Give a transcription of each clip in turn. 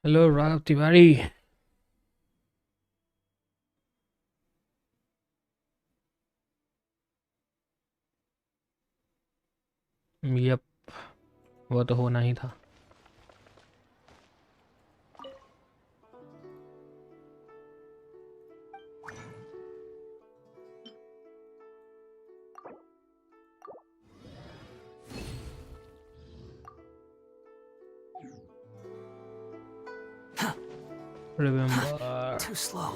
Hello, Raghav Tiwari. Yup, वो तो होना ही था. Remember. Too slow.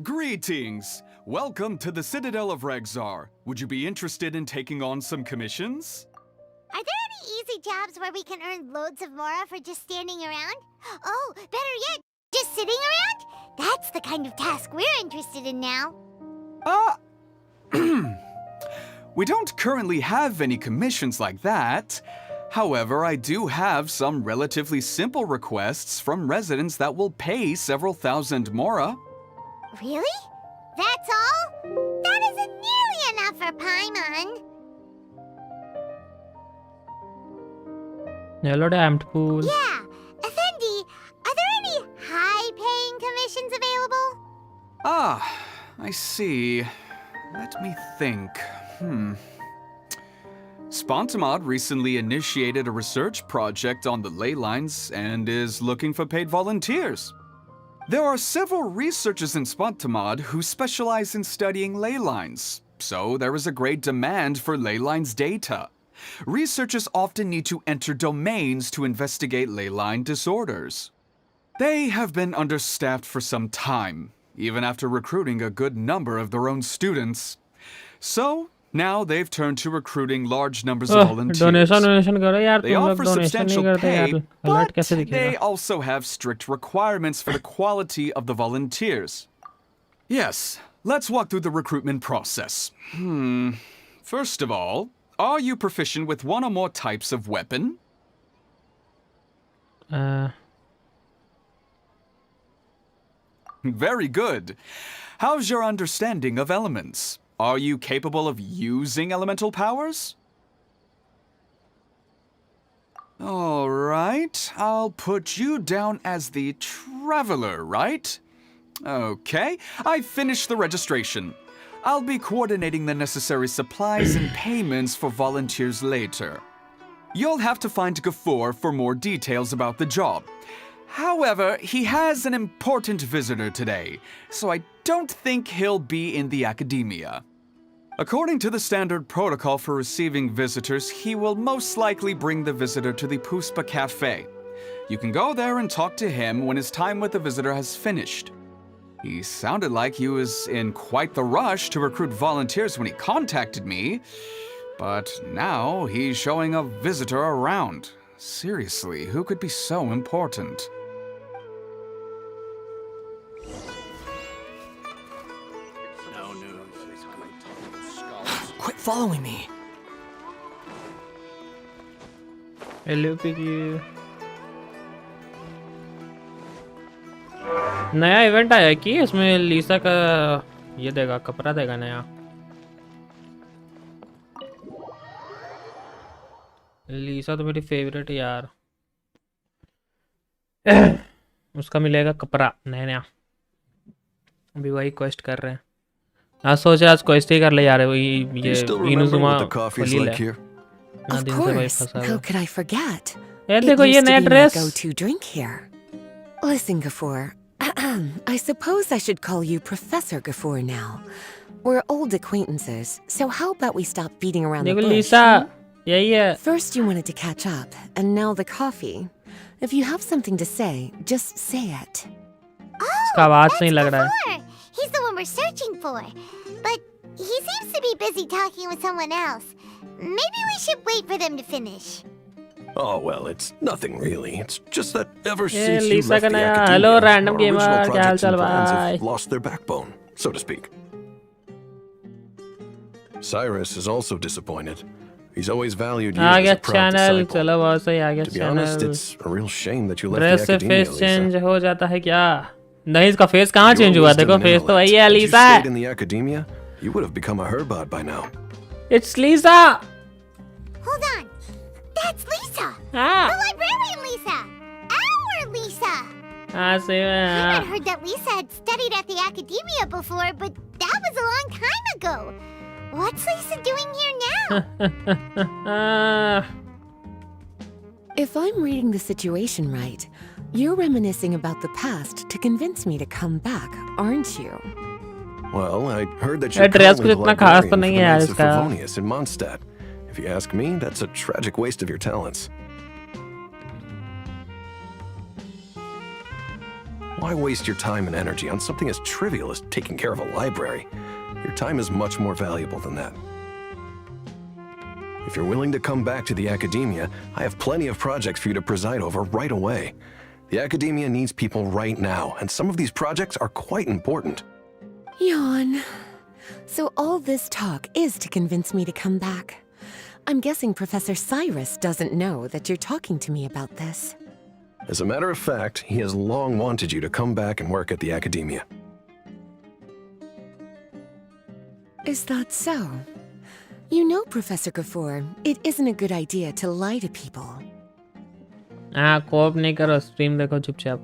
Greetings! Welcome to the Citadel of Regzar. Would you be interested in taking on some commissions? Are there any easy jobs where we can earn loads of mora for just standing around? Oh, better yet, just sitting around? That's the kind of task we're interested in now. We don't currently have any commissions like that. However, I do have some relatively simple requests from residents that will pay several thousand mora. Really? That's all? That isn't nearly enough for Paimon. Hello, damped pool. Yeah, Effendi, are there any high-paying commissions available? Ah, I see. Let me think. Spontamod recently initiated a research project on the ley lines and is looking for paid volunteers. There are several researchers in Spontamod who specialize in studying ley lines, so there is a great demand for ley lines data. Researchers often need to enter domains to investigate ley line disorders. They have been understaffed for some time, even after recruiting a good number of their own students. So, now they've turned to recruiting large numbers of volunteers. donation करो यार, They तुम लोग offer donation नहीं substantial करते pay, यार. Alert but कैसे they दिखेगा? also have strict requirements for the quality of the volunteers. Yes, let's walk through the recruitment process. First of all, are you proficient with one or more types of weapon? Very good. How's your understanding of elements? Are you capable of using elemental powers? All right, I'll put you down as the traveler, right? Okay, I've finished the registration. I'll be coordinating the necessary supplies and payments for volunteers later. You'll have to find Gafoor for more details about the job. However, he has an important visitor today, so I don't think he'll be in the academia. According to the standard protocol for receiving visitors, he will most likely bring the visitor to the Puspa Cafe. You can go there and talk to him when his time with the visitor has finished. He sounded like he was in quite the rush to recruit volunteers when he contacted me, but now he's showing a visitor around. Seriously, who could be so important? Quit following me. Hello, Piggy. नया event आया कि इसमें लीसा का ये देगा, कपड़ा देगा नया. लीसा तो मेरी फेवरेट है यार. उसका मिलेगा कपड़ा नया नया. अभी वही क्वेस्ट कर रहे हैं. आज सोचे आज क्वेस्ट ही कर ले यार. वही ये इनुजुमा खोली ले. Of course. How could I forget? यार देखो ये नया dress. Go-to drink here. Listen, Gafoor. I suppose I should call you Professor Gafoor now. We're old acquaintances, so how about we stop beating around the देखो bush? लीसा यही है। First you wanted to catch up, and now the coffee. If you have something to say, just say it. इसका आवाज नहीं लग रहा है। Gafur. He's the one we're searching for. But he seems to be busy talking with someone else. Maybe we should wait for them to finish. Oh, well, it's nothing really. It's just that ever Yeah, since you Lisa left the ka naya. academia, Hello, random our gamer. original Kya projects chal and plans bhai? have lost their backbone, so to speak. Cyrus is also disappointed. He's always valued you आ as गया a proud channel, disciple. चलो बहुत सही आ गया To be honest, channel. it's a real shame that you left dress the से academia, face change Lisa. हो जाता है क्या? नहीं, इसका फेस कहाँ चेंज Your हुआ? wisdom देखो and फेस तो वही intellect. है, Had you लीसा। stayed in the academia, you would have become a herbot by now. It's Lisa। Hold on. That's Lisa. हाँ, The librarian Lisa. Our Lisa. हाँ सही में I हाँ। had heard that Lisa had studied at the academia before, but that was a long time ago. What's Lisa doing here now? If I'm reading the situation right, you're reminiscing about the past to convince me to come back, aren't you? Well, I heard that you're Address currently the को इतना खास तो librarian for नहीं the है Knights of इसका। Favonius in Mondstadt. If you ask me, that's a tragic waste of your talents. Why waste your time and energy on something as trivial as taking care of a library? Your time is much more valuable than that. If you're willing to come back to the academia, I have plenty of projects for you to preside over right away. The academia needs people right now, and some of these projects are quite important. Yawn. So all this talk is to convince me to come back. I'm guessing Professor Cyrus doesn't know that you're talking to me about this. As a matter of fact, he has long wanted you to come back and work at the academia. Is that so? You know, Professor Gafur, it isn't a good idea to lie to people. हाँ, कोप नहीं करो, stream देखो चुपचाप।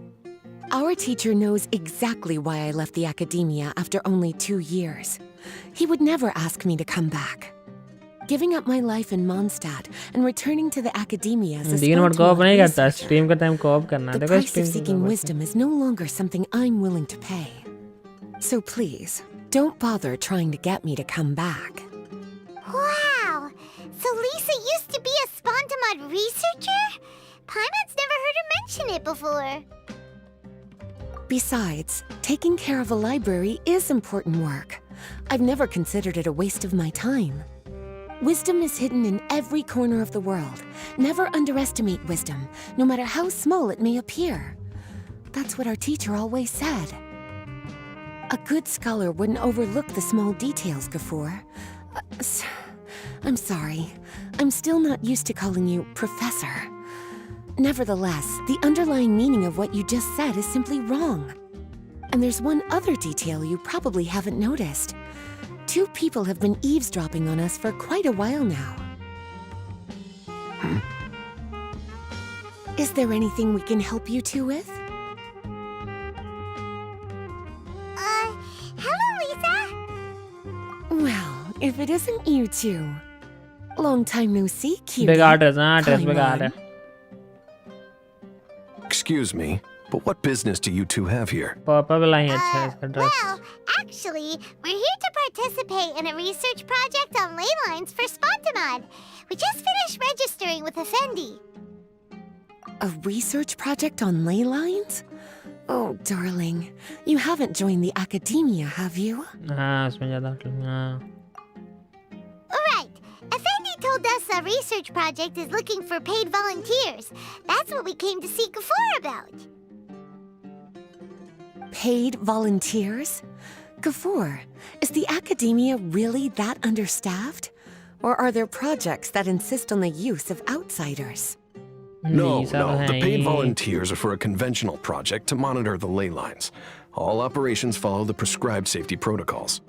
Our teacher knows exactly why I left the academia after only 2 years. He would never ask me to come back. Giving up my life in Mondstadt and returning to the academia as a दिन भर कोप नहीं करता, researcher, stream का time कोप करना। the देखो price of stream seeking wisdom is no longer something I'm willing to pay. So please, don't bother trying to get me to come back. Wow. So Lisa used to be a Spontamod researcher? Paimon's never heard her mention it before. Besides, taking care of a library is important work. I've never considered it a waste of my time. Wisdom is hidden in every corner of the world. Never underestimate wisdom, no matter how small it may appear. That's what our teacher always said. A good scholar wouldn't overlook the small details, Gafur. I'm sorry. I'm still not used to calling you Professor. Nevertheless, the underlying meaning of what you just said is simply wrong. And there's one other detail you probably haven't noticed. 2 people have been eavesdropping on us for quite a while now. Is there anything we can help you two with? Hello, Lisa. Well, if it isn't you two. Long time no see, cutie. Big artist, हाँ dress big Paimon. Art है। Excuse me, but what business do you two have here? पापा भी लाई अच्छा है इसका dress. Well, actually, we're here to participate in a research project on ley lines for Spontamod. We just finished registering with Effendi. A research project on ley lines? Oh, darling. You haven't joined the academia, have you? हाँ, उसमें ज़्यादा हाँ। Alright, Effendi told us a research project is looking for paid volunteers. That's what we came to see Gafur about. Paid volunteers? Gafur, is the academia really that understaffed? Or are there projects that insist on the use of outsiders? No, लीसा तो है the paid he. volunteers are for a conventional project to monitor the ley lines. All operations follow the prescribed safety protocols.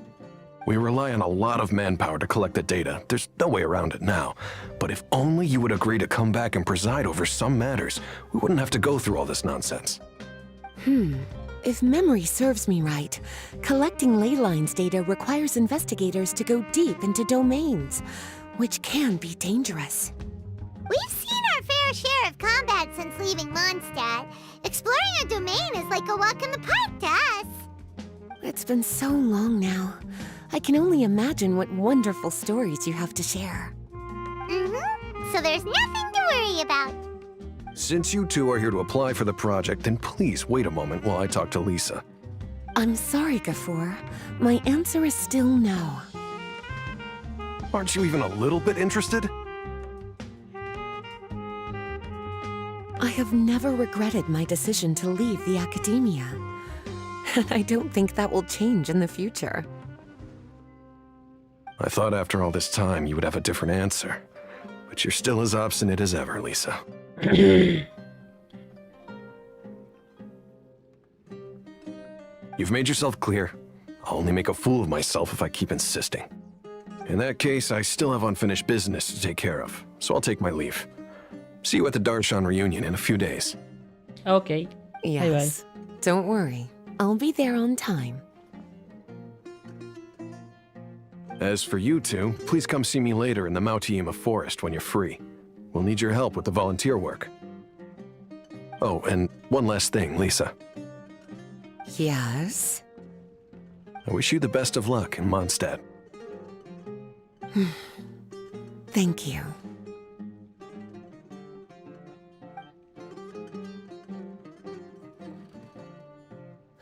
We rely on a lot of manpower to collect the data. There's no way around it now. But if only you would agree to come back and preside over some matters, we wouldn't have to go through all this nonsense. If memory serves me right, collecting ley lines data requires investigators to go deep into domains, which can be dangerous. We've seen our fair share of combat since leaving Mondstadt. Exploring a domain is like a walk in the park to us. It's been so long now. I can only imagine what wonderful stories you have to share. Mm-hmm. so there's nothing to worry about. Since you two are here to apply for the project, then please wait a moment while I talk to Lisa. I'm sorry, Gafoor. My answer is still no. Aren't you even a little bit interested? I have never regretted my decision to leave the academia. And I don't think that will change in the future. I thought after all this time you would have a different answer. But you're still as obstinate as ever, Lisa. You've made yourself clear. I'll only make a fool of myself if I keep insisting. In that case, I still have unfinished business to take care of, so I'll take my leave. See you at the Darshan reunion in a few days. Okay. Yes. Don't worry. I'll be there on time. As for you two, please come see me later in the Mautiyama forest when you're free. We'll need your help with the volunteer work. Oh, and one last thing, Lisa. Yes? I wish you the best of luck in Mondstadt. Thank you.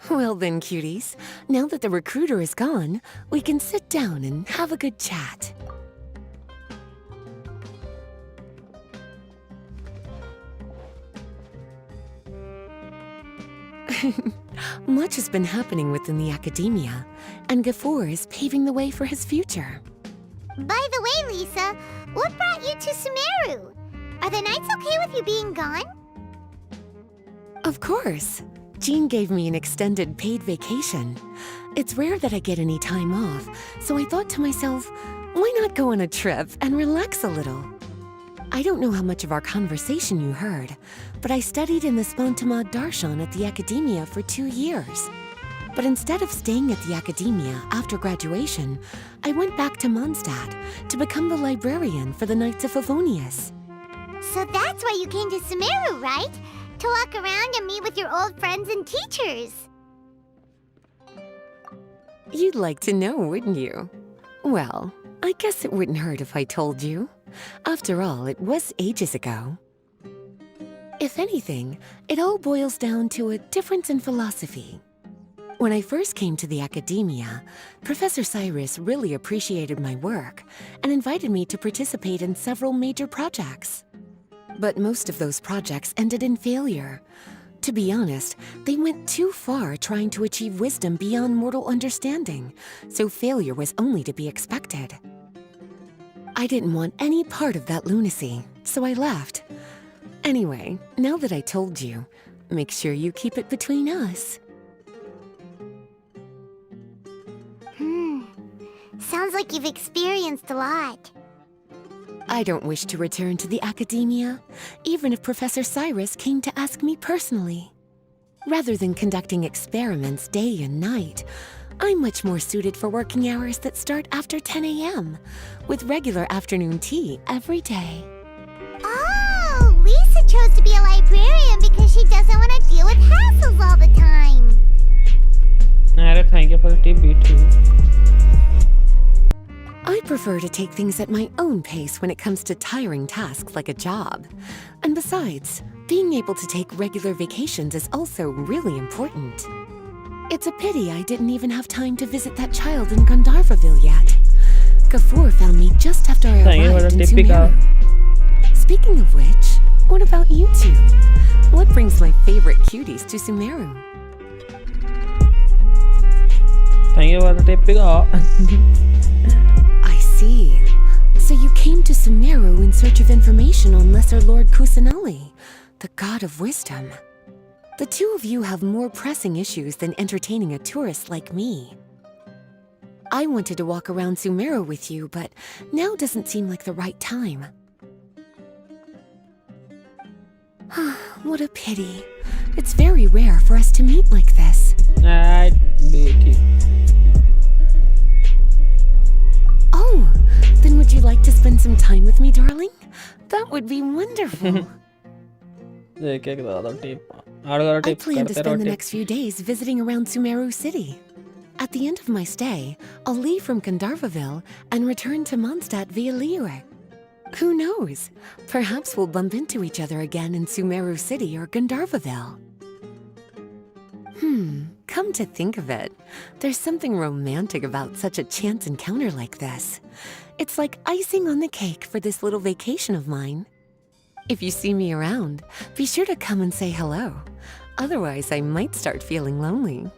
Well then, cuties, now that the recruiter is gone, we can sit down and have a good chat. Much has been happening within the academia, and Gafoor is paving the way for his future. By the way, Lisa, what brought you to Sumeru? Are the nights okay with you being gone? Of course. Jean gave me an extended paid vacation. It's rare that I get any time off, so I thought to myself, why not go on a trip and relax a little? I don't know how much of our conversation you heard, but I studied in the Spontamad Darshan at the academia for 2 years. But instead of staying at the academia after graduation, I went back to Mondstadt to become the librarian for the Knights of Favonius. So that's why you came to Sumeru, right? To walk around and meet with your old friends and teachers. You'd like to know, wouldn't you? Well, I guess it wouldn't hurt if I told you. After all, it was ages ago. If anything, it all boils down to a difference in philosophy. When I first came to the academia, Professor Cyrus really appreciated my work and invited me to participate in several major projects. But most of those projects ended in failure. To be honest, they went too far trying to achieve wisdom beyond mortal understanding, so failure was only to be expected. I didn't want any part of that lunacy, so I left. Anyway, now that I told you, make sure you keep it between us. Sounds like you've experienced a lot. I don't wish to return to the academia, even if Professor Cyrus came to ask me personally. Rather than conducting experiments day and night, I'm much more suited for working hours that start after 10 a.m., with regular afternoon tea every day. Oh, Lisa chose to be a librarian because she doesn't want to deal with hassles all the time. Thank you for the tip, B2. I prefer to take things at my own pace when it comes to tiring tasks like a job. And besides, being able to take regular vacations is also really important. It's a pity I didn't even have time to visit that child in Gandharvaville yet. Gafoor found me just after I arrived in Sumeru. Speaking of which, what about you two? What brings my favorite cuties to Sumeru? Thank you for the tip, I see. So you came to Sumeru in search of information on Lesser Lord Kusanali, the god of wisdom. The two of you have more pressing issues than entertaining a tourist like me. I wanted to walk around Sumeru with you, but now doesn't seem like the right time. What a pity. It's very rare for us to meet like this. Oh, then would you like to spend some time with me, darling? That would be wonderful. I plan to spend the next few days visiting around Sumeru City. At the end of my stay, I'll leave from Gandharvaville and return to Mondstadt via Liyue. Who knows? Perhaps we'll bump into each other again in Sumeru City or Gandharvaville. Come to think of it, there's something romantic about such a chance encounter like this. It's like icing on the cake for this little vacation of mine. If you see me around, be sure to come and say hello. Otherwise, I might start feeling lonely.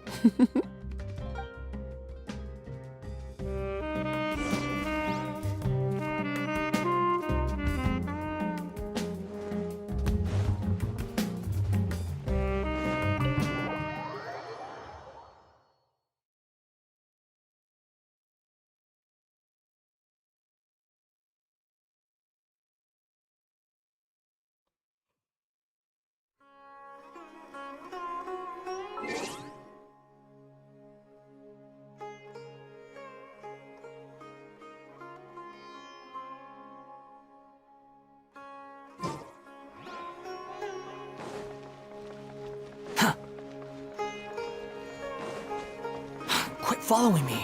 Quit following me.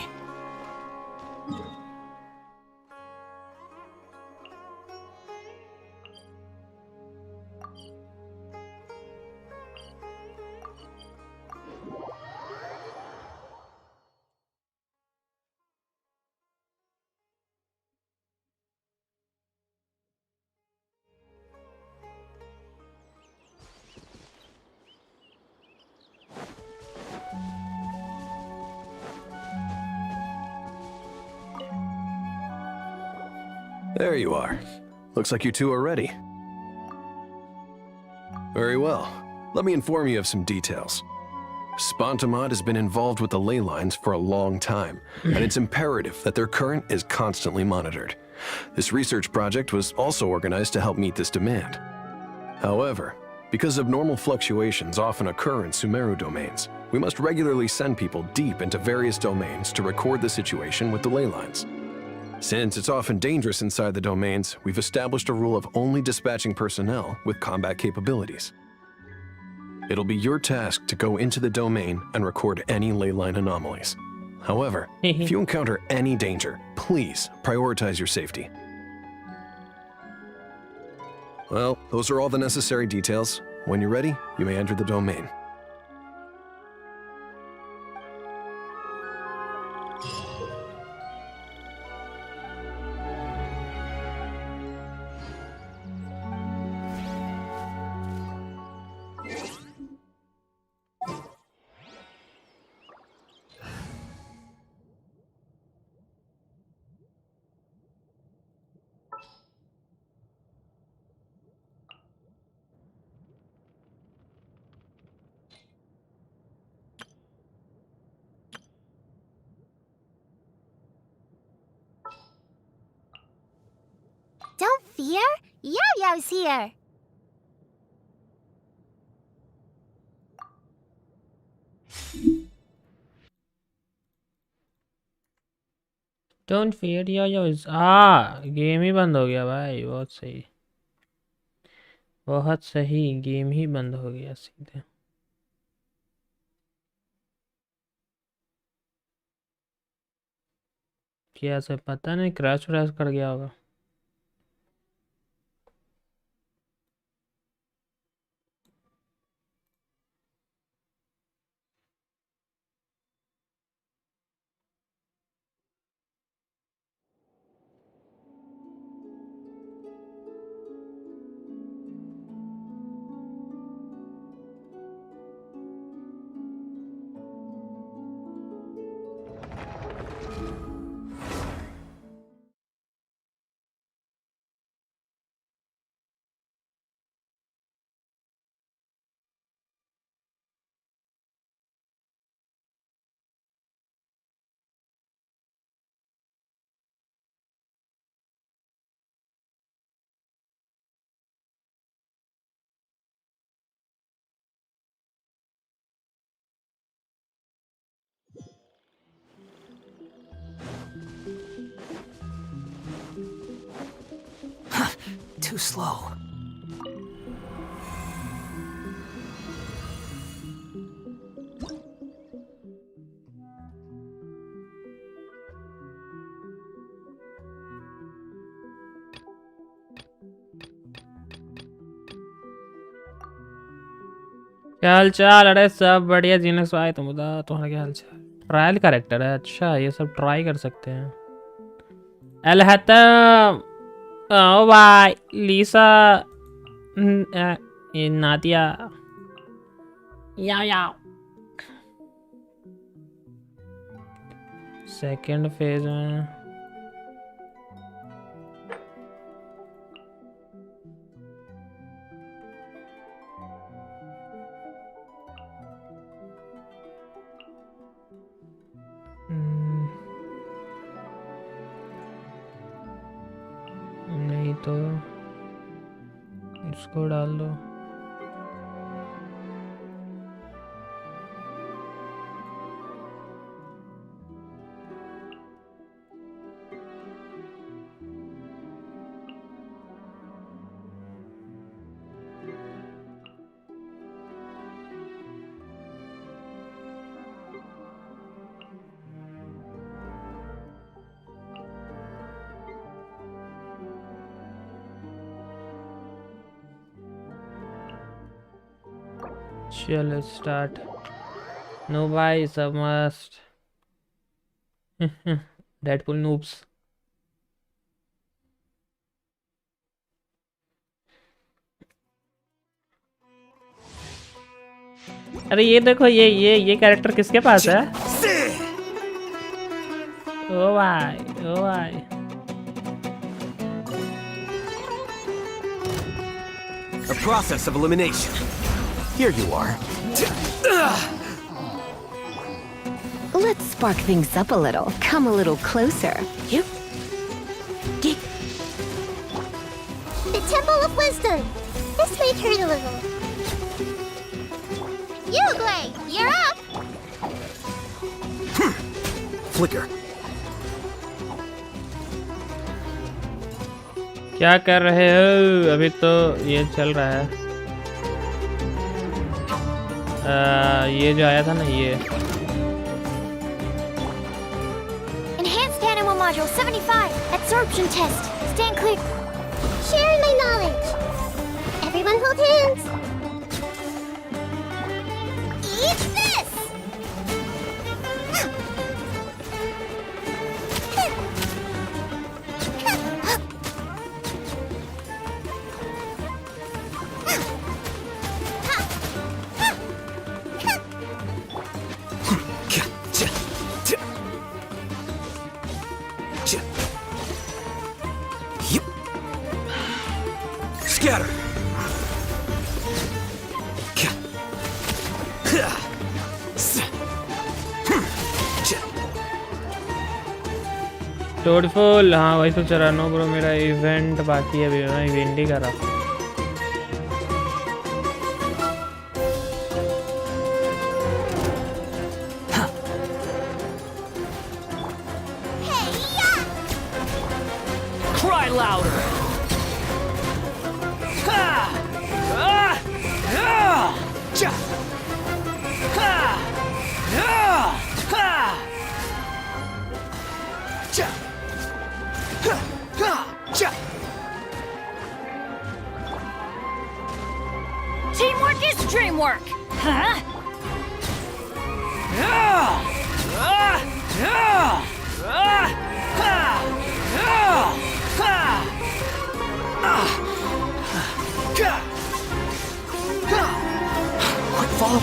There you are. Looks like you two are ready. Very well. Let me inform you of some details. Spontamod has been involved with the ley lines for a long time, and it's imperative that their current is constantly monitored. This research project was also organized to help meet this demand. However, because abnormal fluctuations often occur in Sumeru domains, we must regularly send people deep into various domains to record the situation with the ley lines. Since it's often dangerous inside the domains, we've established a rule of only dispatching personnel with combat capabilities. It'll be your task to go into the domain and record any ley line anomalies. However, if you encounter any danger, please prioritize your safety. Well, those are all the necessary details. When you're ready, you may enter the domain. Don't fear, Yo-Yo's here. Don't fear your game ही बंद हो गया भाई। बहुत सही, बहुत सही, game ही बंद हो गया सीधे। क्या से पता नहीं, क्रैश व्रैश कर गया होगा। Too slow. क्या हाल चाल? अरे सब बढ़िया जीनक्स भाई, तुम बता तुम्हारा क्या हाल चाल? ट्रायल कैरेक्टर है, अच्छा ये सब ट्राई कर सकते हैं। अलहतम ओ भाई लीसा ये नादिया या सेकंड फेज में नहीं तो इसको डाल दो। चलो स्टार्ट। नो भाई सब मस्ट डेडपुल नूब्स। अरे ये देखो ये कैरेक्टर किसके पास है? ओ भाई ओ भाई A process of elimination. Here you are. Let's spark things up a little. Come a little closer. The Temple of Wisdom. This may hurt a little. Uruguay, you're up. Flicker. क्या कर रहे हो? अभी तो ये चल रहा है। ये जो आया था ना ये Enhanced Animal Module 75. Absorption test. Stand clear. Share my knowledge. Everyone hold hands. Eat this. Scatter. टोडफुल। हाँ वही तो चला। नो ब्रो मेरा इवेंट बाकी है, अभी मैं इवेंट ही कर रहा हूँ। Cry louder. Teamwork is dreamwork. Huh? Quick follow.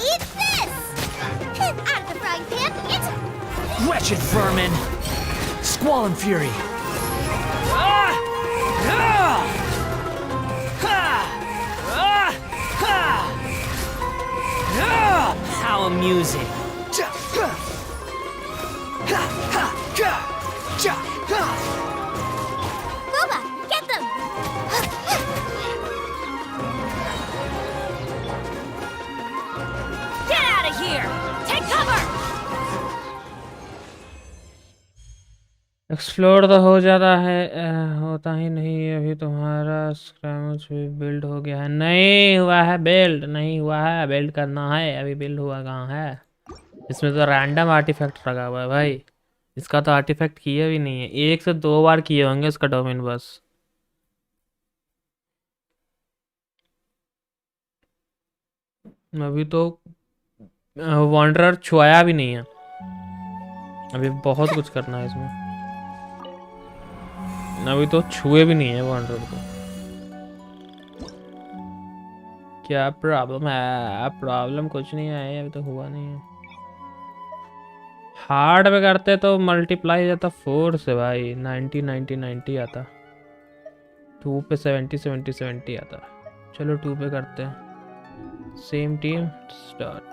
Eat this. Out of the frying pan. It's Wretched vermin. Squall and fury. How amusing. Boba. Get them. Get out of here. Take cover. Explore तो हो जाता है, होता ही नहीं है। अभी तुम्हारा स्क्रैमच भी बिल्ड हो गया है? नहीं हुआ है बिल्ड, नहीं हुआ है। बिल्ड करना है, अभी बिल्ड हुआ कहाँ है? इसमें तो रैंडम आर्टिफैक्ट लगा हुआ है भाई। इसका तो आर्टिफैक्ट किए भी नहीं है, 1 से 2 बार किए होंगे इसका डोमेन बस। अभी तो वॉन्डरर छुआया भी नहीं है, अभी बहुत कुछ करना है इसमें। अभी तो छुए भी नहीं है वॉन्डरर को। क्या प्रॉब्लम है? प्रॉब्लम कुछ नहीं है, अभी तो हुआ नहीं है। हार्ड में करते तो मल्टीप्लाई जाता 4 से भाई, 90 90 90 आता। 2 पे 70 70 70 आता। चलो 2 पे करते हैं। Same team start.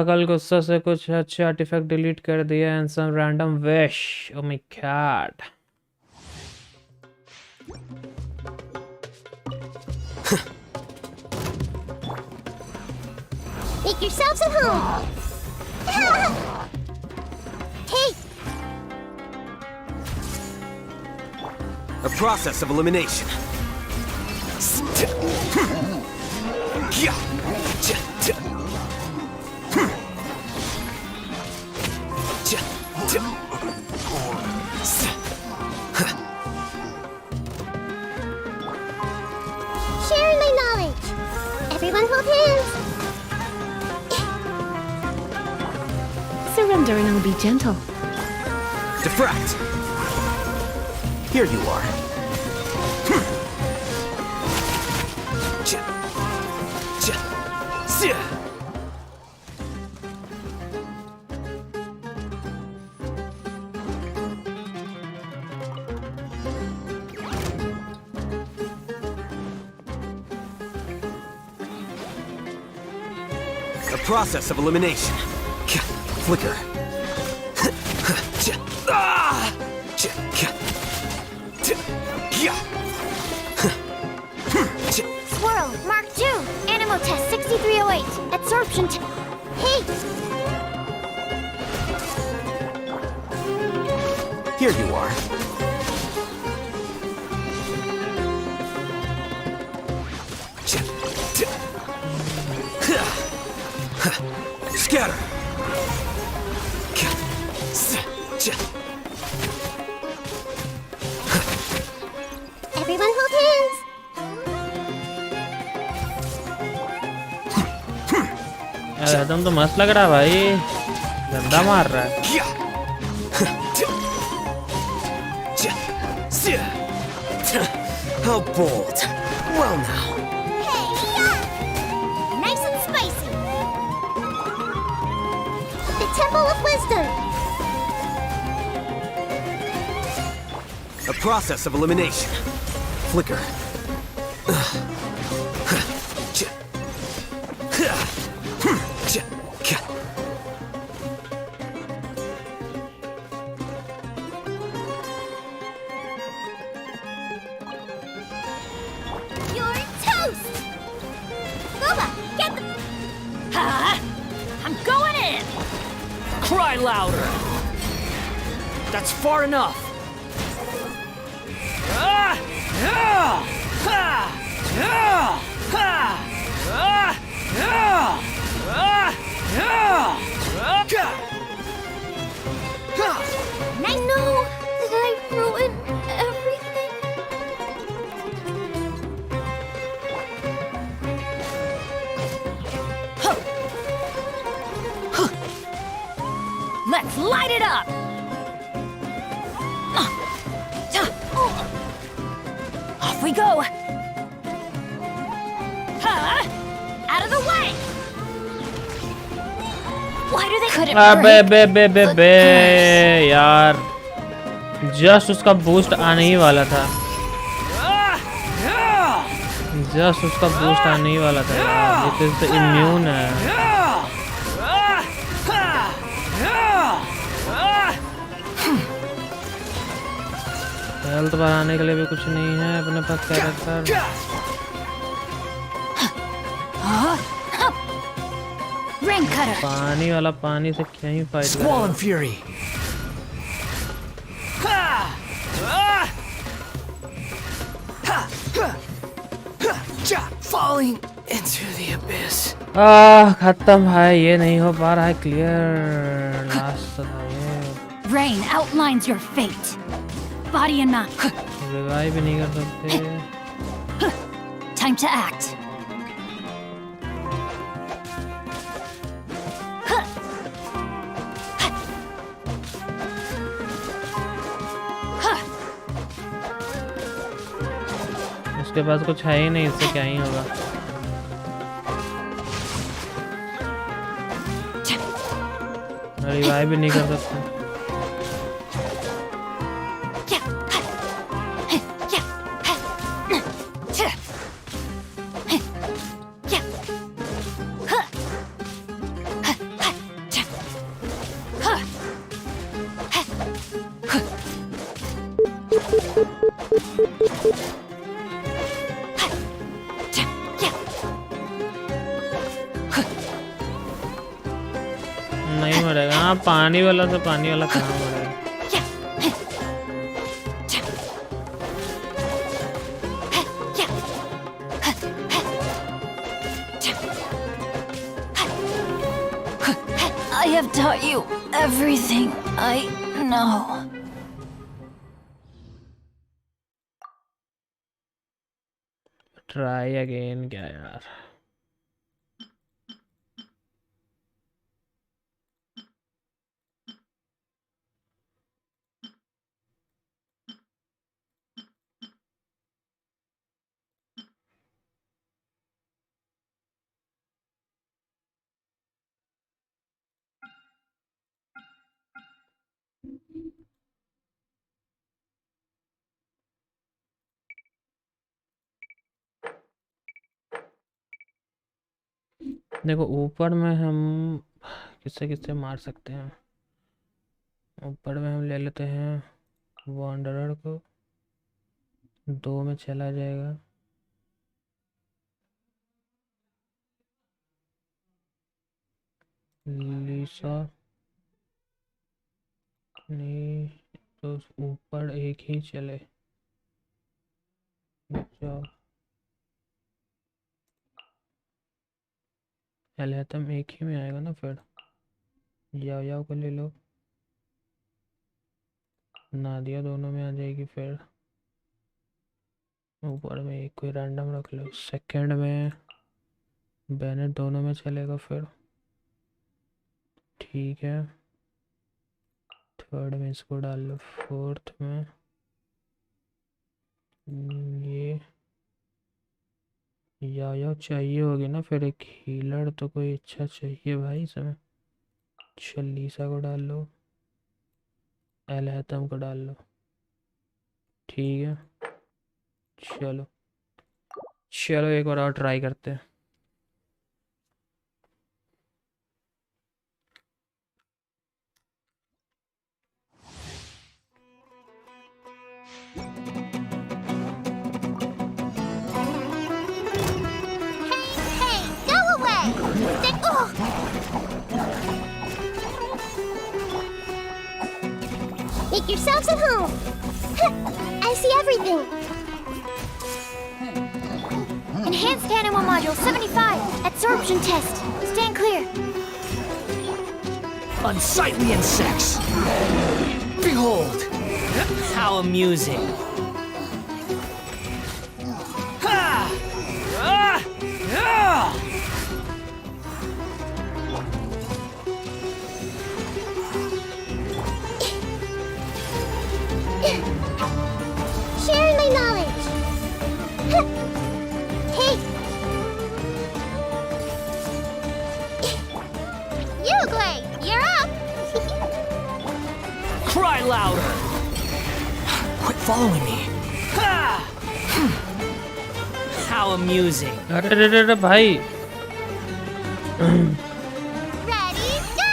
कल गुस्सा से कुछ अच्छे आर्टिफैक्ट डिलीट कर दिया and some random wish. Oh my god. Make yourselves at home. Hey, A process of elimination. sharing my knowledge. Everyone hold hands. Surrender and I'll be gentle. Diffract. Here you are. A process of elimination. Flicker. Swirl, Mark 2. Animo test 6308. Absorption. Hey, Here you are. Scatter. everyone hold hands. एकदम तो मस्त लग रहा है भाई, गंदा मार रहा है। How bold. Well now. Hey, yeah. Nice and spicy. The Temple of Wisdom. A process of elimination. Flicker. You're toast. Boba, get the... I'm going in! Cry louder! That's far enough! I know that I ruined everything. Let's light it up! Off we go! Out of the way! Why do they couldn't बे यार, just उसका boost आने ही वाला था, just उसका boost आने ही वाला था यार। इट इज इम्यून है। हेल्थ बढ़ाने के लिए भी कुछ नहीं है अपने पास कैरेक्टर। Ring cutter! पानी वाला पानी से क्या ही फाइट कर Squall and Fury. Falling Into the abyss. खत्म भाई, ये नहीं हो पा रहा है क्लियर। लास्ट था ये। Rain outlines your fate. Body and mind. Revive भी नहीं कर सकते। Time to act. उसके पास कुछ है ही नहीं, इससे क्या ही होगा। रिवाइव भी नहीं कर सकते। नहीं मरेगा। हाँ, पानी वाला तो पानी वाला कहाँ मरेगा। I have taught you everything I know. Try again क्या यार। देखो ऊपर में हम किससे किससे मार सकते हैं। ऊपर में हम ले लेते हैं वॉन्डरर को, 2 में चला जाएगा। लीसा नहीं तो ऊपर एक ही चले जाओ। एलहतम एक ही में आएगा ना, फिर जाओ जाओ को ले लो। नादिया दोनों में आ जाएगी। फिर ऊपर में एक कोई रैंडम रख लो। सेकंड में बैनर दोनों में चलेगा। फिर ठीक है। थर्ड में इसको डाल लो। फोर्थ में ये या चाहिए होगी ना। फिर एक हीलर तो कोई अच्छा चाहिए भाई इसमें। लीसा को डाल लो, एलहतम को डाल लो। ठीक है, चलो चलो एक बार और ट्राई करते हैं। Hey, go away! Oh! Make yourselves at home. I see everything. Enhanced Animal Module 75. Absorption test. Stand clear. Unsightly insects! Behold! How amusing! Ha! Ah! Ah! Sharing my knowledge. Hey! Uruguay, you're up! Cry louder! Quit following me! Ha! How amusing! अरे भाई Ready, go!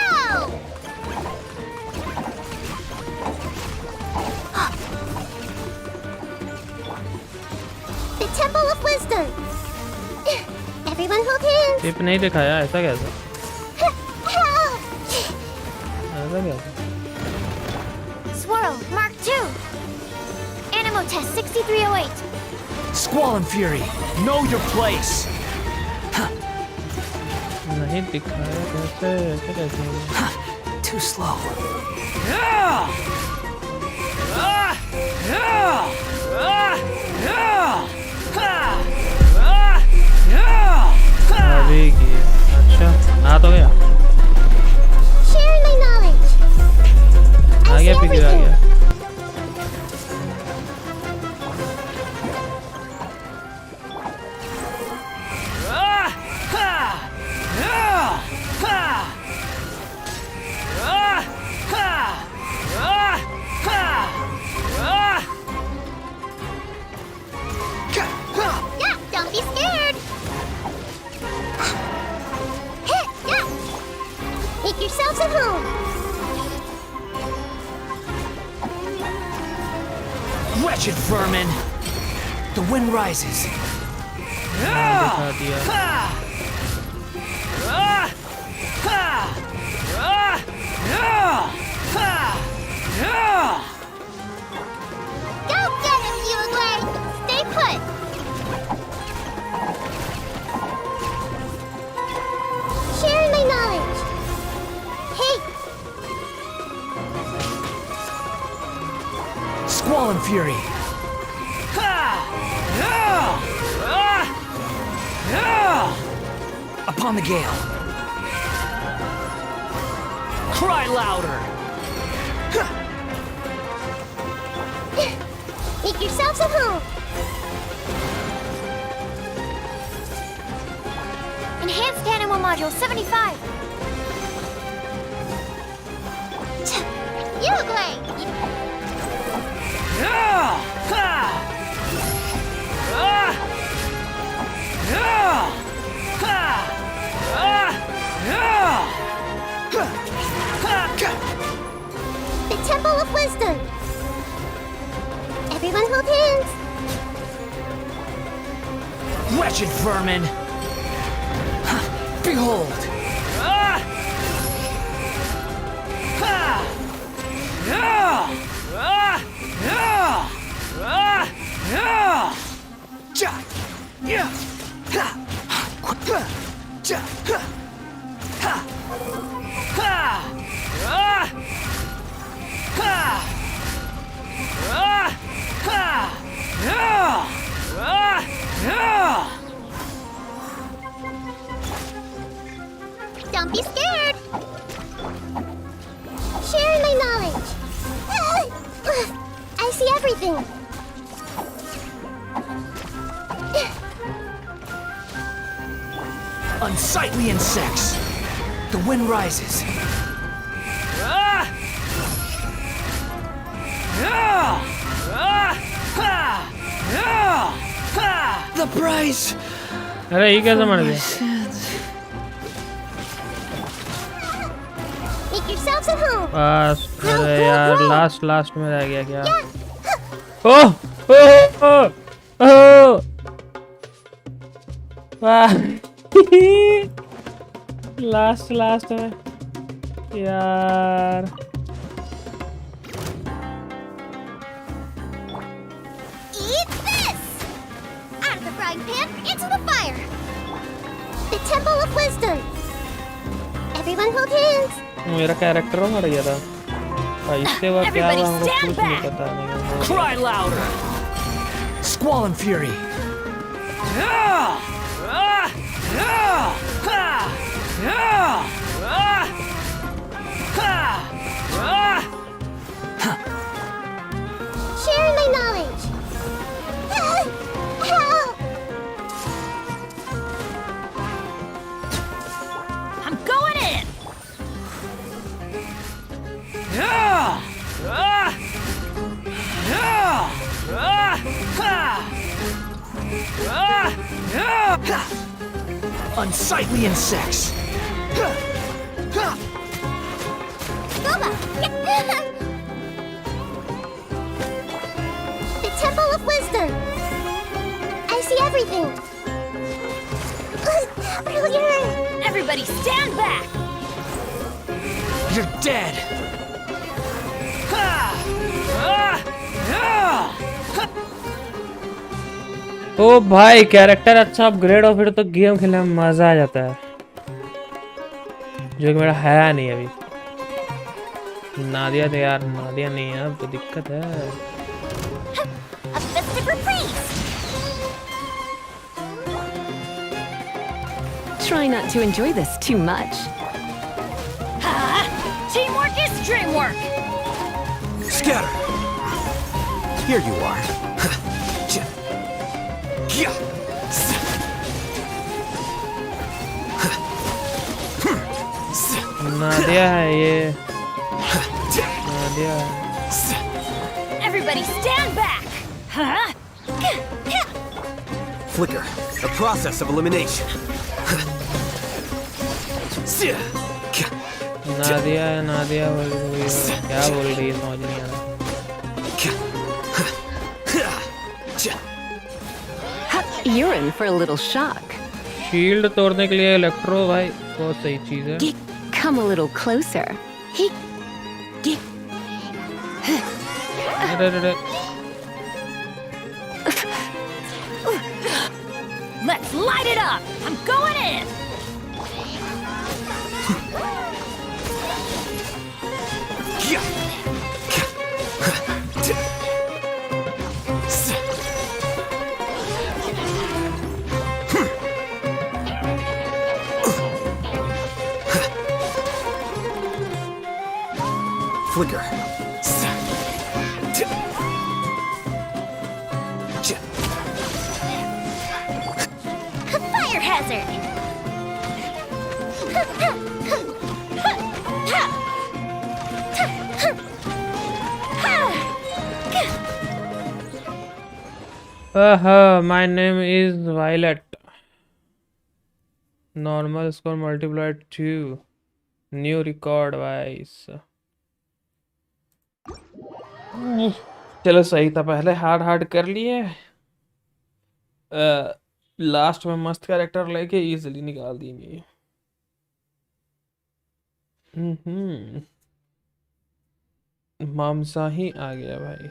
The Temple of Wisdom. Everyone hold hands. Tip नहीं दिखाया, ऐसा कैसे? ऐसा कैसे? Swirl, Mark 2. Animo test 6308. Squall and Fury, know your place! नहीं दिखाया कैसे, ऐसे कैसे? Too slow. अभी की अच्छा आ तो गया, Share my knowledge. Uh I गया see पीछे आ everything. गया। Yeah, don't be scared. Yeah. Make yourselves at home. Wretched vermin! The wind rises. दिखा दिया। Go get him, Uruguay. Stay put. Sharing my knowledge. Hey, Squall and fury. Upon the gale. Cry louder. make yourselves at home. Enhanced animal module 75. Uruguay. The Temple of Wisdom. Everyone hold hands. Wretched vermin. Behold. Don't be scared. Sharing my knowledge. I see everything. Unsightly insects. The wind rises. The price. अरे ये कैसे मर गया? Make yourselves at home. बस No, अरे no, यार no. Last में रह गया क्या? Yeah. ओह ओह ओह ओह वाह लास्ट में यार Eat this! Out of the frying pan, into the fire. The Temple of Wisdom. Everyone hold hands. मेरा कैरेक्टर मर गया था इससे वो क्या हुआ हमको कुछ नहीं पता नहीं Cry louder. Squall and fury. Sharing my knowledge. Help! I'm going in! Unsightly insects. Boba! The Temple of Wisdom. I see everything. Brilliant! Everybody stand back! You're dead. ओ भाई कैरेक्टर अच्छा अपग्रेड हो फिर तो गेम खेलने में मजा आ जाता है जो कि मेरा है नहीं अभी। नादिया तो यार, नादिया नहीं है अब तो दिक्कत है। A festive reprise! Try not to enjoy this too much. Teamwork is dreamwork! Scatter! Here you are. Nadia है ये, नादिया है। Everybody stand back! Huh? Flicker, a process of elimination. Nadia है, नादिया बोल रही है, क्या बोल रही है समझ नहीं आ रहा। You're in for a little shock. Shield तोड़ने के लिए इलेक्ट्रो भाई बहुत सही चीज है। Come a little closer. अरे अरे Let's light it up! I'm going in! Flicker. Fire hazard! My name is Violet. Normal score multiplied 2. New record wise. चलो सही था, पहले हार्ड कर लिए, लास्ट में मस्त कैरेक्टर लेके इजीली निकाल देंगे। मामसा ही आ गया भाई।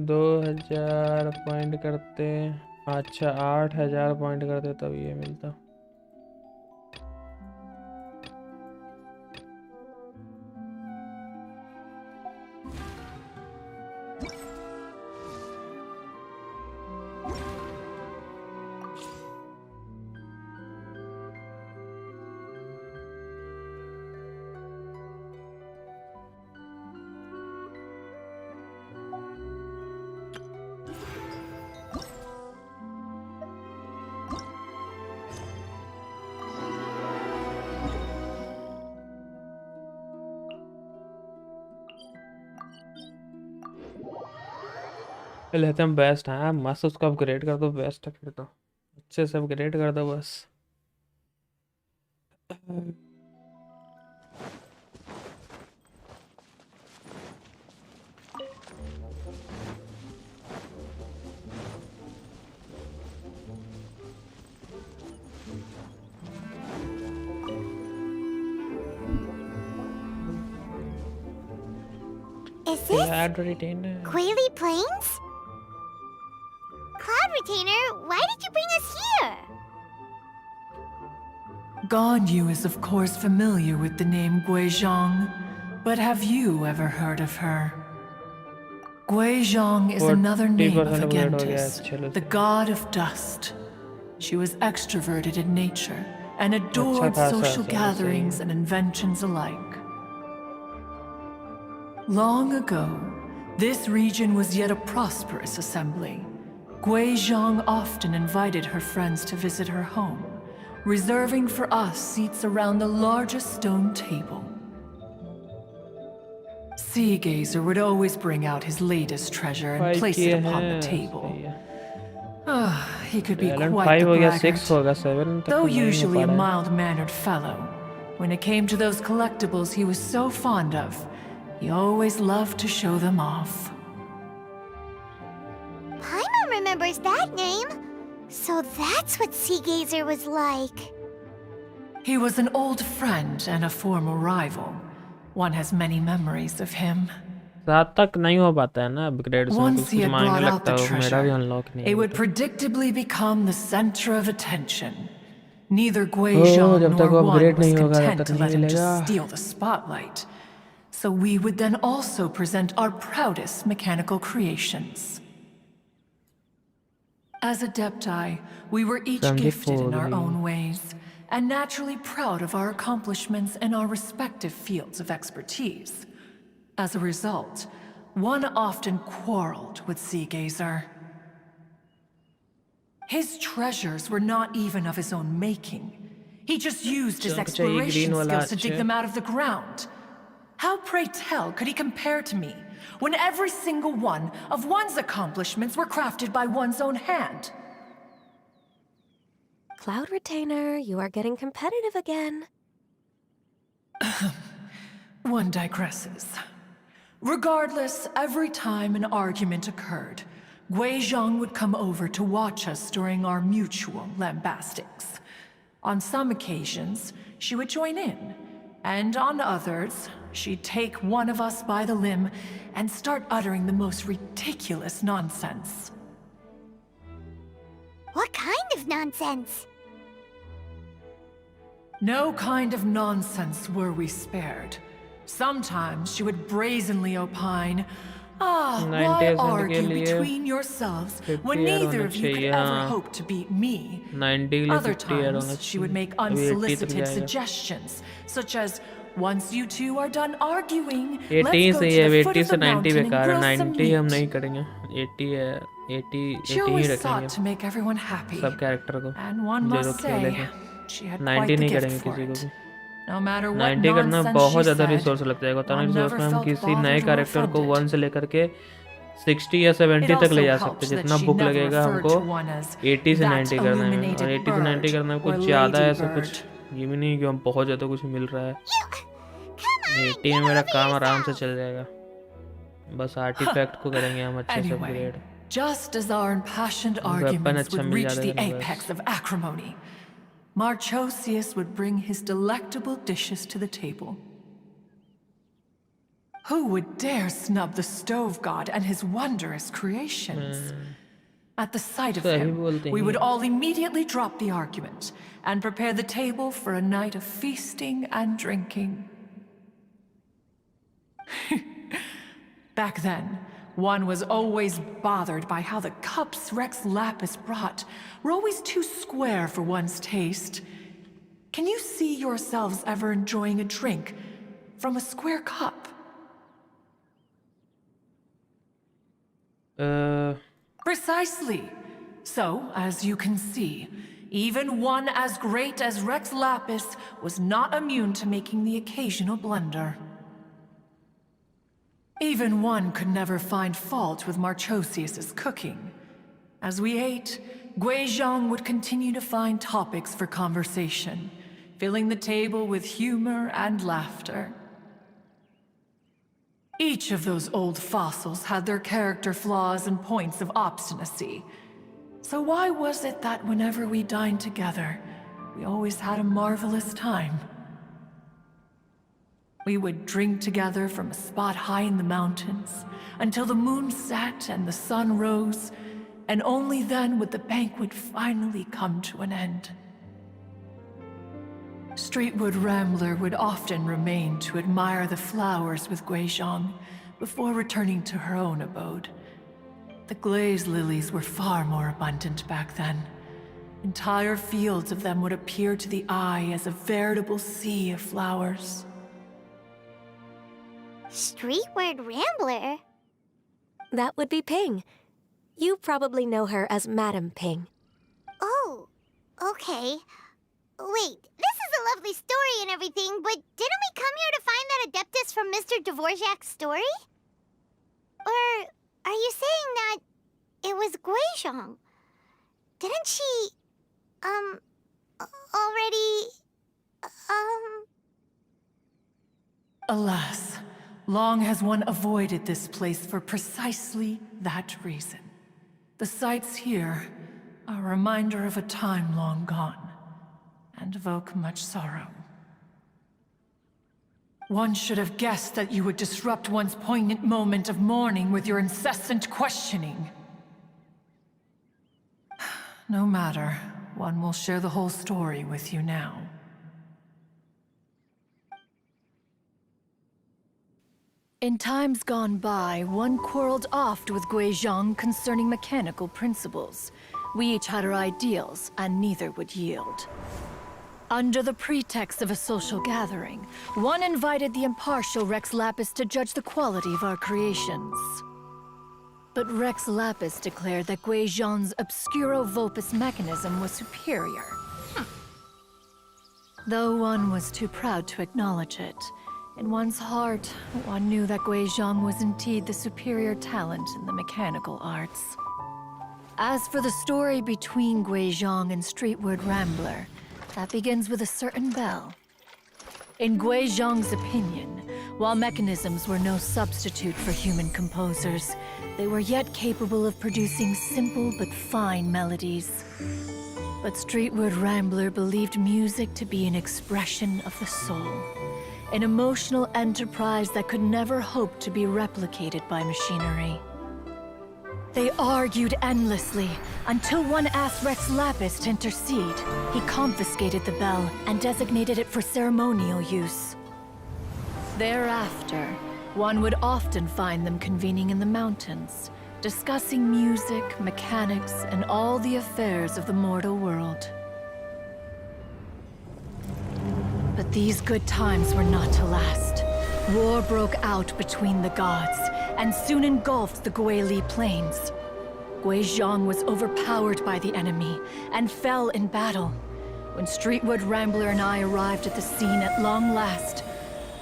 दो 2000 पॉइंट करते, अच्छा 8000 पॉइंट करते तब ये मिलता। लेते हैं बेस्ट। हाँ मस्त, उसको अपग्रेड कर दो, बेस्ट है फिर तो, अच्छे से अपग्रेड कर दो बस। Is this Cloud Retainer. Quaily Plains? Cloud Retainer, why did you bring us here? Ganyu is of course familiar with the name Guizhong, but have you ever heard of her? Guizhong is another name of 40% upgrade हो गया, Agentis, चलो। the god of dust. She was extroverted in nature and adored खासा social है, gatherings and inventions alike. Long ago, this region was yet a prosperous assembly. Guizhong often invited her friends to visit her home, reserving for us seats around the largest stone table. Sea Gazer would always bring out his latest treasure and place it upon the table. He could be Talent quite 5 the हो गया, 6 braggart. होगा, 7 तक Though तो नहीं हो usually पा a रहा है। mild-mannered fellow, when it came to those collectibles he was so fond of, he always loved to show them off. Paimon remembers that name. So that's what Sea Gazer was like. He was an old friend and a former rival. One has many memories of him. सात तक नहीं हो पाता है ना upgrade से Once कुछ he कुछ had मांगने brought out लगता the है वो मेरा भी अनलॉक treasure, नहीं it है would predictably become the center of attention. Neither Gui oh Zhang जब तक nor वो Wan अपग्रेड was नहीं होगा तब content तक to नहीं let him मिलेगा just steal the spotlight. So we would then also present our proudest mechanical creations. As Adepti, we were each gifted in our own ways, and naturally proud of our accomplishments in our respective fields of expertise. As a result, one often quarreled with Seagazer. His treasures were not even of his own making. He just used his चमक चाहिए exploration green वाला skills to dig अच्छे them out of the ground. How, pray tell, could he compare to me, when every single one of one's accomplishments were crafted by one's own hand? Cloud Retainer, you are getting competitive again. One digresses. Regardless, every time an argument occurred, Gui Zhang would come over to watch us during our mutual lambastics. On some occasions, she would join in, and on others, she'd take one of us by the limb and start uttering the most ridiculous nonsense. What kind of nonsense? No kind of nonsense were we spared. Sometimes she would brazenly opine, why 90% के argue लिए between yourselves 50 when यार neither होना of you could चाहिए, ever हाँ। hope to beat me? 90 के लिए Other 50 यार होना times, she would चाहिए make अभी 80 तक unsolicited जाएगा suggestions, such as, once you two are done arguing, 80 let's go से to ये the foot 80 of से the 90 mountain and बेकार है grill some 90 हम meat. नहीं करेंगे 80 है 80 She 80 ही always रखेंगे sought to make everyone happy, सब कैरेक्टर को and one जो जो must खेलेंगे say, she had 90 quite the नहीं gift करेंगे for किसी को it. भी No matter what 90 करना nonsense बहुत she ज़्यादा said, रिसोर्स लगता है उतना one रिसोर्स never में हम felt किसी नए bothered or कैरेक्टर को affronted. 1 से लेकर के 60 या It 70 तक ले also जा helps सकते हैं that जितना she बुक never लगेगा referred हमको to one as 80 से that 90 करने में और illuminated 80 से 90 bird करने में or कुछ ज़्यादा lady ऐसा कुछ bird. ये भी नहीं कि हम बहुत ज़्यादा कुछ मिल रहा है Come on, 80 में मेरा get काम over आराम से yourself. चल जाएगा बस आर्टिफैक्ट को करेंगे हम अच्छे से Anyway, upgrade just as our impassioned Weapon arguments अच्छा would मिल reach जाएगा the ना बस। apex of acrimony, Marchosius would bring his delectable dishes to the table. Who would dare snub the stove god and his wondrous creations? At the sight of सही him, बोलते we हैं। would all immediately drop the argument and prepare the table for a night of feasting and drinking. Back then, one was always bothered by how the cups Rex Lapis brought were always too square for one's taste. Can you see yourselves ever enjoying a drink from a square cup? Precisely. So, as you can see, even one as great as Rex Lapis was not immune to making the occasional blunder. Even one could never find fault with Marchosius's cooking. As we ate, Gui Zhang would continue to find topics for conversation, filling the table with humor and laughter. Each of those old fossils had their character flaws and points of obstinacy. So why was it that whenever we dined together, we always had a marvelous time? We would drink together from a spot high in the mountains, until the moon set and the sun rose, and only then would the banquet finally come to an end. Streetwood Rambler would often remain to admire the flowers with Gui Zhang before returning to her own abode. The glaze lilies were far more abundant back then. Entire fields of them would appear to the eye as a veritable sea of flowers. Streetward Rambler? That would be Ping. You probably know her as Madam Ping. Oh, okay. Wait, this is a lovely story and everything, but didn't we come here to find that Adeptus from Mr. Dvorak's story? Or are you saying that it was Gui Zhang? Didn't she, already, Alas, long has one avoided this place for precisely that reason. The sights here are a reminder of a time long gone. and evoke much sorrow. One should have guessed that you would disrupt one's poignant moment of mourning with your incessant questioning. No matter, one will share the whole story with you now. In times gone by, one quarreled oft with Guizhong concerning mechanical principles. We each had our ideals, and neither would yield. Under the pretext of a social gathering, one invited the impartial Rex Lapis to judge the quality of our creations. But Rex Lapis declared that Guizhong's obscuro vulpus mechanism was superior. Though one was too proud to acknowledge it, in one's heart, one knew that Guizhong was indeed the superior talent in the mechanical arts. As for the story between Guizhong and Streetward Rambler, that begins with a certain bell. In Guizhong's opinion, while mechanisms were no substitute for human composers, they were yet capable of producing simple but fine melodies. But Streetward Rambler believed music to be an expression of the soul, an emotional enterprise that could never hope to be replicated by machinery. They argued endlessly, until one asked Rex Lapis to intercede. He confiscated the bell and designated it for ceremonial use. Thereafter, one would often find them convening in the mountains, discussing music, mechanics, and all the affairs of the mortal world. But these good times were not to last. War broke out between the gods, and soon engulfed the Guili plains. Guizhong was overpowered by the enemy, and fell in battle. When Streetward Rambler and I arrived at the scene at long last,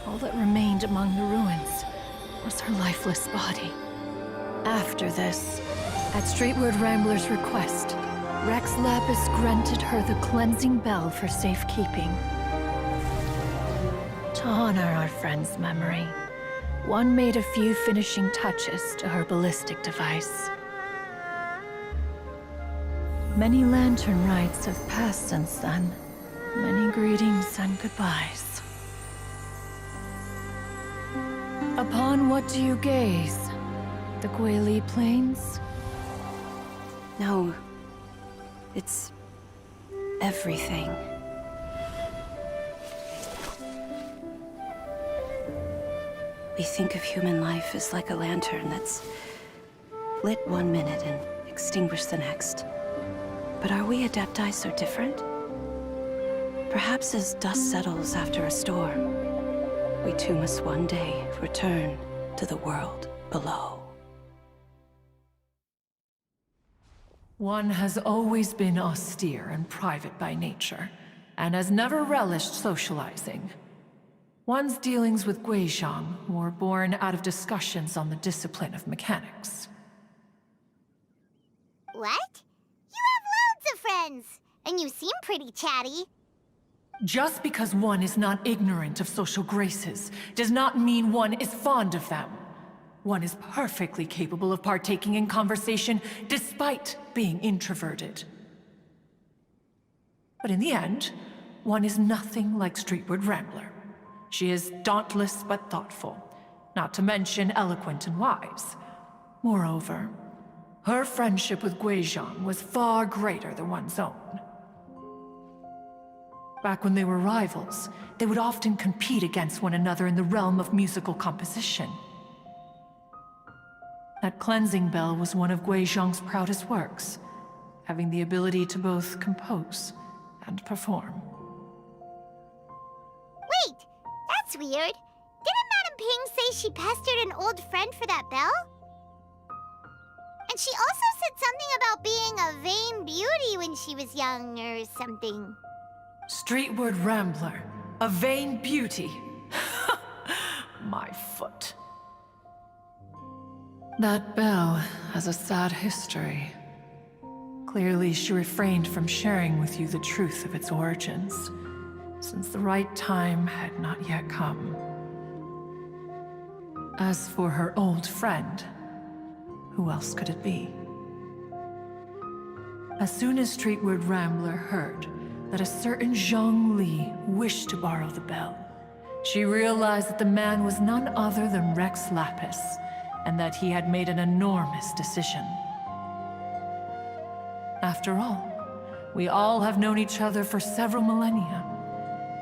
all that remained among the ruins was her lifeless body. After this, at Streetward Rambler's request, Rex Lapis granted her the cleansing bell for safekeeping. To honor our friend's memory, one made a few finishing touches to her ballistic device. Many lantern rites have passed since then. Many greetings and goodbyes. Upon what do you gaze? The Guili Plains? No. It's everything. We think of human life as like a lantern that's lit one minute and extinguished the next. But are we Adepti so different? Perhaps as dust settles after a storm, we too must one day return to the world below. One has always been austere and private by nature, and has never relished socializing. One's dealings with Guizhong were born out of discussions on the discipline of mechanics. What? You have loads of friends, and you seem pretty chatty. Just because one is not ignorant of social graces does not mean one is fond of them. One is perfectly capable of partaking in conversation despite being introverted. But in the end, one is nothing like Streetward Rambler. She is dauntless but thoughtful, not to mention eloquent and wise. Moreover, her friendship with Guizhong was far greater than one's own. Back when they were rivals, they would often compete against one another in the realm of musical composition. That cleansing bell was one of Guizhong's proudest works, having the ability to both compose and perform. Wait, that's weird. Didn't Madame Ping say she pestered an old friend for that bell? And she also said something about being a vain beauty when she was young or something. Streetward Rambler, a vain beauty. My foot. That bell has a sad history. Clearly, she refrained from sharing with you the truth of its origins, since the right time had not yet come. As for her old friend, who else could it be? As soon as Streetward Rambler heard, that a certain Zhang Li wished to borrow the bell. She realized that the man was none other than Rex Lapis, and that he had made an enormous decision. After all, we all have known each other for several millennia.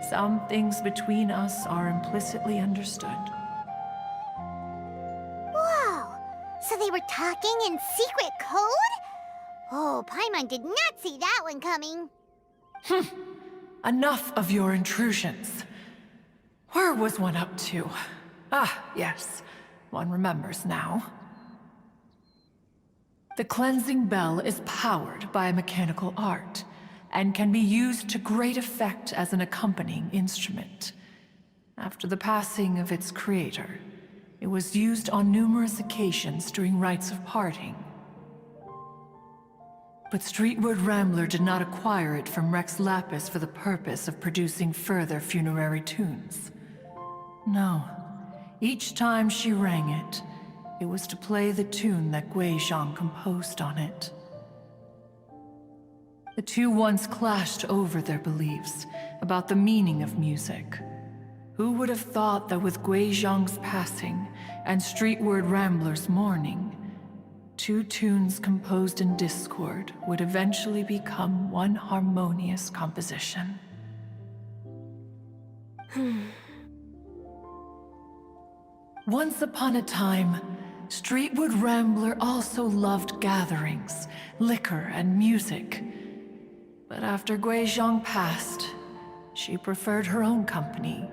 Some things between us are implicitly understood. Whoa! So they were talking in secret code? Oh, Paimon did not see that one coming. Enough of your intrusions. Where was one up to? Ah, yes. One remembers now. The cleansing bell is powered by a mechanical art, and can be used to great effect as an accompanying instrument. After the passing of its creator, it was used on numerous occasions during rites of parting. But Streetward Rambler did not acquire it from Rex Lapis for the purpose of producing further funerary tunes. No. Each time she rang it, it was to play the tune that Gui Zhang composed on it. The two once clashed over their beliefs about the meaning of music. Who would have thought that with Gui Zhang's passing and Streetward Rambler's mourning, two tunes composed in discord would eventually become one harmonious composition? Once upon a time, Streetwood Rambler also loved gatherings, liquor, and music. But after Gui Zhang passed, she preferred her own company.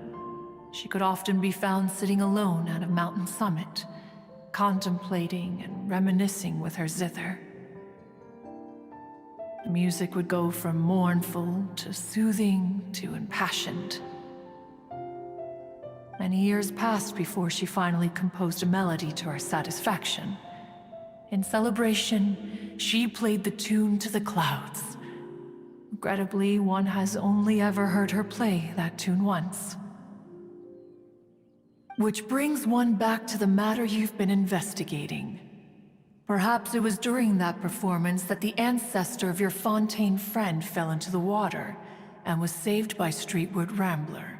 She could often be found sitting alone at a mountain summit, contemplating and reminiscing with her zither. The music would go from mournful to soothing to impassioned. Many years passed before she finally composed a melody to her satisfaction. In celebration, she played the tune to the clouds. Regrettably, one has only ever heard her play that tune once. Which brings one back to the matter you've been investigating. Perhaps it was during that performance that the ancestor of your Fontaine friend fell into the water and was saved by Streetwood Rambler.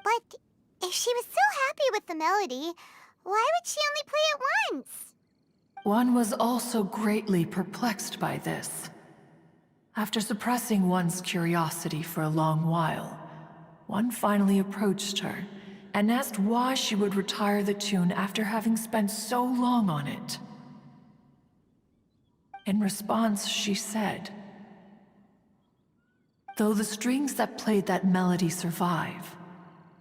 But if she was so happy with the melody, why would she only play it once? One was also greatly perplexed by this. After suppressing one's curiosity for a long while, one finally approached her and asked why she would retire the tune after having spent so long on it. In response, she said, "Though the strings that played that melody survive,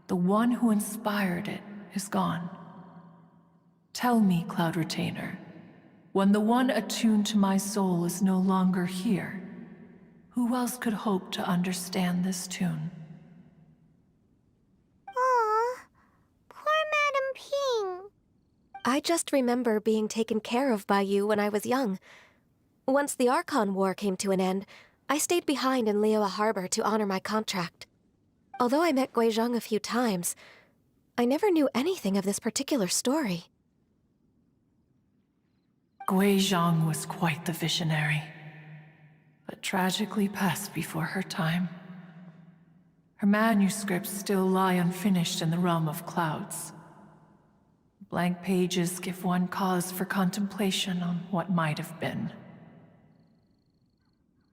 the one who inspired it is gone. Tell me, Cloud Retainer, when the one attuned to my soul is no longer here, who else could hope to understand this tune?" Aw, poor Madam Ping. I just remember being taken care of by you when I was young. Once the Archon War came to an end, I stayed behind in Liyue Harbor to honor my contract. Although I met Gui Zhang a few times, I never knew anything of this particular story. Gui Zhang was quite the visionary, but tragically passed before her time. Her manuscripts still lie unfinished in the realm of clouds. Blank pages give one cause for contemplation on what might have been.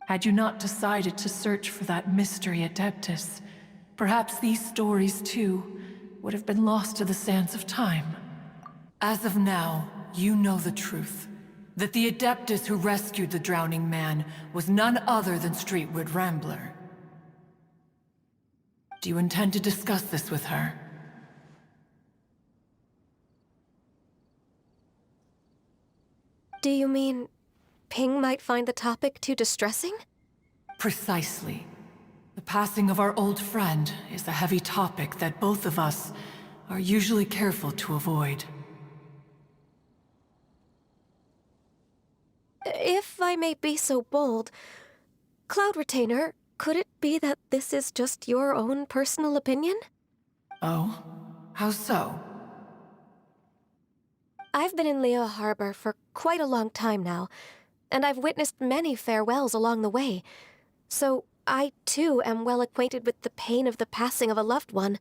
Had you not decided to search for that mystery Adeptus, perhaps these stories, too, would have been lost to the sands of time. As of now, you know the truth. That the Adeptus who rescued the drowning man was none other than Streetwood Rambler. Do you intend to discuss this with her? Do you mean Ping might find the topic too distressing? Precisely. The passing of our old friend is a heavy topic that both of us are usually careful to avoid. If I may be so bold, Cloud Retainer, could it be that this is just your own personal opinion? Oh? How so? I've been in Liyue Harbor for quite a long time now, and I've witnessed many farewells along the way, So I, too, am well acquainted with the pain of the passing of a loved one.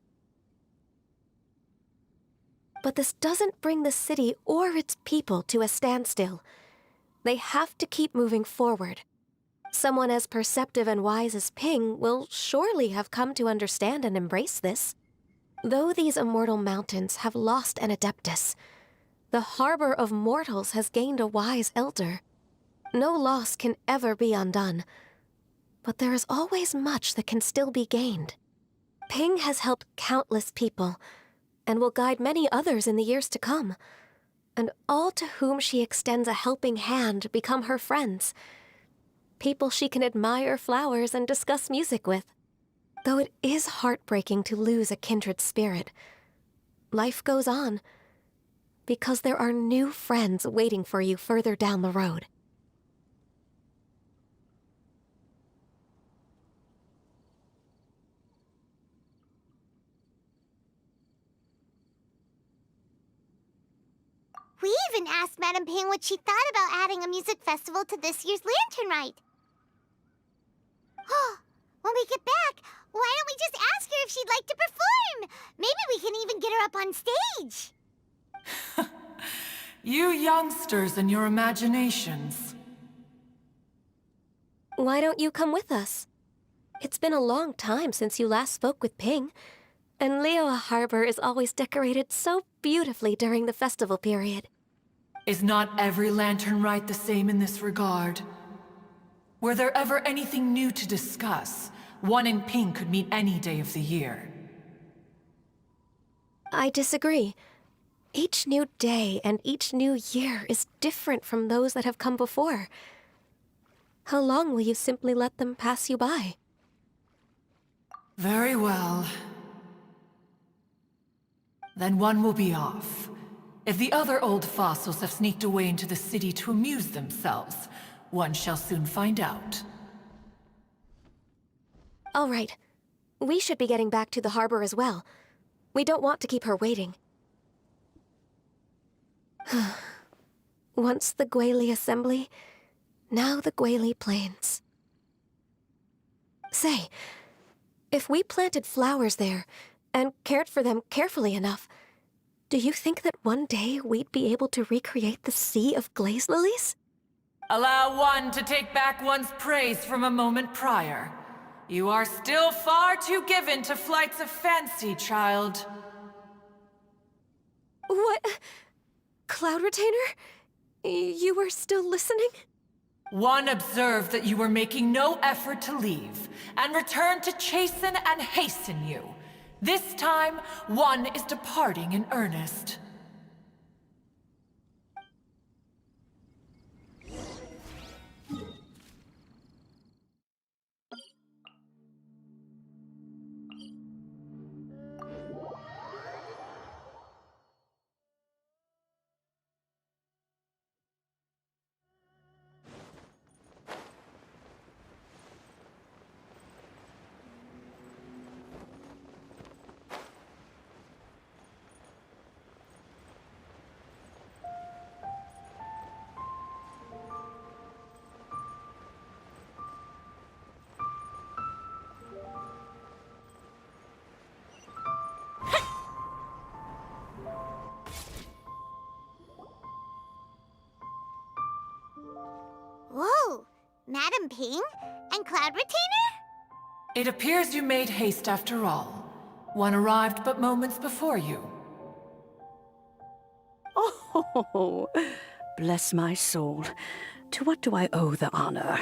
But this doesn't bring the city or its people to a standstill. They have to keep moving forward. Someone as perceptive and wise as Ping will surely have come to understand and embrace this. Though these immortal mountains have lost an Adeptus, the harbor of mortals has gained a wise elder. No loss can ever be undone, but there is always much that can still be gained. Ping has helped countless people, and will guide many others in the years to come. And all to whom she extends a helping hand become her friends. People she can admire flowers and discuss music with. Though it is heartbreaking to lose a kindred spirit, life goes on, because there are new friends waiting for you further down the road. We even asked Madame Ping what she thought about adding a music festival to this year's Lantern Rite. Oh, when we get back, why don't we just ask her if she'd like to perform? Maybe we can even get her up on stage. You youngsters and your imaginations. Why don't you come with us? It's been a long time since you last spoke with Ping, and Liyue Harbor is always decorated so beautifully during the festival period. Is not every Lantern Rite the same in this regard? Were there ever anything new to discuss, one in Ping could meet any day of the year. I disagree. Each new day and each new year is different from those that have come before. How long will you simply let them pass you by? Very well. Then one will be off. If the other old fossils have sneaked away into the city to amuse themselves, one shall soon find out. All right. We should be getting back to the harbor as well. We don't want to keep her waiting. Once the Guili Assembly, now the Guili Plains. Say, if we planted flowers there, and cared for them carefully enough, do you think that one day we'd be able to recreate the sea of glaze lilies? Allow one to take back one's praise from a moment prior. You are still far too given to flights of fancy, child. What? Cloud Retainer? You were still listening? One observed that you were making no effort to leave, and returned to chasten and hasten you. This time, one is departing in earnest. Whoa! Madame Ping? And Cloud Retainer? It appears you made haste after all. One arrived but moments before you. Oh, bless my soul. To what do I owe the honor?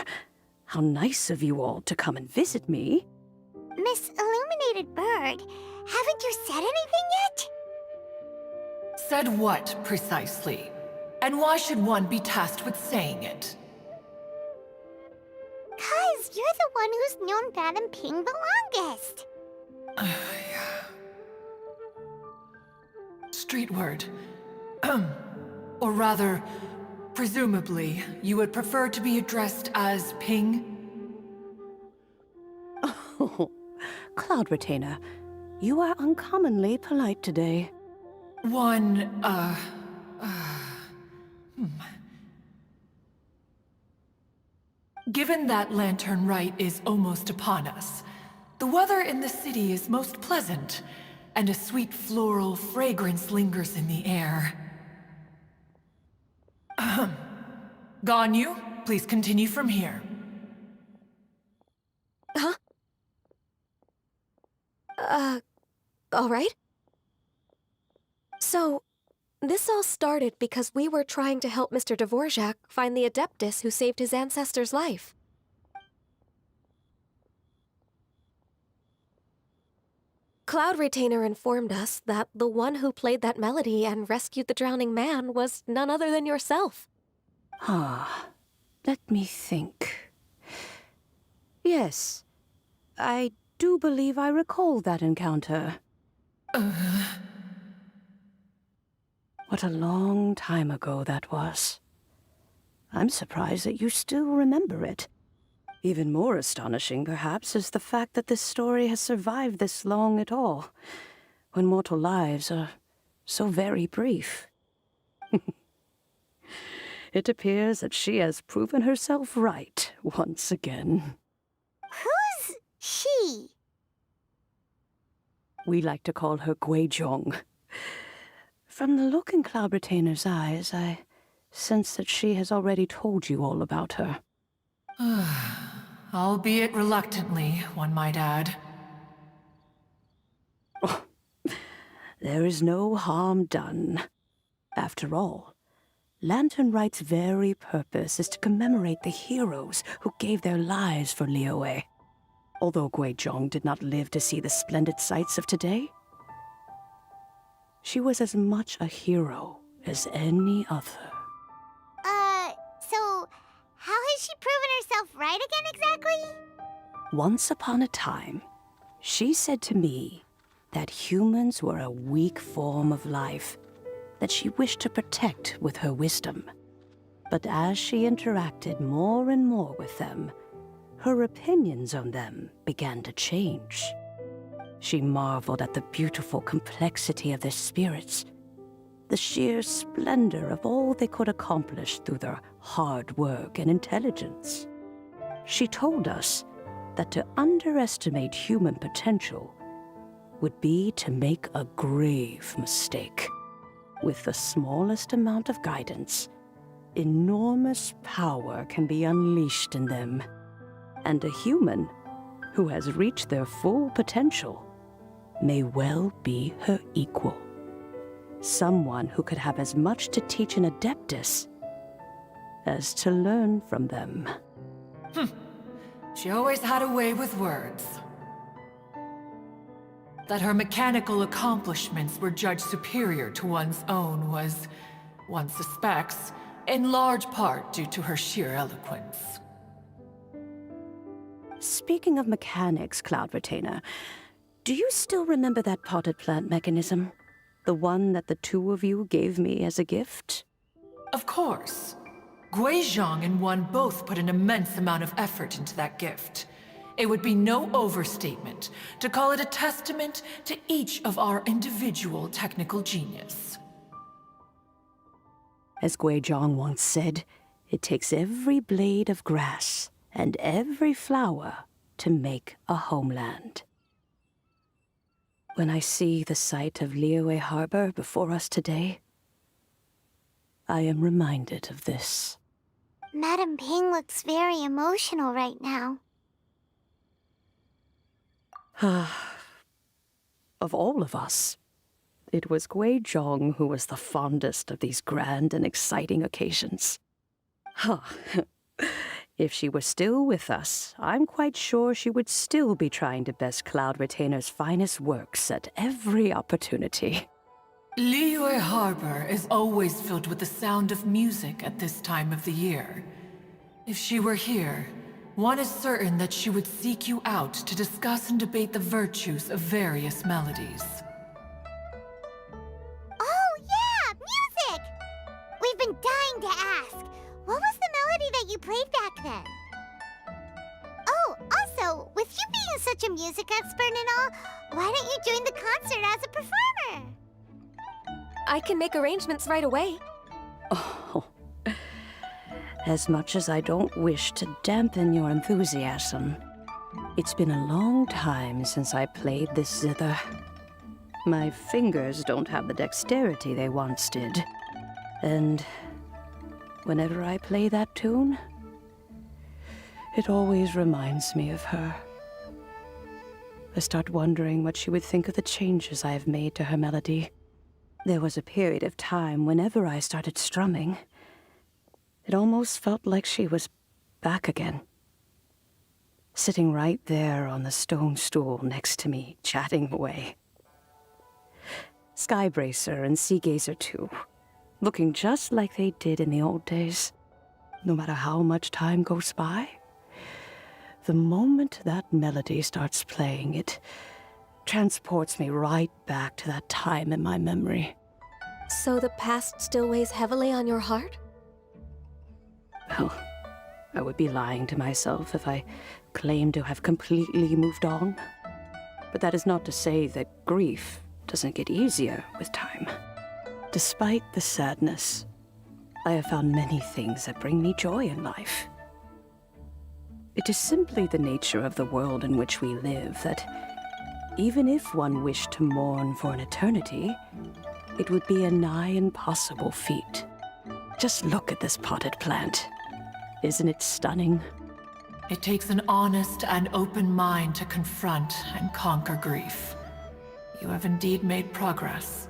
How nice of you all to come and visit me. Miss Illuminated Bird, haven't you said anything yet? Said what, precisely? And why should one be tasked with saying it? 'Cause you're the one who's known Madame Ping the longest. Street word. Or rather, presumably, you would prefer to be addressed as Ping? Oh, Cloud Retainer, you are uncommonly polite today. Given that Lantern Rite is almost upon us, the weather in the city is most pleasant, and a sweet floral fragrance lingers in the air. Ahem. Ganyu, please continue from here. Huh? All right. So, this all started because we were trying to help Mr. Dvorak find the Adeptus who saved his ancestor's life. Cloud Retainer informed us that the one who played that melody and rescued the drowning man was none other than yourself. Ah, let me think. Yes, I do believe I recall that encounter. What a long time ago that was. I'm surprised that you still remember it. Even more astonishing, perhaps, is the fact that this story has survived this long at all, when mortal lives are so very brief. It appears that she has proven herself right once again. Who's she? We like to call her Guizhong. From the look in Cloud Retainer's eyes, I sense that she has already told you all about her. Albeit reluctantly, one might add. Oh, there is no harm done. After all, Lantern Rite's very purpose is to commemorate the heroes who gave their lives for Liyue. Although Guizhong did not live to see the splendid sights of today, she was as much a hero as any other. So how has she proven herself right again exactly? Once upon a time, she said to me that humans were a weak form of life that she wished to protect with her wisdom. But as she interacted more and more with them, her opinions on them began to change. She marveled at the beautiful complexity of their spirits, the sheer splendor of all they could accomplish through their hard work and intelligence. She told us that to underestimate human potential would be to make a grave mistake. With the smallest amount of guidance, enormous power can be unleashed in them. And a human who has reached their full potential may well be her equal. Someone who could have as much to teach an Adeptus as to learn from them. She always had a way with words. That her mechanical accomplishments were judged superior to one's own was, one suspects, in large part due to her sheer eloquence. Speaking of mechanics, Cloud Retainer, do you still remember that potted plant mechanism? The one that the two of you gave me as a gift? Of course. Guizhong and one both put an immense amount of effort into that gift. It would be no overstatement to call it a testament to each of our individual technical genius. As Guizhong once said, it takes every blade of grass and every flower to make a homeland. When I see the sight of Liyue Harbor before us today, I am reminded of this. Madam Ping looks very emotional right now. Of all of us, it was Guizhong who was the fondest of these grand and exciting occasions. If she were still with us, I'm quite sure she would still be trying to best Cloud Retainer's finest works at every opportunity. Liyue Harbor is always filled with the sound of music at this time of the year. If she were here, one is certain that she would seek you out to discuss and debate the virtues of various melodies. Oh yeah, music! We've been dying to ask. What was the melody that you played back then? Oh, also, with you being such a music expert and all, why don't you join the concert as a performer? I can make arrangements right away. Oh, As much as I don't wish to dampen your enthusiasm, it's been a long time since I played this zither. My fingers don't have the dexterity they once did. And whenever I play that tune, it always reminds me of her. I start wondering what she would think of the changes I have made to her melody. There was a period of time whenever I started strumming, it almost felt like she was back again. Sitting right there on the stone stool next to me, chatting away. Skybracer and Seagazer too, looking just like they did in the old days. No matter how much time goes by, the moment that melody starts playing, it transports me right back to that time in my memory. So the past still weighs heavily on your heart? Well, I would be lying to myself if I claimed to have completely moved on. But that is not to say that grief doesn't get easier with time. Despite the sadness, I have found many things that bring me joy in life. It is simply the nature of the world in which we live that even if one wished to mourn for an eternity, it would be a nigh impossible feat. Just look at this potted plant. Isn't it stunning? It takes an honest and open mind to confront and conquer grief. You have indeed made progress.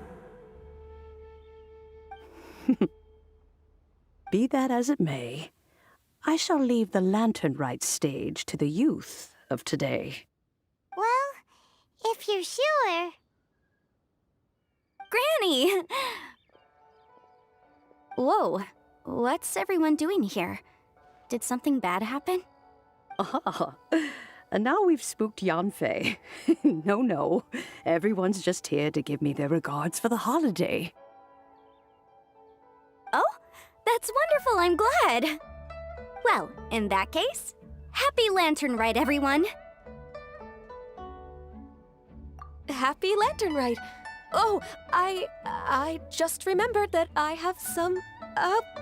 Be that as it may, I shall leave the lantern rite stage to the youth of today. Well, if you're sure. Granny! Whoa, what's everyone doing here? Did something bad happen? Ah, and now we've spooked Yanfei. No, everyone's just here to give me their regards for the holiday. Oh, that's wonderful, I'm glad. Well, in that case, happy Lantern Rite, everyone. Happy Lantern Rite. Oh, I just remembered that I have some,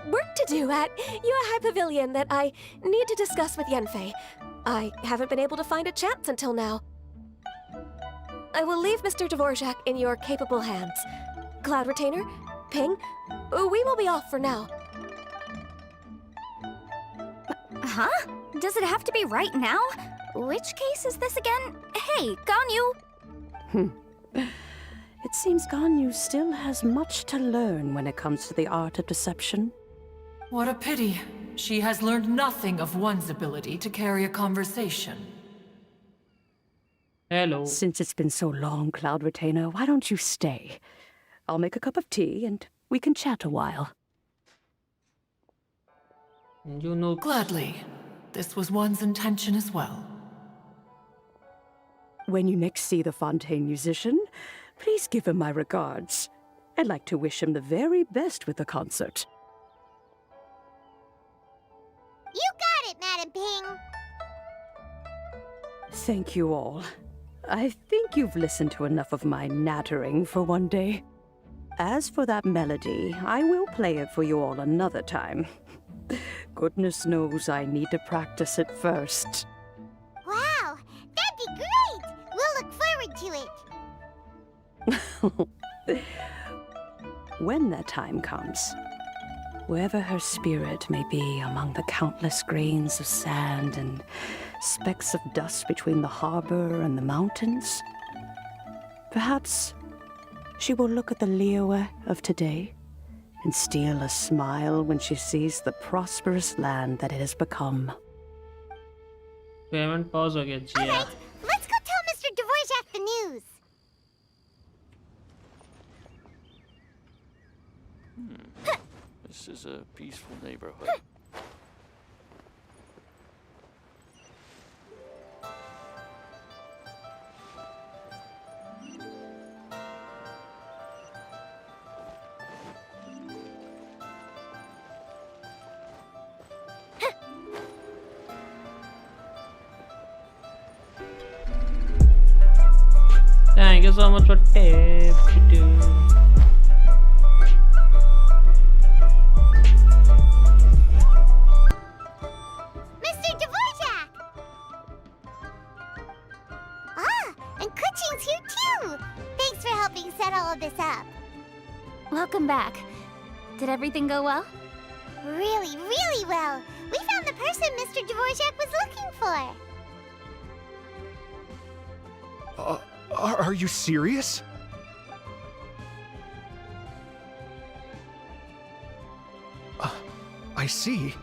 work to do at BHAI Pavilion that I need to discuss with Yanfei. I haven't been able to find a chance until now. I will leave Mr. Dvorak in your capable hands. Cloud Retainer, Ping, we will be off for now. Huh? Does it have to be right now? Which case is this again? Hey, Ganyu! It seems Ganyu still has much to learn when it comes to the art of deception. What a pity. She has learned nothing of one's ability to carry a conversation. Hello. Since it's been so long, Cloud Retainer, why don't you stay? I'll make a cup of tea and we can chat a while. You know. Gladly. This was one's intention as well. When you next see the Fontaine musician, please give him my regards. I'd like to wish him the very best with the concert. You got it, Madam Ping. Thank you all. I think you've listened to enough of my nattering for one day. As for that melody, I will play it for you all another time. Goodness knows I need to practice it first. Wow, that'd be great! We'll look forward to it. When that time comes, wherever her spirit may be among the countless grains of sand and specks of dust between the harbor and the mountains, perhaps she will look at the Liyue of today and steal a smile when she sees the prosperous land that it has become. Payment pause हो गया जी यार. Alright, let's go tell Mr. Dvorak the news. This is a peaceful neighborhood. Thank you so much for tip. And Kuching's here too! Thanks for helping set all of this up. Welcome back. Did everything go well? Really, really well. We found the person Mr. Dvorak was looking for. Are you serious? I see.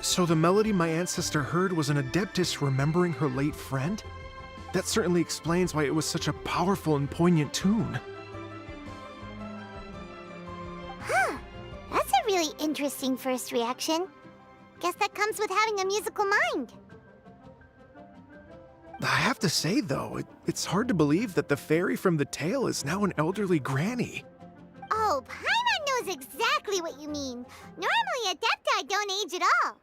So the melody my ancestor heard was an Adeptus remembering her late friend? That certainly explains why it was such a powerful and poignant tune. Huh. That's a really interesting first reaction. Guess that comes with having a musical mind. I have to say, though, it's hard to believe that the fairy from the tale is now an elderly granny. Oh, Paimon knows exactly what you mean. Normally, Adepti don't age at all.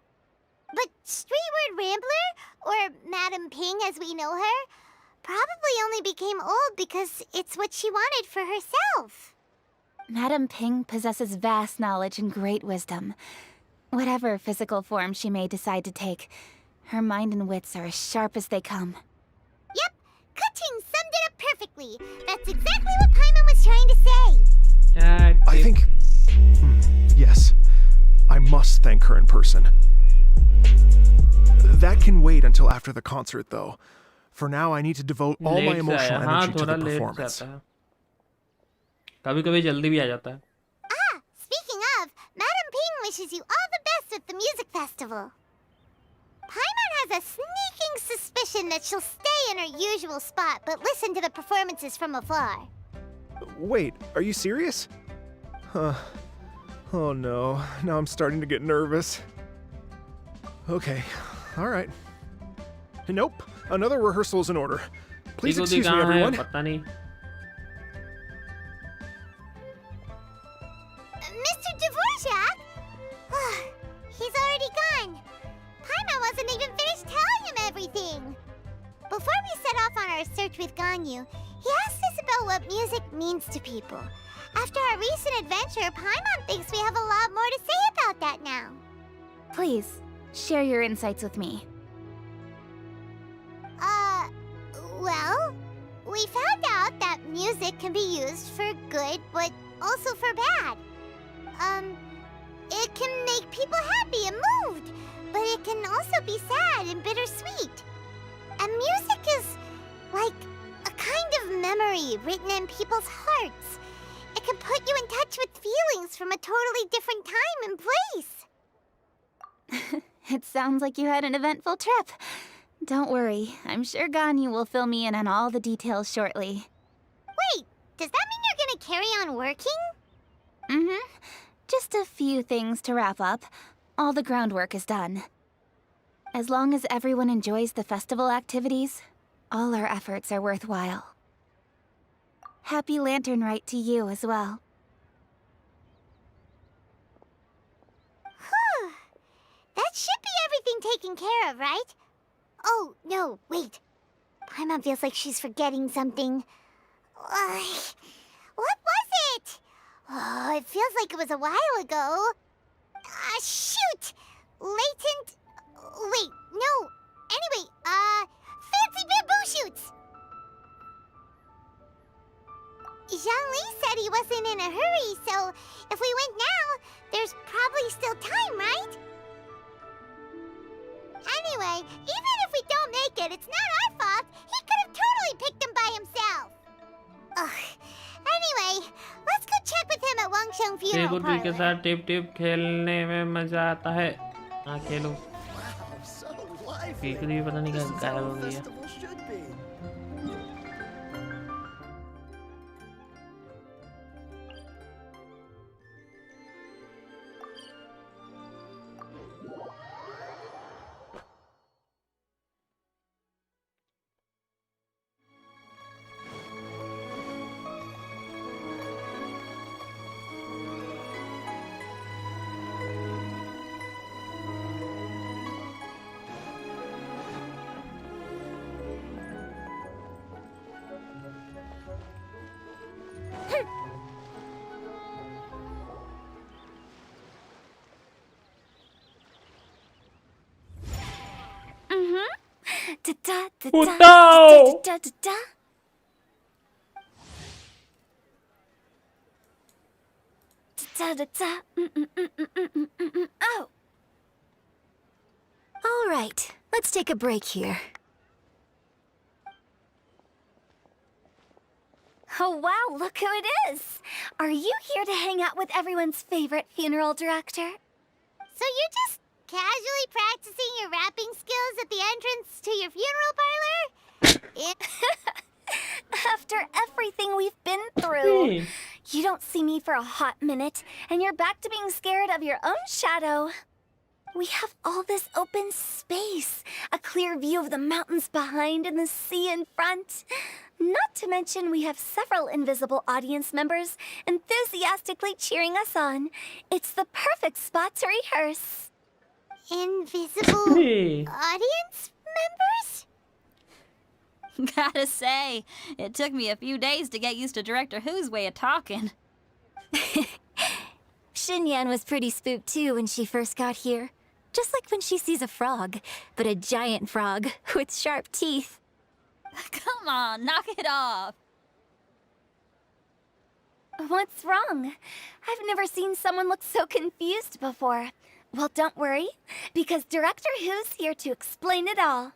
But Streetward Rambler, or Madam Ping as we know her, probably only became old because it's what she wanted for herself. Madam Ping possesses vast knowledge and great wisdom. Whatever physical form she may decide to take, her mind and wits are as sharp as they come. Yep, Kuching summed it up perfectly. That's exactly what Paimon was trying to say. I think... yes. I must thank her in person. That can wait until after the concert, though. For now, I need to devote all my emotional energy to the performance. कभी-कभी जल्दी भी आ जाता है. Ah, speaking of, Madam Ping wishes you all the best with the music festival. Paimon has a sneaking suspicion that she'll stay in her usual spot, but listen to the performances from afar. Wait, are you serious? Oh no, now I'm starting to get nervous. Okay, alright. Nope, another rehearsal is in order. Please excuse me, everyone. Mr. Dvorak? He's already gone. Paimon wasn't even finished telling him everything. Before we set off on our search with Ganyu, he asked us about what music means to people. After our recent adventure, Paimon thinks we have a lot more to say about that now. Please, share your insights with me. Well, we found out that music can be used for good, but also for bad. It can make people happy and moved, but it can also be sad and bittersweet. And music is like a kind of memory written in people's hearts. It can put you in touch with feelings from a totally different time and place. It sounds like you had an eventful trip. Don't worry, I'm sure Ganyu will fill me in on all the details shortly. Wait, does that mean you're gonna carry on working? Mm-hmm. Just a few things to wrap up. All the groundwork is done. As long as everyone enjoys the festival activities, all our efforts are worthwhile. Happy Lantern Rite to you as well. Whew. That should be everything taken care of, right? Oh, no, wait. Paimon feels like she's forgetting something. What was it? Oh, it feels like it was a while ago. Shoot! Latent... Wait, no. Anyway, fancy bamboo shoots! Zhang-Li said he wasn't in a hurry, so if we went now, there's probably still time, right? Anyway, even if we don't make it, it's not our fault. He could have totally picked them by himself. Ugh. Anyway, let's go check with him at Wangsheng Funeral Parlor. के साथ tip-tip खेलने में मजा आता है. हाँ खेलो. केकड़ी पता नहीं क्या गायब हो गई है. Da-da-da-da-da-da-da-da. Da-da-da. Oh. All right, let's take a break here. Oh wow, look who it is! Are you here to hang out with everyone's favorite funeral director? So you're just casually practicing your rapping skills at the entrance to your funeral parlor? After everything we've been through, you don't see me for a hot minute, and you're back to being scared of your own shadow. We have all this open space, a clear view of the mountains behind and the sea in front. Not to mention we have several invisible audience members enthusiastically cheering us on. It's the perfect spot to rehearse. Invisible audience members? Gotta say, it took me a few days to get used to Director Who's way of talking. Xinyan was pretty spooked too when she first got here. Just like when she sees a frog, but a giant frog with sharp teeth. Come on, knock it off. What's wrong? I've never seen someone look so confused before. Well, don't worry, because Director Who's here to explain it all.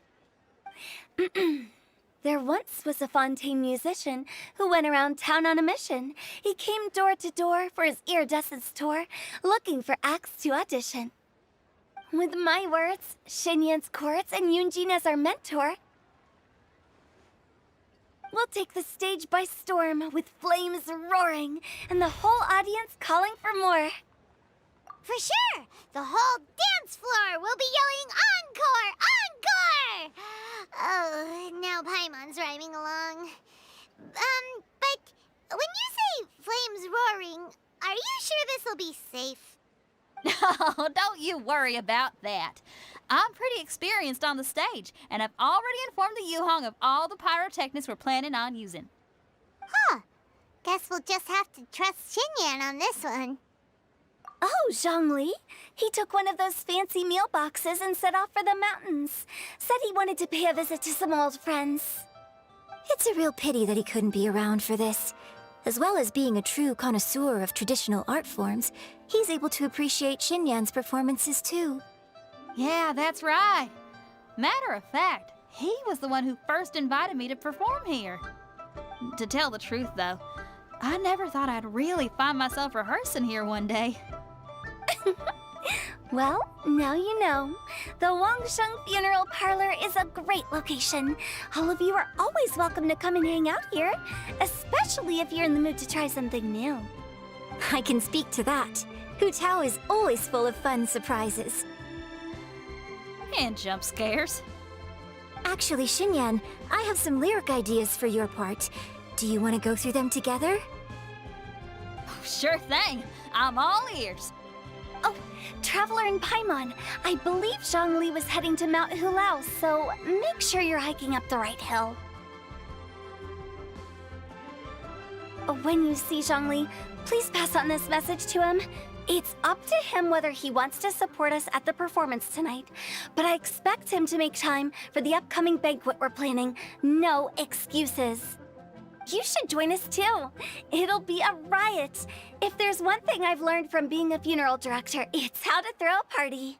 There once was a Fontaine musician who went around town on a mission. He came door to door for his iridescence tour, looking for acts to audition. With my words, Xinyan's chords, and Yunjin as our mentor, we'll take the stage by storm with flames roaring and the whole audience calling for more. For sure! The whole dance floor will be yelling encore! Encore! Oh, now Paimon's rhyming along. But when you say flames roaring, are you sure this'll be safe? No, don't you worry about that. I'm pretty experienced on the stage, and I've already informed the Yuhong of all the pyrotechnics we're planning on using. Huh. Guess we'll just have to trust Xinyan on this one. Oh, Zhongli. He took one of those fancy meal boxes and set off for the mountains. Said he wanted to pay a visit to some old friends. It's a real pity that he couldn't be around for this. As well as being a true connoisseur of traditional art forms, he's able to appreciate Xinyan's performances too. Yeah, that's right. Matter of fact, he was the one who first invited me to perform here. To tell the truth, though, I never thought I'd really find myself rehearsing here one day. Well, now you know. The Wangsheng Funeral Parlor is a great location. All of you are always welcome to come and hang out here, especially if you're in the mood to try something new. I can speak to that. Hu Tao is always full of fun surprises. And jump scares. Actually, Xinyan, I have some lyric ideas for your part. Do you want to go through them together? Sure thing. I'm all ears. Oh, Traveler and Paimon, I believe Zhongli was heading to Mount Hulao, so make sure you're hiking up the right hill. When you see Zhongli, please pass on this message to him. It's up to him whether he wants to support us at the performance tonight, but I expect him to make time for the upcoming banquet we're planning. No excuses. You should join us too. It'll be a riot. If there's one thing I've learned from being a funeral director, it's how to throw a party.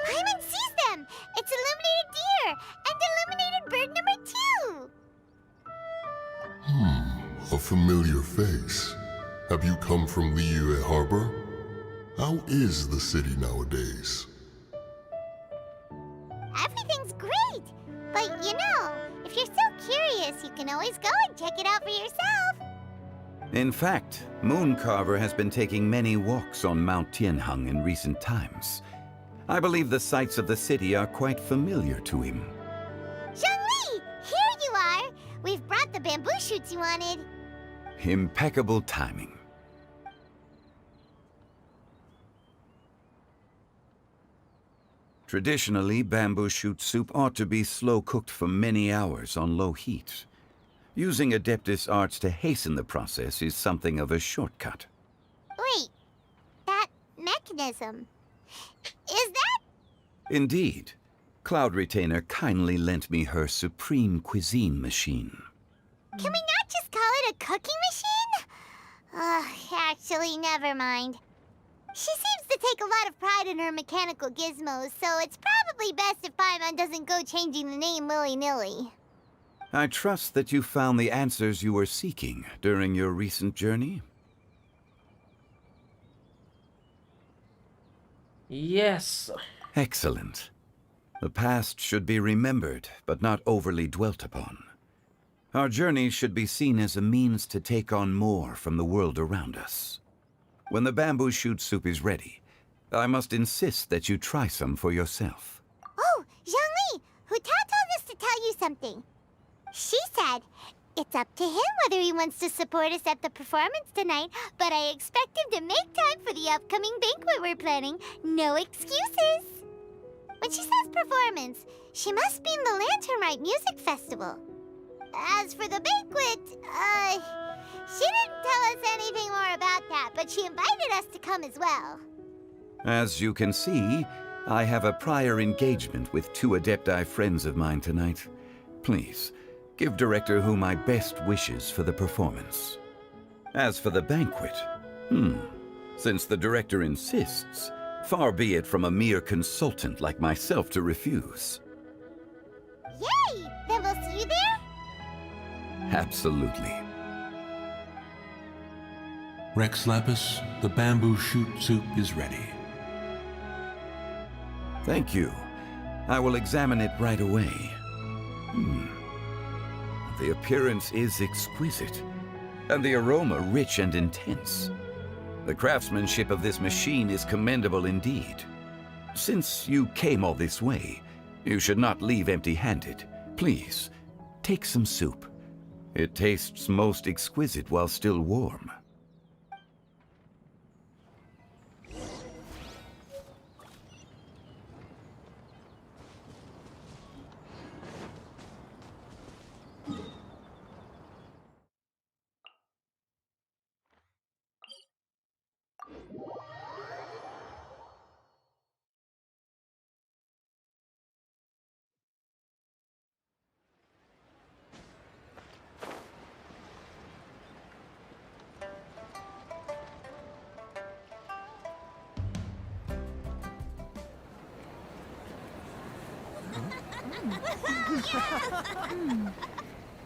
Paimon sees them! It's illuminated deer! And illuminated bird number 2! A familiar face. Have you come from Liyue Harbor? How is the city nowadays? Everything's great! But you know, if you're so curious, you can always go and check it out for yourself! In fact, Mooncarver has been taking many walks on Mount Tianheng in recent times. I believe the sights of the city are quite familiar to him. Zhongli! shoots you wanted. Impeccable timing. Traditionally, bamboo shoot soup ought to be slow-cooked for many hours on low heat. Using Adeptus arts to hasten the process is something of a shortcut. Wait, that mechanism... is that... Indeed. Cloud Retainer kindly lent me her supreme cuisine machine. Can we not just call it a cooking machine? Actually, never mind. She seems to take a lot of pride in her mechanical gizmos, so it's probably best if Paimon doesn't go changing the name willy-nilly. I trust that you found the answers you were seeking during your recent journey. Yes. Excellent. The past should be remembered, but not overly dwelt upon. Our journey should be seen as a means to take on more from the world around us. When the bamboo shoot soup is ready, I must insist that you try some for yourself. Oh, Zhongli! Hu Tao told us to tell you something. She said, it's up to him whether he wants to support us at the performance tonight, but I expect him to make time for the upcoming banquet we're planning. No excuses! When she says performance, she must mean the Lantern Rite Music Festival. As for the banquet, she didn't tell us anything more about that, but she invited us to come as well. As you can see, I have a prior engagement with 2 Adepti friends of mine tonight. Please, give Director Hu my best wishes for the performance. As for the banquet, since the Director insists, far be it from a mere consultant like myself to refuse. Yay! Then we'll see you there? Absolutely. Rex Lapis, the bamboo shoot soup is ready. Thank you. I will examine it right away. The appearance is exquisite, and the aroma rich and intense. The craftsmanship of this machine is commendable indeed. Since you came all this way, you should not leave empty-handed. Please, take some soup. It tastes most exquisite while still warm.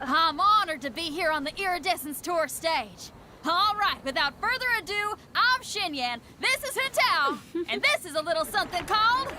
I'm honored to be here on the Iridescence Tour stage. All right, without further ado, I'm Xinyan, this is Hu Tao, and this is a little something called...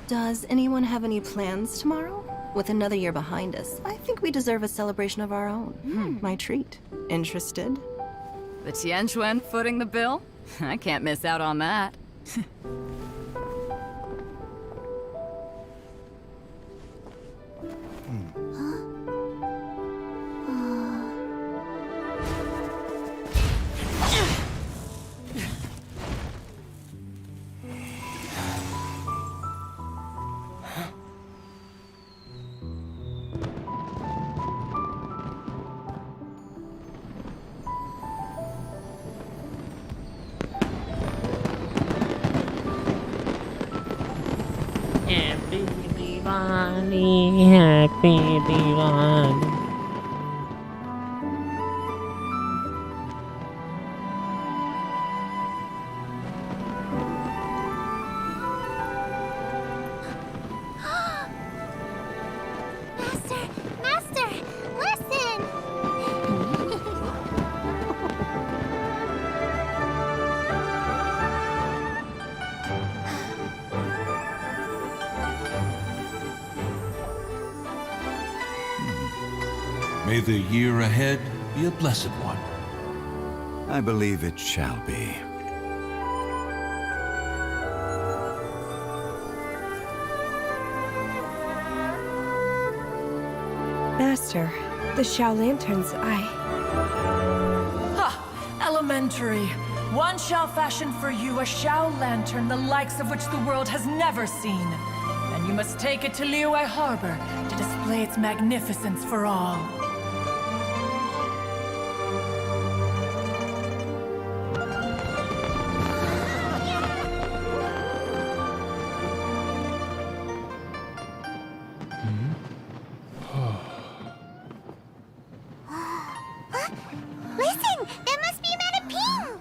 Does anyone have any plans tomorrow? With another year behind us, I think we deserve a celebration of our own. My treat. Interested? The Tianquan footing the bill? I can't miss out on that. Diwali, happy Diwali. Master, listen! May the year ahead be a blessed one. I believe it shall be. Master, the Xiao Lanterns, Ha! Elementary. One shall fashion for you a Xiao Lantern the likes of which the world has never seen. And you must take it to Liyue Harbor to display its magnificence for all. Listen! That must be Madame Ping!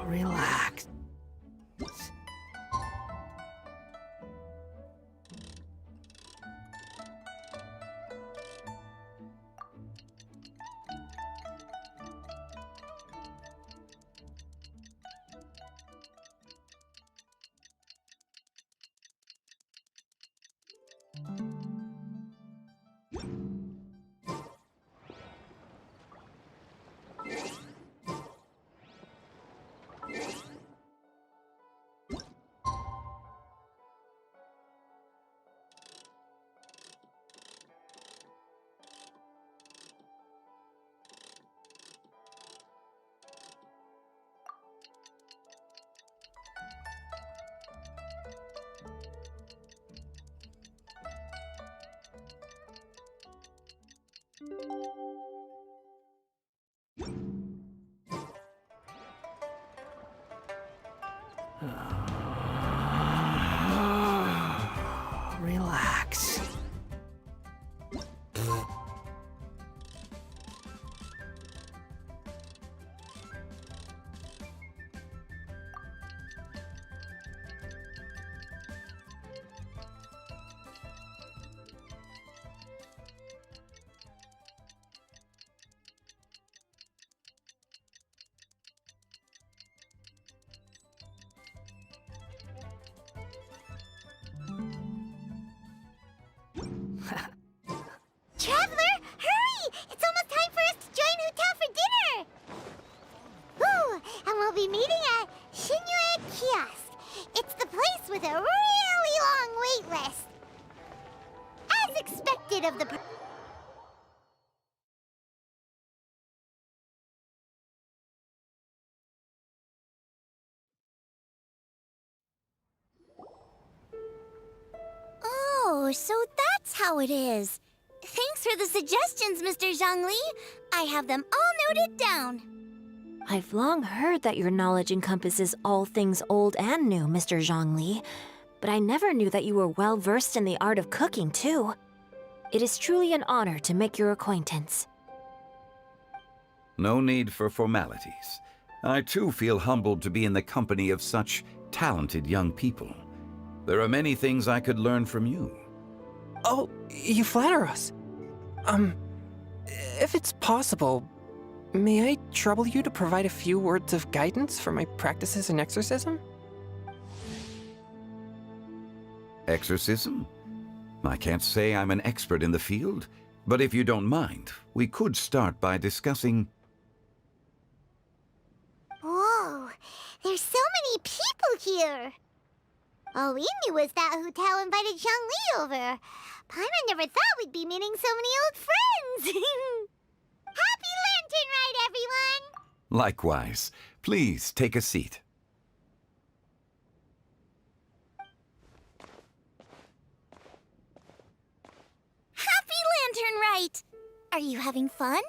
relax. Relax. Traveler, hurry! It's almost time for us to join Hotel for dinner! Ooh, and we'll be meeting at Xinyue Kiosk. It's the place with a really long wait list. As expected of the... Oh, so that's how it is. Thanks for the suggestions, Mr. Zhongli. I have them all noted down. I've long heard that your knowledge encompasses all things old and new, Mr. Zhongli. but I never knew that you were well versed in the art of cooking, too. It is truly an honor to make your acquaintance. No need for formalities. I too feel humbled to be in the company of such talented young people. There are many things I could learn from you. Oh, you flatter us. If it's possible, may I trouble you to provide a few words of guidance for my practices in exorcism? Exorcism? I can't say I'm an expert in the field, but if you don't mind, we could start by discussing... Whoa, there's so many people here! All we knew was that Hu Tao invited Zhongli over. Paimon never thought we'd be meeting so many old friends! Happy Lantern Rite, everyone! Likewise. Please take a seat. Happy Lantern Rite! Are you having fun?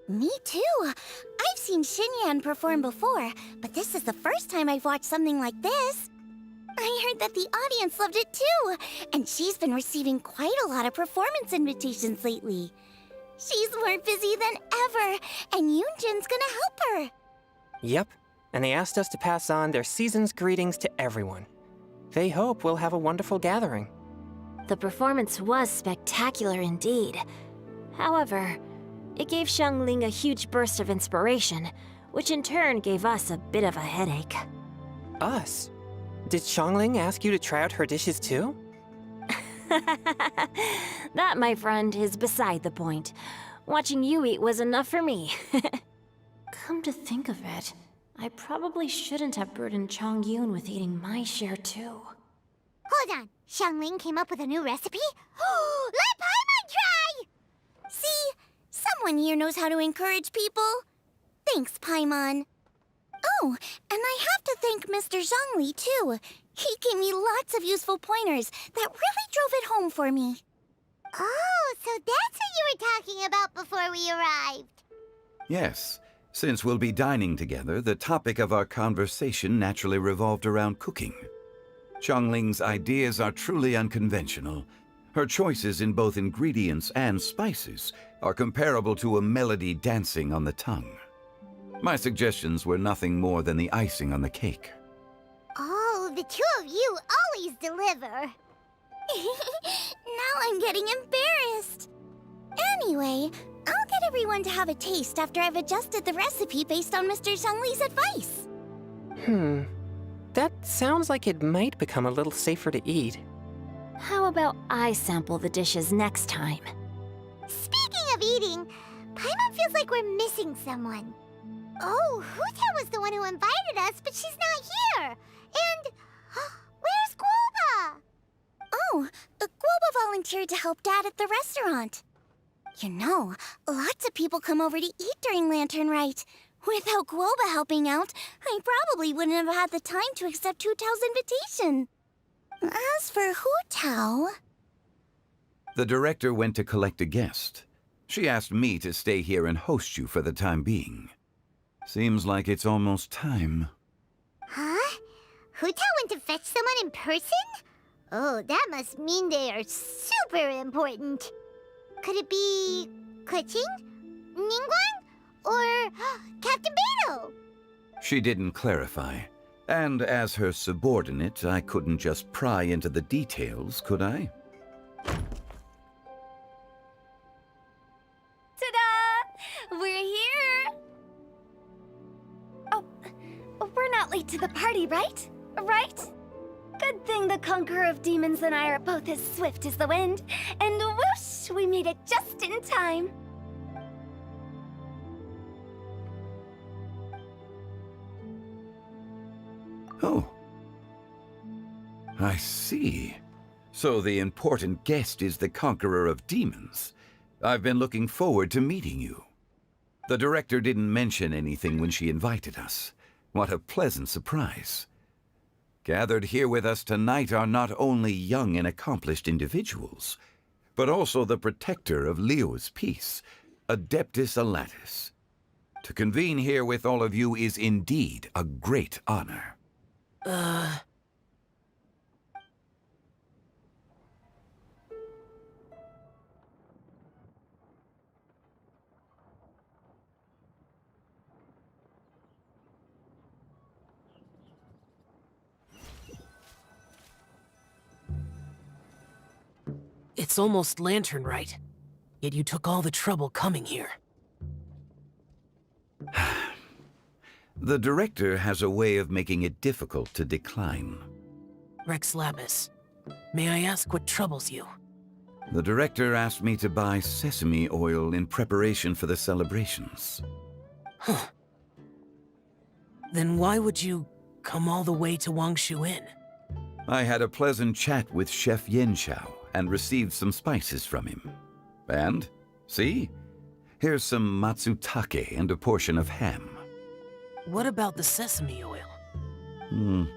Me too. I've seen Xinyan perform before, but this is the first time I've watched something like this. I heard that the audience loved it too, and she's been receiving quite a lot of performance invitations lately. She's more busy than ever, and Yoonjin's gonna help her. Yep, and they asked us to pass on their season's greetings to everyone. They hope we'll have a wonderful gathering. The performance was spectacular indeed. However, it gave Xiangling a huge burst of inspiration, which in turn gave us a bit of a headache. Us? Did Xiangling ask you to try out her dishes too? That, my friend, is beside the point. Watching you eat was enough for me. Come to think of it, I probably shouldn't have burdened Chongyun with eating my share too. Hold on, Xiangling came up with a new recipe? Let Paimon try! See? Someone here knows how to encourage people. Thanks, Paimon. Oh, and I have to thank Mr. Zhongli, too. He gave me lots of useful pointers that really drove it home for me. Oh, so that's what you were talking about before we arrived. Yes. Since we'll be dining together, the topic of our conversation naturally revolved around cooking. Xiangling's ideas are truly unconventional. Her choices in both ingredients and spices are comparable to a melody dancing on the tongue. My suggestions were nothing more than the icing on the cake. Oh, the two of you always deliver. Now I'm getting embarrassed. Anyway, I'll get everyone to have a taste after I've adjusted the recipe based on Mr. Zhongli's advice. That sounds like it might become a little safer to eat. How about I sample the dishes next time? Speaking of eating, Paimon feels like we're missing someone. Oh, Hu Tao was the one who invited us, but she's not here. And where's Guoba? Oh, Guoba volunteered to help Dad at the restaurant. You know, lots of people come over to eat during Lantern Rite. Without Guoba helping out, I probably wouldn't have had the time to accept Hu Tao's invitation. As for Hu Tao... The director went to collect a guest. She asked me to stay here and host you for the time being. Seems like it's almost time. Huh? Hu Tao went to fetch someone in person? Oh, that must mean they are super important. Could it be... Keqing? Ningguang? Or Captain Beto? She didn't clarify. And as her subordinate, I couldn't just pry into the details, could I? Ta-da! We're here! Oh, we're not late to the party, right? Right? Good thing the Conqueror of Demons and I are both as swift as the wind. And whoosh, we made it just in time. Oh. I see. So the important guest is the Conqueror of Demons. I've been looking forward to meeting you. The director didn't mention anything when she invited us. What a pleasant surprise. Gathered here with us tonight are not only young and accomplished individuals, but also the protector of Leo's peace, Adeptus Alatus. To convene here with all of you is indeed a great honor. It's almost lantern right, yet you took all the trouble coming here. The director has a way of making it difficult to decline. Rex Lapis, may I ask what troubles you? The director asked me to buy sesame oil in preparation for the celebrations. Huh. Then why would you come all the way to Wangshu Inn? I had a pleasant chat with Chef Yenshao and received some spices from him. And, see? Here's some matsutake and a portion of ham. What about the sesame oil?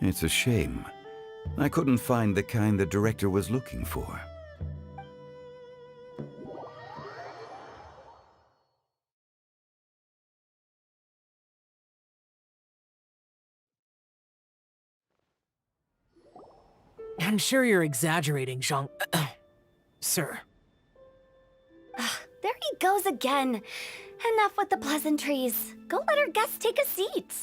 It's a shame. I couldn't find the kind the director was looking for. I'm sure you're exaggerating, Zhang... Sir. There he goes again. Enough with the pleasantries. Go let our guests take a seat.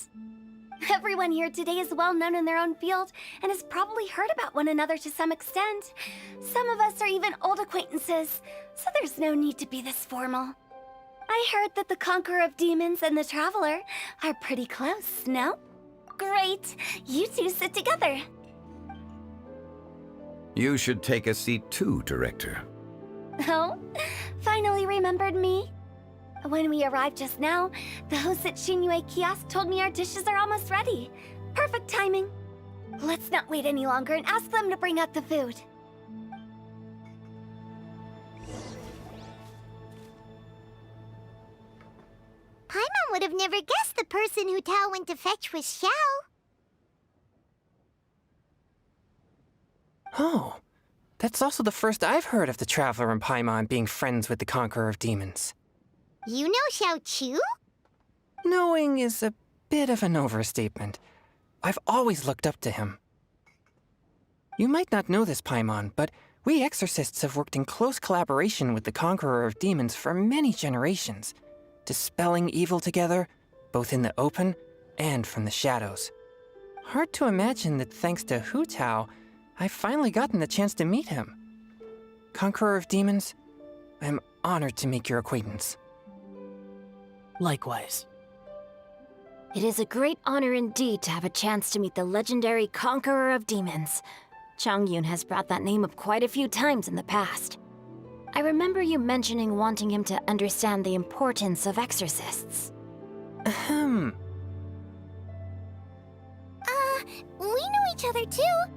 Everyone here today is well known in their own field and has probably heard about one another to some extent. Some of us are even old acquaintances, so there's no need to be this formal. I heard that the Conqueror of Demons and the Traveler are pretty close, no? Great. You two sit together. You should take a seat too, Director. Oh? Finally remembered me? When we arrived just now, the host at Xinyue Kiosk told me our dishes are almost ready. Perfect timing. Let's not wait any longer and ask them to bring out the food. Paimon would have never guessed the person who Tao went to fetch was Xiao. Oh, that's also the first I've heard of the Traveler and Paimon being friends with the Conqueror of Demons. You know Xiao Chu? Knowing is a bit of an overstatement. I've always looked up to him. You might not know this, Paimon, but we exorcists have worked in close collaboration with the Conqueror of Demons for many generations, dispelling evil together, both in the open and from the shadows. Hard to imagine that thanks to Hu Tao, I've finally gotten the chance to meet him. Conqueror of Demons, I'm honored to make your acquaintance. Likewise. It is a great honor indeed to have a chance to meet the legendary Conqueror of Demons. Changyun has brought that name up quite a few times in the past. I remember you mentioning wanting him to understand the importance of exorcists. Ahem. We know each other too.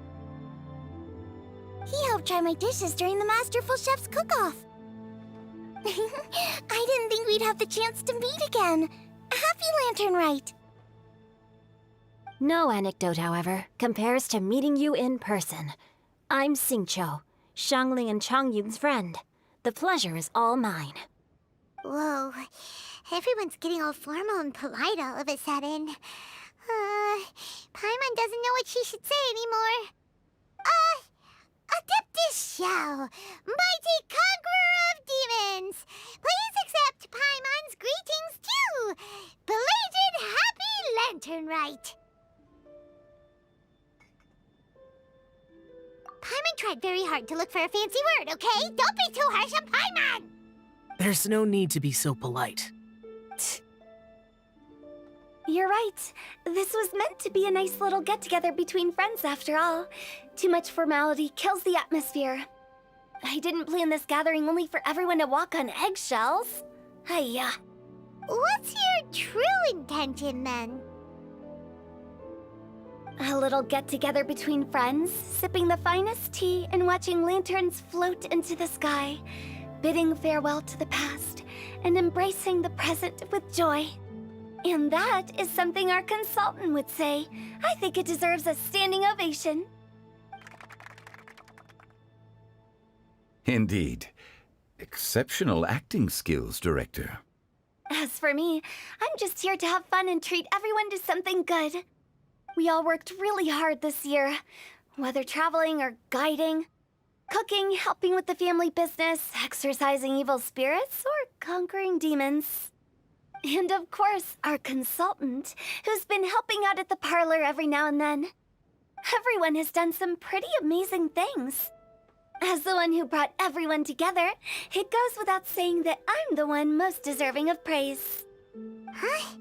He helped try my dishes during the Masterful Chef's cook-off. I didn't think we'd have the chance to meet again. Happy Lantern Rite! No anecdote, however, compares to meeting you in person. I'm Xingqiu, Shangling and Changyun's friend. The pleasure is all mine. Whoa, everyone's getting all formal and polite all of a sudden. Paimon doesn't know what she should say anymore. Adeptus Xiao, mighty Conqueror of Demons, please accept Paimon's greetings too. Belated Happy Lantern Rite. Paimon tried very hard to look for a fancy word, okay? Don't be too harsh on Paimon! There's no need to be so polite. You're right. This was meant to be a nice little get-together between friends after all. Too much formality kills the atmosphere. I didn't plan this gathering only for everyone to walk on eggshells. Hiya. What's your true intention then? A little get-together between friends, sipping the finest tea and watching lanterns float into the sky, bidding farewell to the past and embracing the present with joy. And that is something our consultant would say. I think it deserves a standing ovation. Indeed. Exceptional acting skills, Director. As for me, I'm just here to have fun and treat everyone to something good. We all worked really hard this year, whether traveling or guiding, cooking, helping with the family business, exorcising evil spirits, or conquering demons. And of course, our consultant, who's been helping out at the parlor every now and then. Everyone has done some pretty amazing things. As the one who brought everyone together, it goes without saying that I'm the one most deserving of praise. Huh?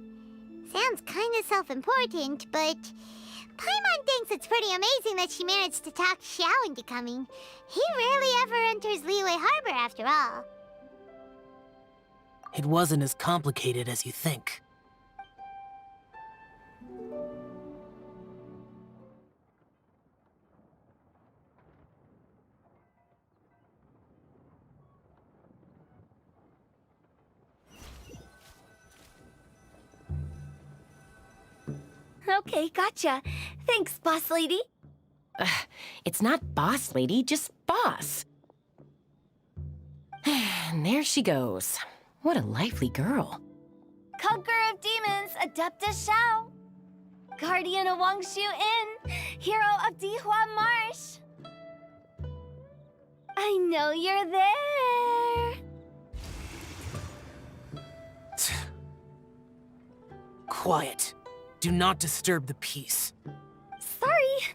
Sounds kinda self-important, but Paimon thinks it's pretty amazing that she managed to talk Xiao into coming. He rarely ever enters Liyue Harbor after all. It wasn't as complicated as you think. Okay, gotcha. Thanks, boss lady. It's not boss lady, just boss. And there she goes. What a lively girl. Conqueror of Demons, Adeptus Xiao. Guardian of Wangshu Inn, Hero of Dihua Marsh. I know you're there. Quiet. Do not disturb the peace. Sorry,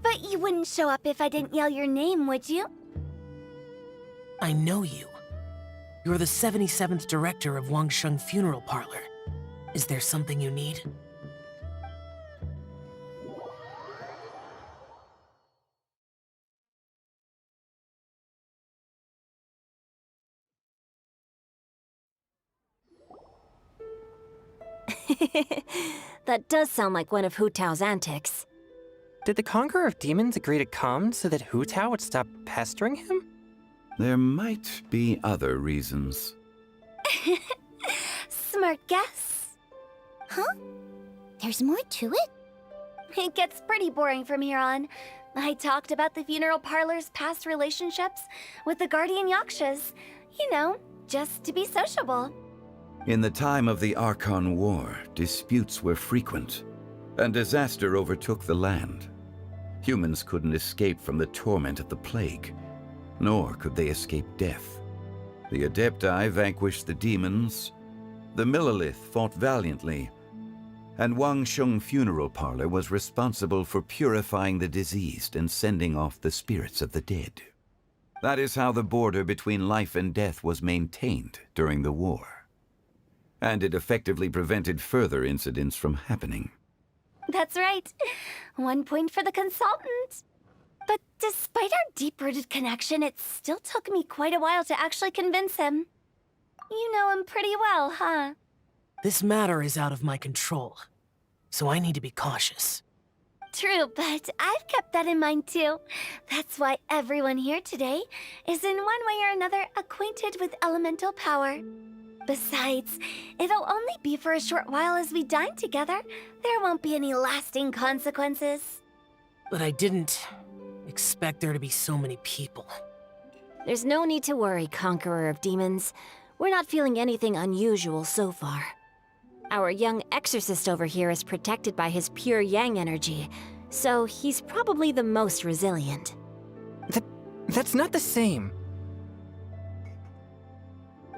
but you wouldn't show up if I didn't yell your name, would you? I know you. You're the 77th director of Wangsheng Funeral Parlor. Is there something you need? That does sound like one of Hu Tao's antics. Did the Conqueror of Demons agree to come so that Hu Tao would stop pestering him? There might be other reasons. Smart guess. Huh? There's more to it? It gets pretty boring from here on. I talked about the funeral parlor's past relationships with the Guardian Yakshas. You know, just to be sociable. In the time of the Archon War, disputes were frequent, and disaster overtook the land. Humans couldn't escape from the torment of the plague, nor could they escape death. The Adepti vanquished the demons, the Millelith fought valiantly, and Wangsheng Funeral Parlor was responsible for purifying the diseased and sending off the spirits of the dead. That is how the border between life and death was maintained during the war. And it effectively prevented further incidents from happening. That's right. 1 point for the consultant. But despite our deep-rooted connection, it still took me quite a while to actually convince him. You know him pretty well, huh? This matter is out of my control, so I need to be cautious. True, but I've kept that in mind too. That's why everyone here today is in one way or another acquainted with elemental power. Besides, it'll only be for a short while as we dine together. There won't be any lasting consequences. But I didn't expect there to be so many people. There's no need to worry, Conqueror of Demons. We're not feeling anything unusual so far. Our young exorcist over here is protected by his pure yang energy, so he's probably the most resilient. That's not the same.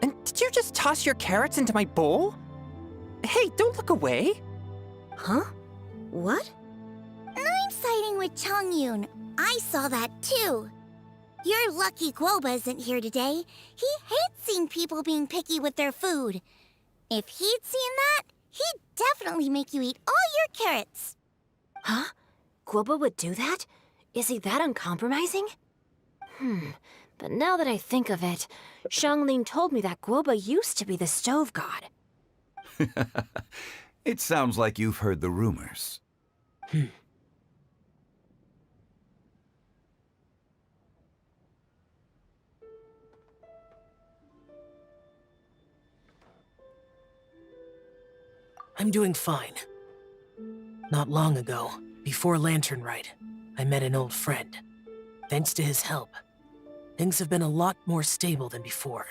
And did you just toss your carrots into my bowl? Hey, don't look away. Huh? What? I'm siding with Chongyun. I saw that too. You're lucky Guoba isn't here today. He hates seeing people being picky with their food. If he'd seen that, he'd definitely make you eat all your carrots. Huh? Guoba would do that? Is he that uncompromising? But now that I think of it, Xianglin told me that Guoba used to be the stove god. It sounds like you've heard the rumors. I'm doing fine. Not long ago, before Lantern Rite, I met an old friend. Thanks to his help, things have been a lot more stable than before.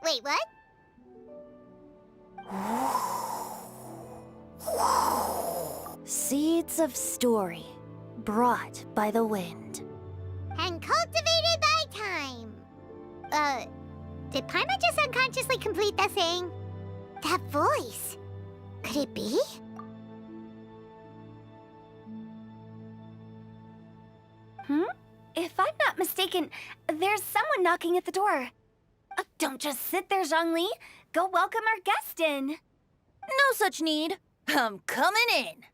Wait, what? Seeds of story, brought by the wind. And cultivated by time. Did Paimon just unconsciously complete that saying? That voice. Could it be? If I'm not mistaken, there's someone knocking at the door. Don't just sit there, Zhongli. Go welcome our guest in. No such need. I'm coming in.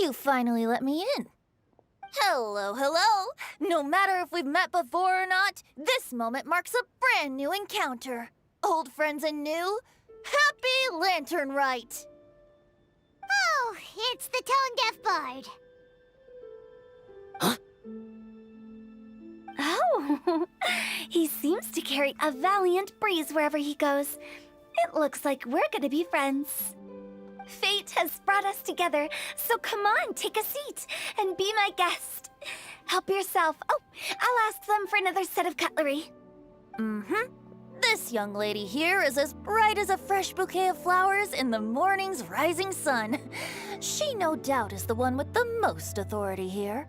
You finally let me in. Hello, hello. No matter if we've met before or not, this moment marks a brand new encounter. Old friends and new. Happy Lantern Rite. Oh, it's the tone-deaf bard. Oh, he seems to carry a valiant breeze wherever he goes. It looks like we're gonna be friends. Fate has brought us together, so come on, take a seat and be my guest. Help yourself. Oh, I'll ask them for another set of cutlery. This young lady here is as bright as a fresh bouquet of flowers in the morning's rising sun. She no doubt is the one with the most authority here.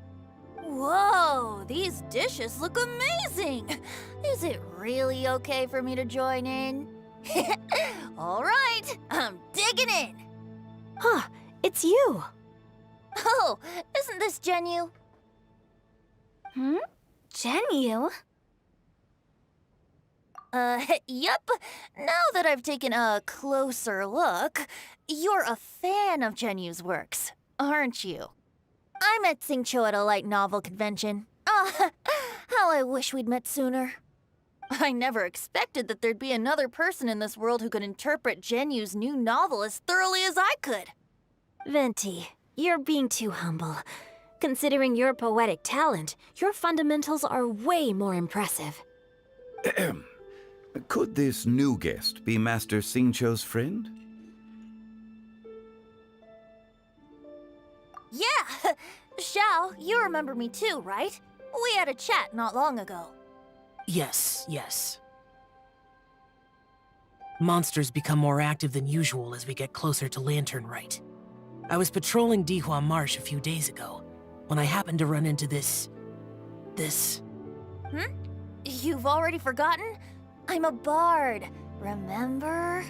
Whoa, these dishes look amazing! Is it really okay for me to join in? All right, I'm digging in. Huh, it's you. Oh, isn't this Genu? Genu? Yep. Now that I've taken a closer look, you're a fan of Genu's works, aren't you? I met Xingqiu at a light novel convention. How I wish we'd met sooner. I never expected that there'd be another person in this world who could interpret Genu's new novel as thoroughly as I could. Venti, you're being too humble. Considering your poetic talent, your fundamentals are way more impressive. Could this new guest be Master Xingqiu's friend? Yeah! Xiao, you remember me too, right? We had a chat not long ago. Yes, yes. Monsters become more active than usual as we get closer to Lantern Rite. I was patrolling Dihua Marsh a few days ago, when I happened to run into this... You've already forgotten? I'm a bard, remember?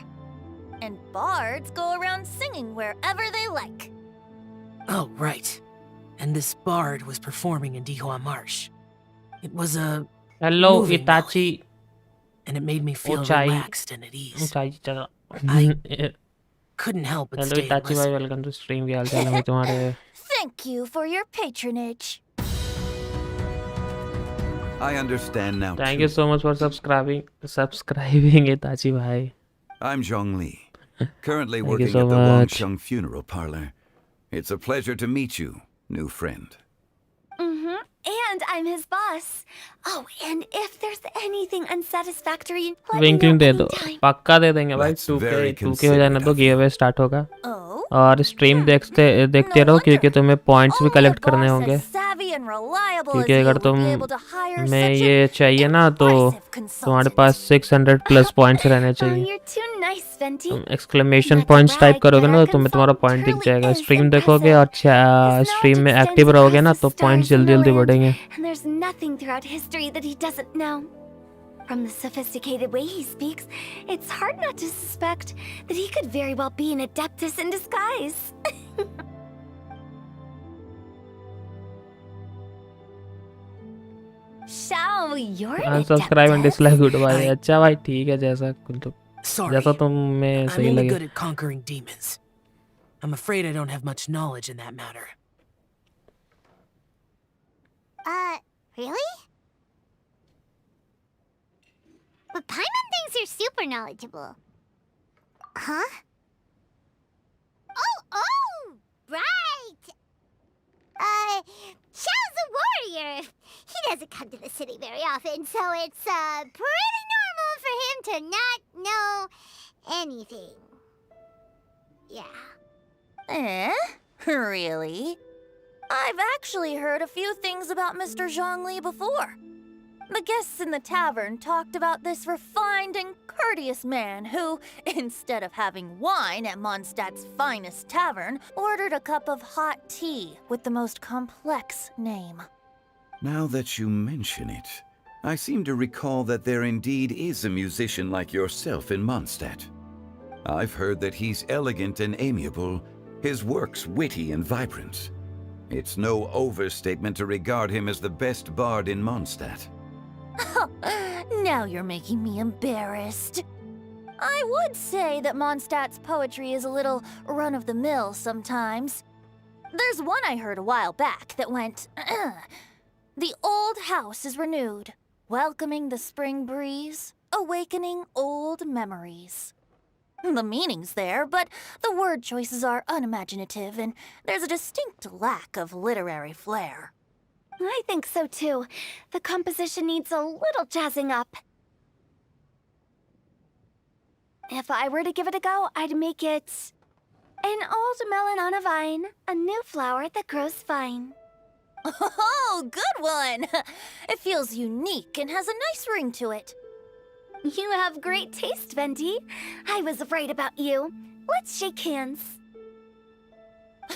And bards go around singing wherever they like. Oh, right. And this bard was performing in Dihua Marsh. It was a... Hello, moving Itachi. melody, and it made me feel Uchai. relaxed and at ease. Itachi चला. I couldn't help but Hello, stay and Itachi listen. भाई, welcome to stream. क्या हाल चाल है भाई तुम्हारे? Thank you for your patronage. I understand now. Thank you so much for subscribing, Itachi भाई. I'm Zhongli, currently Thank you working so at the much. Wangsheng Funeral Parlor. It's a pleasure to meet you, new friend. And I'm his boss. Oh, and if there's anything unsatisfactory, let me विंकलिंग know दे दो, anytime. पक्का दे देंगे भाई. 2K हो जाने दो, give away start होगा. और stream देखते रहो क्योंकि तुम्हें पॉइंट्स भी कलेक्ट करने होंगे. क्योंकि अगर तुम्हें ये चाहिए ना तो तुम्हारे पास 600 प्लस पॉइंट्स रहने चाहिए. You're too nice, Venti. तुम एक्सक्लेमेशन पॉइंट्स टाइप करोगे ना तो तुम्हें तुम्हारा पॉइंट दिख जाएगा. स्ट्रीम देखोगे और स्ट्रीम में एक्टिव रहोगे ना तो पॉइंट्स जल्दी जल्दी बढ़ेंगे. And there's nothing throughout history that he doesn't know. From the sophisticated way he speaks, it's hard not to suspect that he could very well be an adeptus in disguise. Xiao, you're an unsubscribe and dislike good भाई. अच्छा भाई ठीक है, जैसा Sorry, जैसा तुम्हें I'm सही only लगे. good at conquering demons. I'm afraid I don't have much knowledge in that matter. Really? But Paimon thinks you're super knowledgeable. Huh? Oh, right! Xiao's a warrior. He doesn't come to the city very often, so it's, pretty normal for him to not know anything. Yeah. Really? I've actually heard a few things about Mr. Zhongli before. The guests in the tavern talked about this refined and courteous man who, instead of having wine at Mondstadt's finest tavern, ordered a cup of hot tea with the most complex name. Now that you mention it, I seem to recall that there indeed is a musician like yourself in Mondstadt. I've heard that he's elegant and amiable, his works witty and vibrant. It's no overstatement to regard him as the best bard in Mondstadt. Now you're making me embarrassed. I would say that Mondstadt's poetry is a little run-of-the-mill sometimes. There's one I heard a while back that went, "The old house is renewed, welcoming the spring breeze, awakening old memories." The meaning's there, but the word choices are unimaginative, and there's a distinct lack of literary flair. I think so too. The composition needs a little jazzing up. If I were to give it a go, I'd make it an old melon on a vine, a new flower that grows fine. Oh, good one! It feels unique and has a nice ring to it. You have great taste, Venti. I was right about you. Let's shake hands.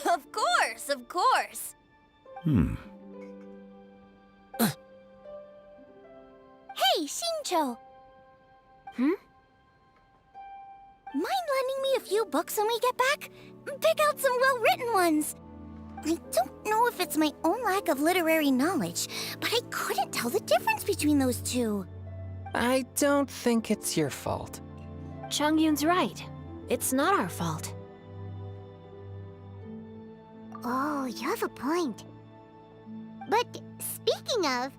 Of course, of course. Hey, Shincho! Mind lending me a few books when we get back? Pick out some well-written ones. I don't know if it's my own lack of literary knowledge, but I couldn't tell the difference between those two. I don't think it's your fault. Chongyun's right. It's not our fault. Oh, you have a point. But speaking of,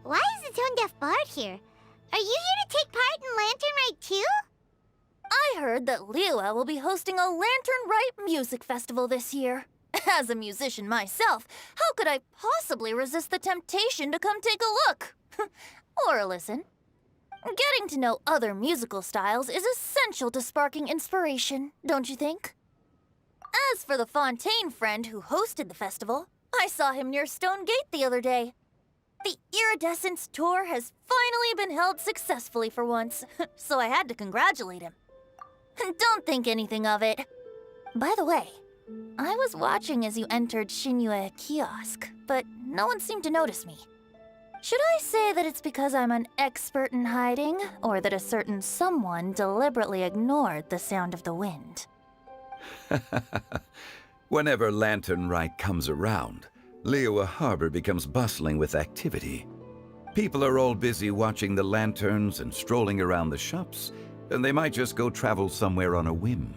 why is the Tone Deaf Bard here? Are you here to take part in Lantern Rite too? I heard that Liua will be hosting a Lantern Rite music festival this year. As a musician myself, how could I possibly resist the temptation to come take a look? Or listen. Getting to know other musical styles is essential to sparking inspiration, don't you think? As for the Fontaine friend who hosted the festival, I saw him near Stone Gate the other day. The Iridescence tour has finally been held successfully for once, so I had to congratulate him. Don't think anything of it. By the way, I was watching as you entered Shinyue Kiosk, but no one seemed to notice me. Should I say that it's because I'm an expert in hiding, or that a certain someone deliberately ignored the sound of the wind? Whenever Lantern Rite comes around, Liua Harbor becomes bustling with activity. People are all busy watching the lanterns and strolling around the shops, and they might just go travel somewhere on a whim.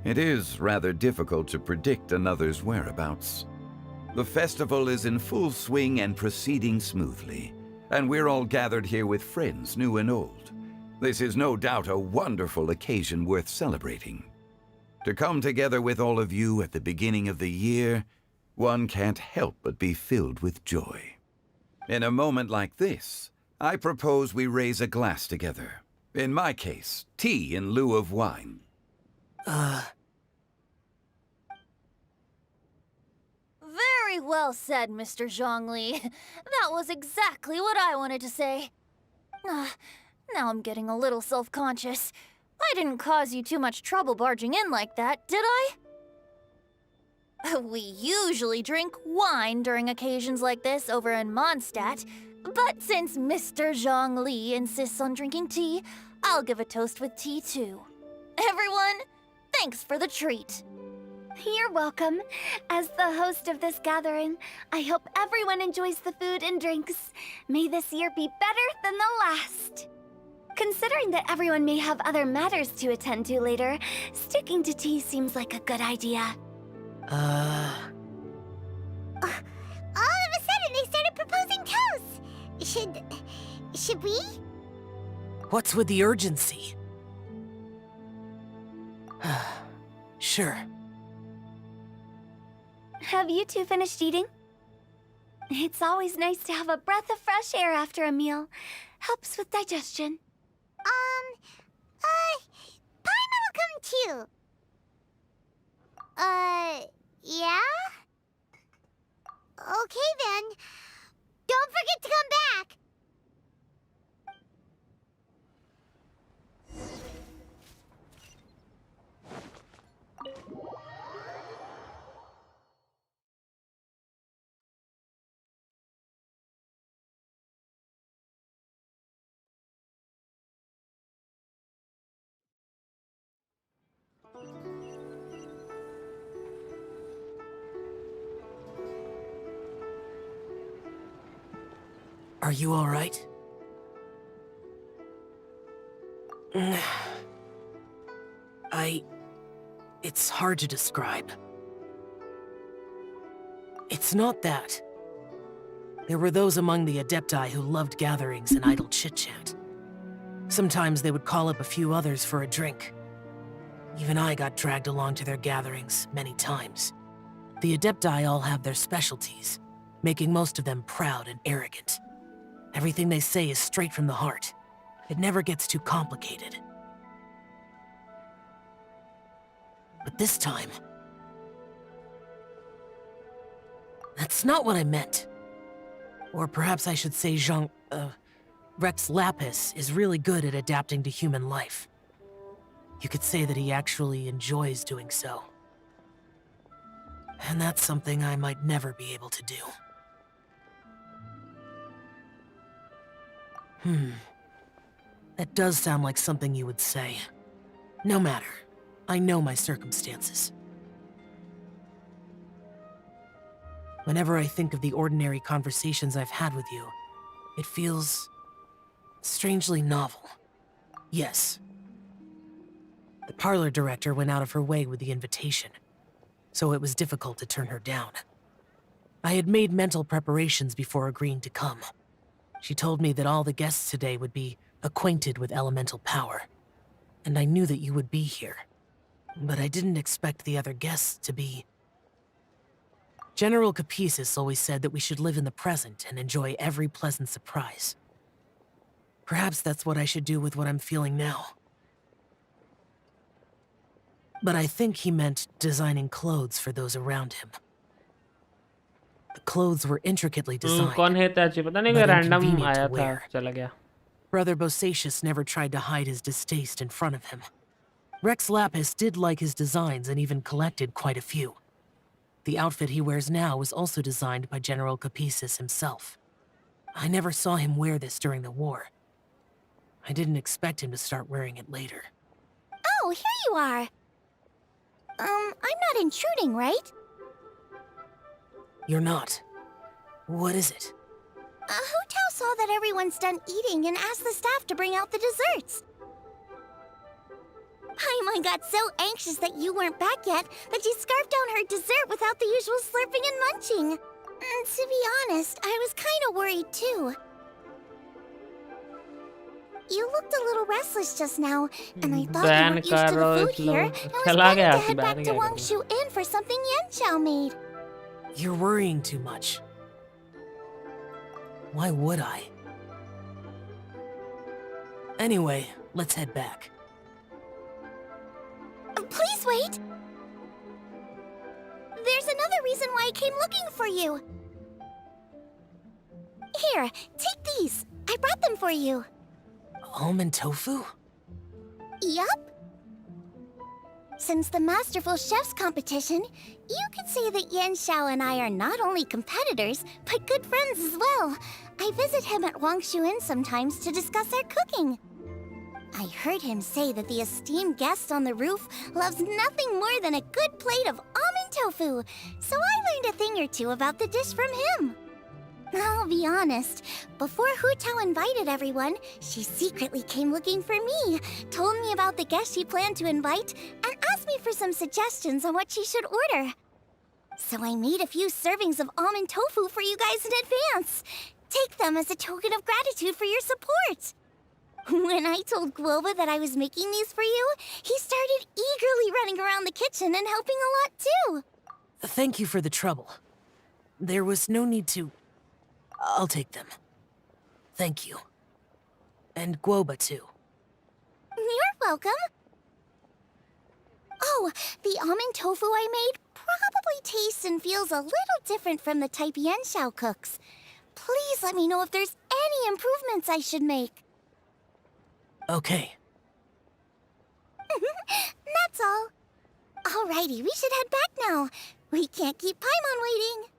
It is rather difficult to predict another's whereabouts. The festival is in full swing and proceeding smoothly, and we're all gathered here with friends, new and old. This is no doubt a wonderful occasion worth celebrating. To come together with all of you at the beginning of the year, one can't help but be filled with joy. In a moment like this, I propose we raise a glass together. In my case, tea in lieu of wine. Very well said, Mr. Zhongli. That was exactly what I wanted to say. Now I'm getting a little self-conscious. I didn't cause you too much trouble barging in like that, did I? We usually drink wine during occasions like this over in Mondstadt, but since Mr. Zhongli insists on drinking tea, I'll give a toast with tea too. Everyone, thanks for the treat. You're welcome. As the host of this gathering, I hope everyone enjoys the food and drinks. May this year be better than the last. Considering that everyone may have other matters to attend to later, sticking to tea seems like a good idea. All of a sudden, they started proposing toasts. Should we? What's with the urgency? Sure. Have you two finished eating? It's always nice to have a breath of fresh air after a meal. Helps with digestion. Paimon will come too. Yeah? Are you all right? It's hard to describe. It's not that. There were those among the Adepti who loved gatherings and idle chit-chat. Sometimes they would call up a few others for a drink. Even I got dragged along to their gatherings many times. The Adepti all have their specialties, making most of them proud and arrogant. Everything they say is straight from the heart. It never gets too complicated. But this time... that's not what I meant. Or perhaps I should say Rex Lapis is really good at adapting to human life. You could say that he actually enjoys doing so. And that's something I might never be able to do. That does sound like something you would say. No matter. I know my circumstances. Whenever I think of the ordinary conversations I've had with you, it feels strangely novel. Yes. The parlor director went out of her way with the invitation, so it was difficult to turn her down. I had made mental preparations before agreeing to come. She told me that all the guests today would be acquainted with elemental power, and I knew that you would be here. But I didn't expect the other guests to be... General Capisis always said that we should live in the present and enjoy every pleasant surprise. Perhaps that's what I should do with what I'm feeling now. But I think he meant designing clothes for those around him. The clothes were intricately designed, कौन है त्याची पता नहीं but कोई random inconvenient आया to था wear. चला गया. Brother Bosacius never tried to hide his distaste in front of him. Rex Lapis did like his designs and even collected quite a few. The outfit he wears now was also designed by General Capisis himself. I never saw him wear this during the war. I didn't expect him to start wearing it later. Oh, here you are. I'm not intruding, right? You're not. What is it? Hu Tao saw that everyone's done eating and asked the staff to bring out the desserts. Paimon got so anxious that you weren't back yet that she scarfed down her dessert without the usual slurping and munching. To be honest, I was kind of worried too. You looked a little restless just now, and I thought you weren't used to the food here and was planning to head back to Wangshu Inn for something Yanchao made. You're worrying too much. Why would I? Anyway, let's head back. Please wait! There's another reason why I came looking for you. Here, take these. I brought them for you. Almond tofu? Yup. Since the Masterful Chef's competition, you could say that Yanshao and I are not only competitors, but good friends as well. I visit him at Wangshu Inn sometimes to discuss our cooking. I heard him say that the esteemed guest on the roof loves nothing more than a good plate of almond tofu, so I learned a thing or two about the dish from him. I'll be honest, before Hu Tao invited everyone, she secretly came looking for me, told me about the guests she planned to invite, and asked me for some suggestions on what she should order. So I made a few servings of almond tofu for you guys in advance. Take them as a token of gratitude for your support. When I told Guoba that I was making these for you, he started eagerly running around the kitchen and helping a lot too. Thank you for the trouble. There was no need to... I'll take them. Thank you. And Guoba too. You're welcome. Oh, the almond tofu I made probably tastes and feels a little different from the type Yanshao cooks. Please let me know if there's any improvements I should make. Okay. That's all. Alrighty, we should head back now. We can't keep Paimon waiting.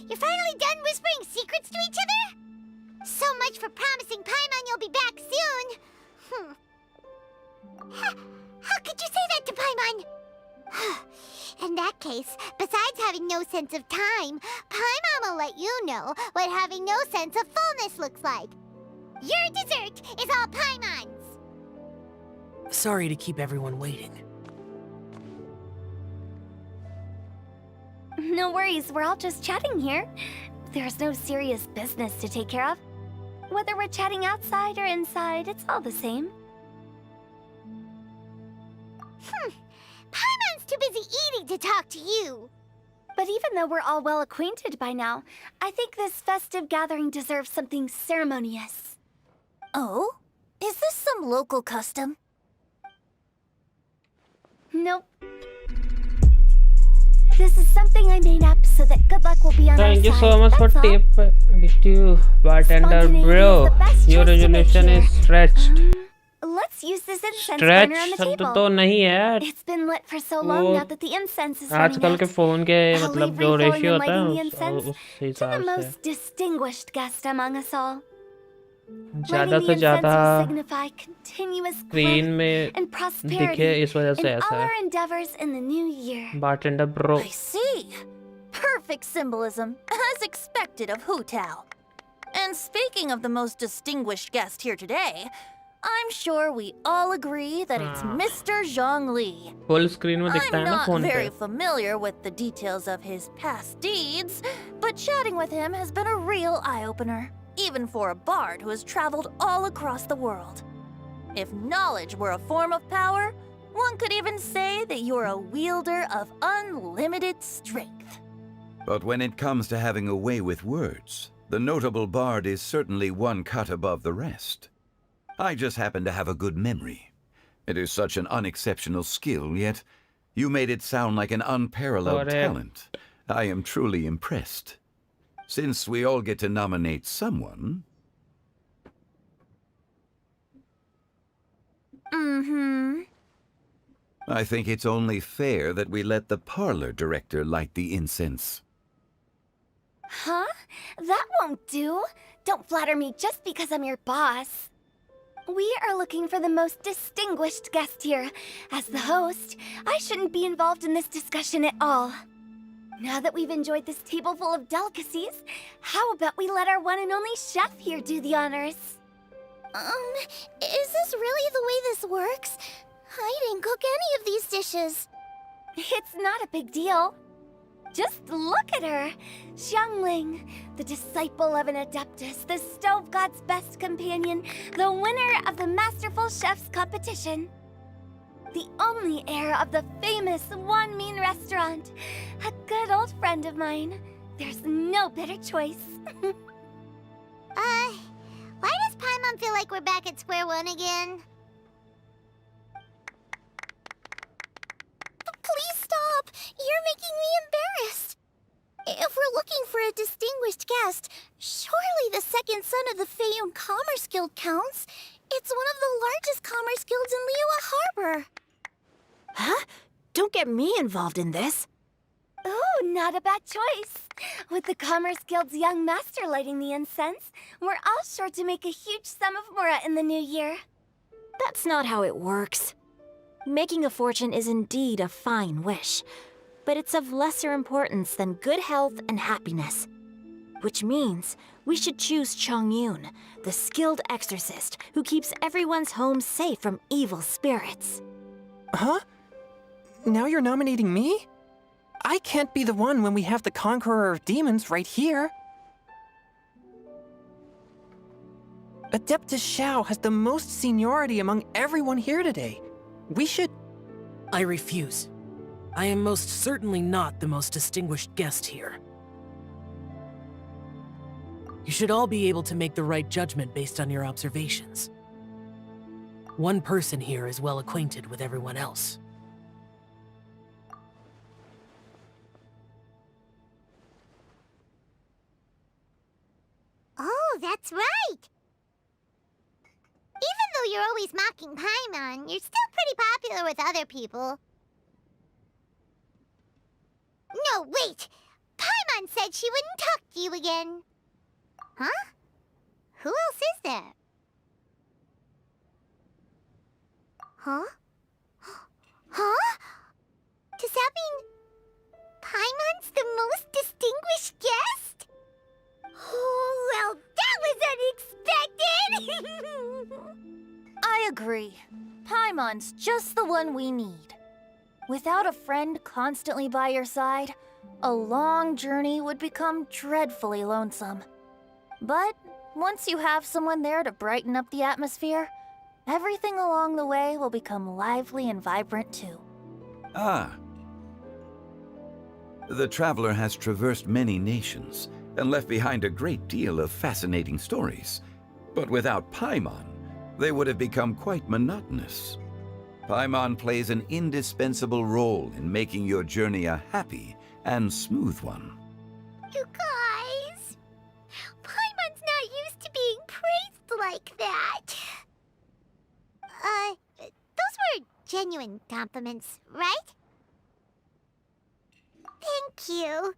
You're finally done whispering secrets to each other? So much for promising Paimon you'll be back soon. How could you say that to Paimon? In that case, besides having no sense of time, Paimon will let you know what having no sense of fullness looks like. Your dessert is all Paimon's. Sorry to keep everyone waiting. No worries, we're all just chatting here. There's no serious business to take care of. Whether we're chatting outside or inside, it's all the same. Paimon's too busy eating to talk to you. But even though we're all well acquainted by now, I think this festive gathering deserves something ceremonious. Oh? Is this some local custom? Nope. This is something I made up so that good luck will be on our side. Thank you so much for tip. Gift you, bartender bro. Your resolution is stretched. Let's use this incense burner on the table. तो नहीं है. It's been lit for so long now that the incense is running आजकल के out. Phone के I'll मतलब leave जो refilling ratio and होता है lighting the incense उस to the हिसाब से most distinguished guest among us all. ज़्यादा से ज़्यादा स्क्रीन में दिखे इस वजह से ऐसा है. Bartender bro. I see. Perfect symbolism, as expected of Hu Tao. And speaking of the most distinguished guest here today, I'm sure we all agree that it's Mr. Zhang Li. Full screen में दिखता है ना I'm phone not पे. very familiar with the details of his past deeds, but chatting with him has been a real eye-opener, even for a bard who has traveled all across the world. If knowledge were a form of power, one could even say that you're a wielder of unlimited strength. But when it comes to having a way with words, the notable bard is certainly one cut above the rest. I just happen to have a good memory. It is such an unexceptional skill, yet you made it sound like an unparalleled talent. I am truly impressed. Since we all get to nominate someone... I think it's only fair that we let the parlor director light the incense. Huh? That won't do. Don't flatter me just because I'm your boss. We are looking for the most distinguished guest here. As the host, I shouldn't be involved in this discussion at all. Now that we've enjoyed this table full of delicacies, how about we let our one and only chef here do the honors? Is this really the way this works? I didn't cook any of these dishes. It's not a big deal. Just look at her! Xiangling, the disciple of an Adeptus, the Stove God's best companion, the winner of the Masterful Chef's competition. The only heir of the famous Wan Min restaurant. A good old friend of mine. There's no better choice. Why does Paimon feel like we're back at square one again? Please stop! You're making me embarrassed! If we're looking for a distinguished guest, surely the second son of the Feiyun Commerce Guild counts. It's one of the largest commerce guilds in Liyue Harbor. Huh? Don't get me involved in this. Oh, not a bad choice. With the Commerce Guild's young master lighting the incense, we're all sure to make a huge sum of mora in the new year. That's not how it works. Making a fortune is indeed a fine wish, but it's of lesser importance than good health and happiness. Which means we should choose Chongyun, the skilled exorcist who keeps everyone's home safe from evil spirits. Huh? Now you're nominating me? I can't be the one when we have the Conqueror of Demons right here. Adeptus Xiao has the most seniority among everyone here today. We should... I refuse. I am most certainly not the most distinguished guest here. You should all be able to make the right judgment based on your observations. One person here is well acquainted with everyone else. Oh, that's right! Even though you're always mocking Paimon, you're still pretty popular with other people. No, wait! Paimon Paimon said she wouldn't talk to you again. Huh? Who else is there? Huh? Huh? Does that mean Paimon's the most distinguished guest? Oh, well, that was unexpected! I agree. Paimon's just the one we need. Without a friend constantly by your side, a long journey would become dreadfully lonesome. But once you have someone there to brighten up the atmosphere, everything along the way will become lively and vibrant too. Ah. The traveler has traversed many nations and left behind a great deal of fascinating stories. But without Paimon, they would have become quite monotonous. Paimon plays an indispensable role in making your journey a happy and smooth one. You guys, Paimon's not used to being praised like that. Those were genuine compliments, right? Thank you.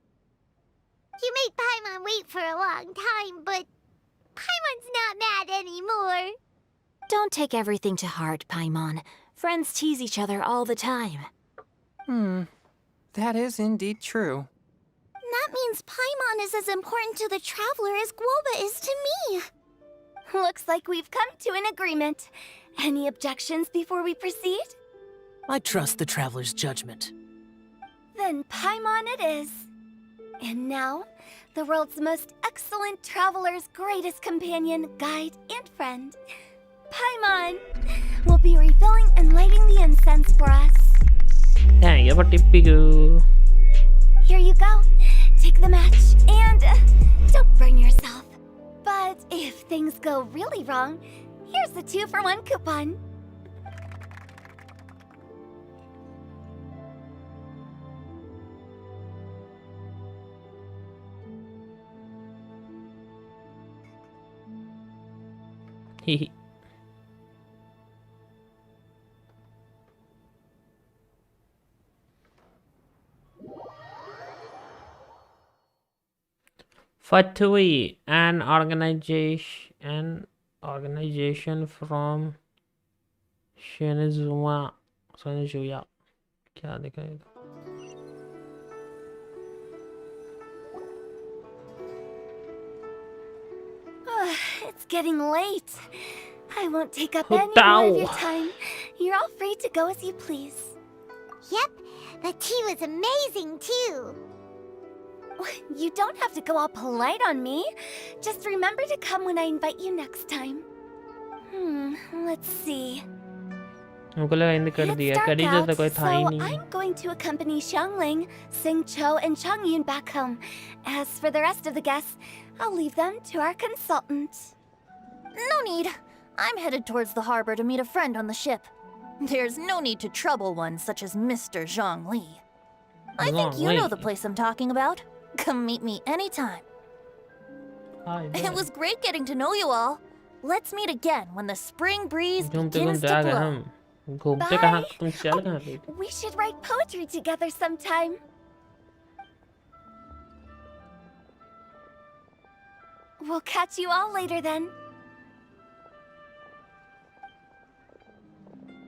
You made Paimon wait for a long time, but Paimon's not mad anymore. Don't take everything to heart, Paimon. Friends tease each other all the time. That is indeed true. That means Paimon is as important to the traveler as Guoba is to me. Looks like we've come to an agreement. Any objections before we proceed? I trust the traveler's judgment. Then Paimon it is. And now, the world's most excellent traveler's greatest companion, guide, and friend, Paimon, will be refilling and lighting the incense for us. Thank you for tipping. Here you go. Take the match and don't burn yourself. But if things go really wrong, here's the 2-for-1 coupon. Hehe. Fatui, an organization from Shinizuya. क्या दिखा है? It's getting late. I won't take up any more of your time. You're all free to go as you please. Yep, the tea was amazing too. You don't have to go all polite on me. Just remember to come when I invite you next time. Let's see. हमको लगा इन्हें कर दिया करी जैसा कोई था ही नहीं. I'm going to accompany Xiangling, Xingqiu, and Changyun back home. As for the rest of the guests, I'll leave them to our consultant. No need. I'm headed towards the harbor to meet a friend on the ship. There's no need to trouble one such as Mr. Zhongli. I think you know the place I'm talking about. Come meet me anytime. It was great getting to know you all. Let's meet again when the spring breeze begins to blow. Bye. We should write poetry together sometime. We'll catch you all later then.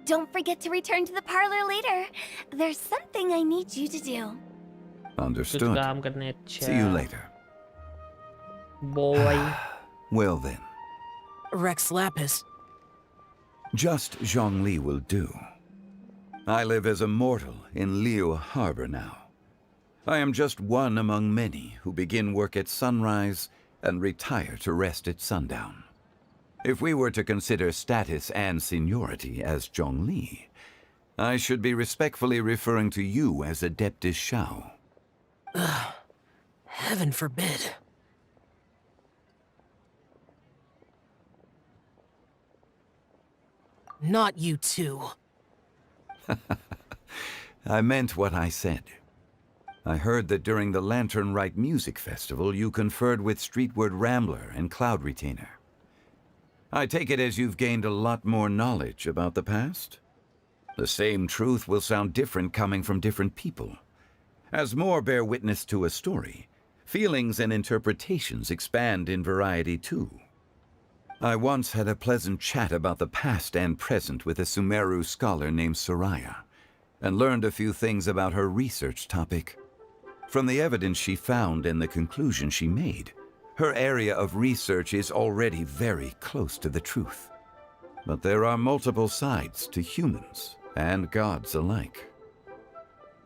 Don't forget to return to the parlor later. There's something I need you to do. Understood. See you later. Boy. Well then. Rex Lapis. Just Zhongli will do. I live as a mortal in Liyue Harbor now. I am just one among many who begin work at sunrise and retire to rest at sundown. If we were to consider status and seniority as Zhongli, I should be respectfully referring to you as Adeptus Shao. Heaven forbid. Not you too. I meant what I said. I heard that during the Lantern Rite Music Festival, you conferred with Streetward Rambler and Cloud Retainer. I take it as you've gained a lot more knowledge about the past? The same truth will sound different coming from different people. As more bear witness to a story, feelings and interpretations expand in variety too. I once had a pleasant chat about the past and present with a Sumeru scholar named Soraya, and learned a few things about her research topic. From the evidence she found and the conclusion she made, her area of research is already very close to the truth. But there are multiple sides to humans and gods alike.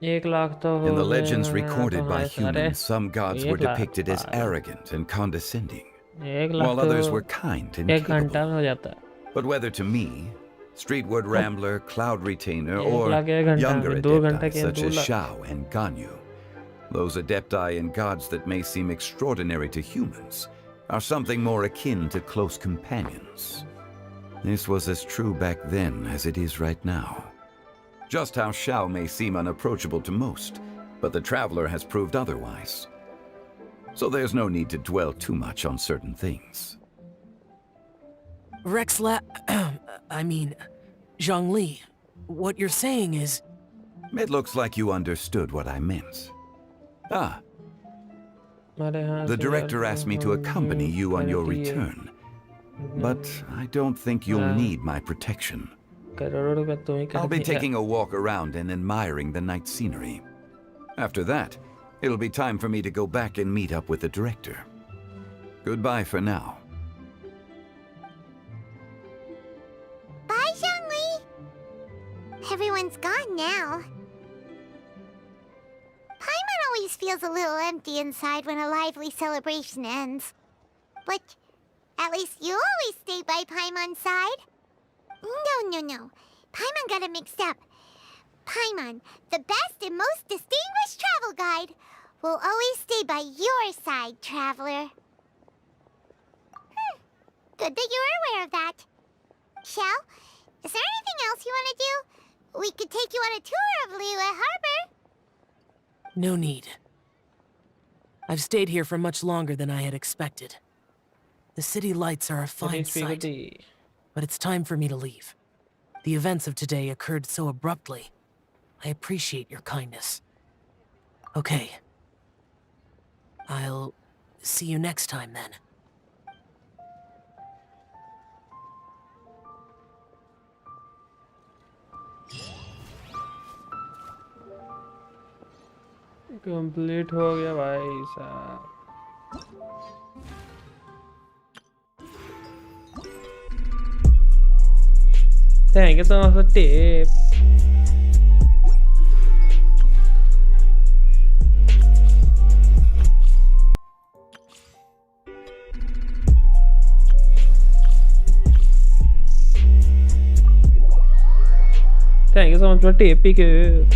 In the legends recorded by humans, some gods were depicted as arrogant and condescending, while others were kind and capable. But whether to me, Streetwood Rambler, Cloud Retainer, or younger adepti such as Shao and Ganyu, those adepti and gods that may seem extraordinary to humans are something more akin to close companions. This was as true back then as it is right now. Just how Shao may seem unapproachable to most, but the Traveler has proved otherwise. So there's no need to dwell too much on certain things. Zhongli, what you're saying is... It looks like you understood what I meant. Ah. The director asked me to accompany you on your return, but I don't think you'll need my protection. I'll be taking a walk around and admiring the night scenery. After that, it'll be time for me to go back and meet up with the director. Goodbye for now. Bye, Zhongli! Everyone's gone now. Paimon always feels a little empty inside when a lively celebration ends. But at least you always stay by Paimon's side. No. Paimon got it mixed up. Paimon, the best and most distinguished travel guide, will always stay by your side, Traveler. Good that you were aware of that. Shao, is there anything else you want to do? We could take you on a tour of Liyue Harbor. No need. I've stayed here for much longer than I had expected. The city lights are a fine sight, but it's time for me to leave. The events of today occurred so abruptly. I appreciate your kindness. Okay. I'll see you next time, then. Complete हो गया भाई साहब. Thank you so much for the tip. Thank you so much for the tip, Piku.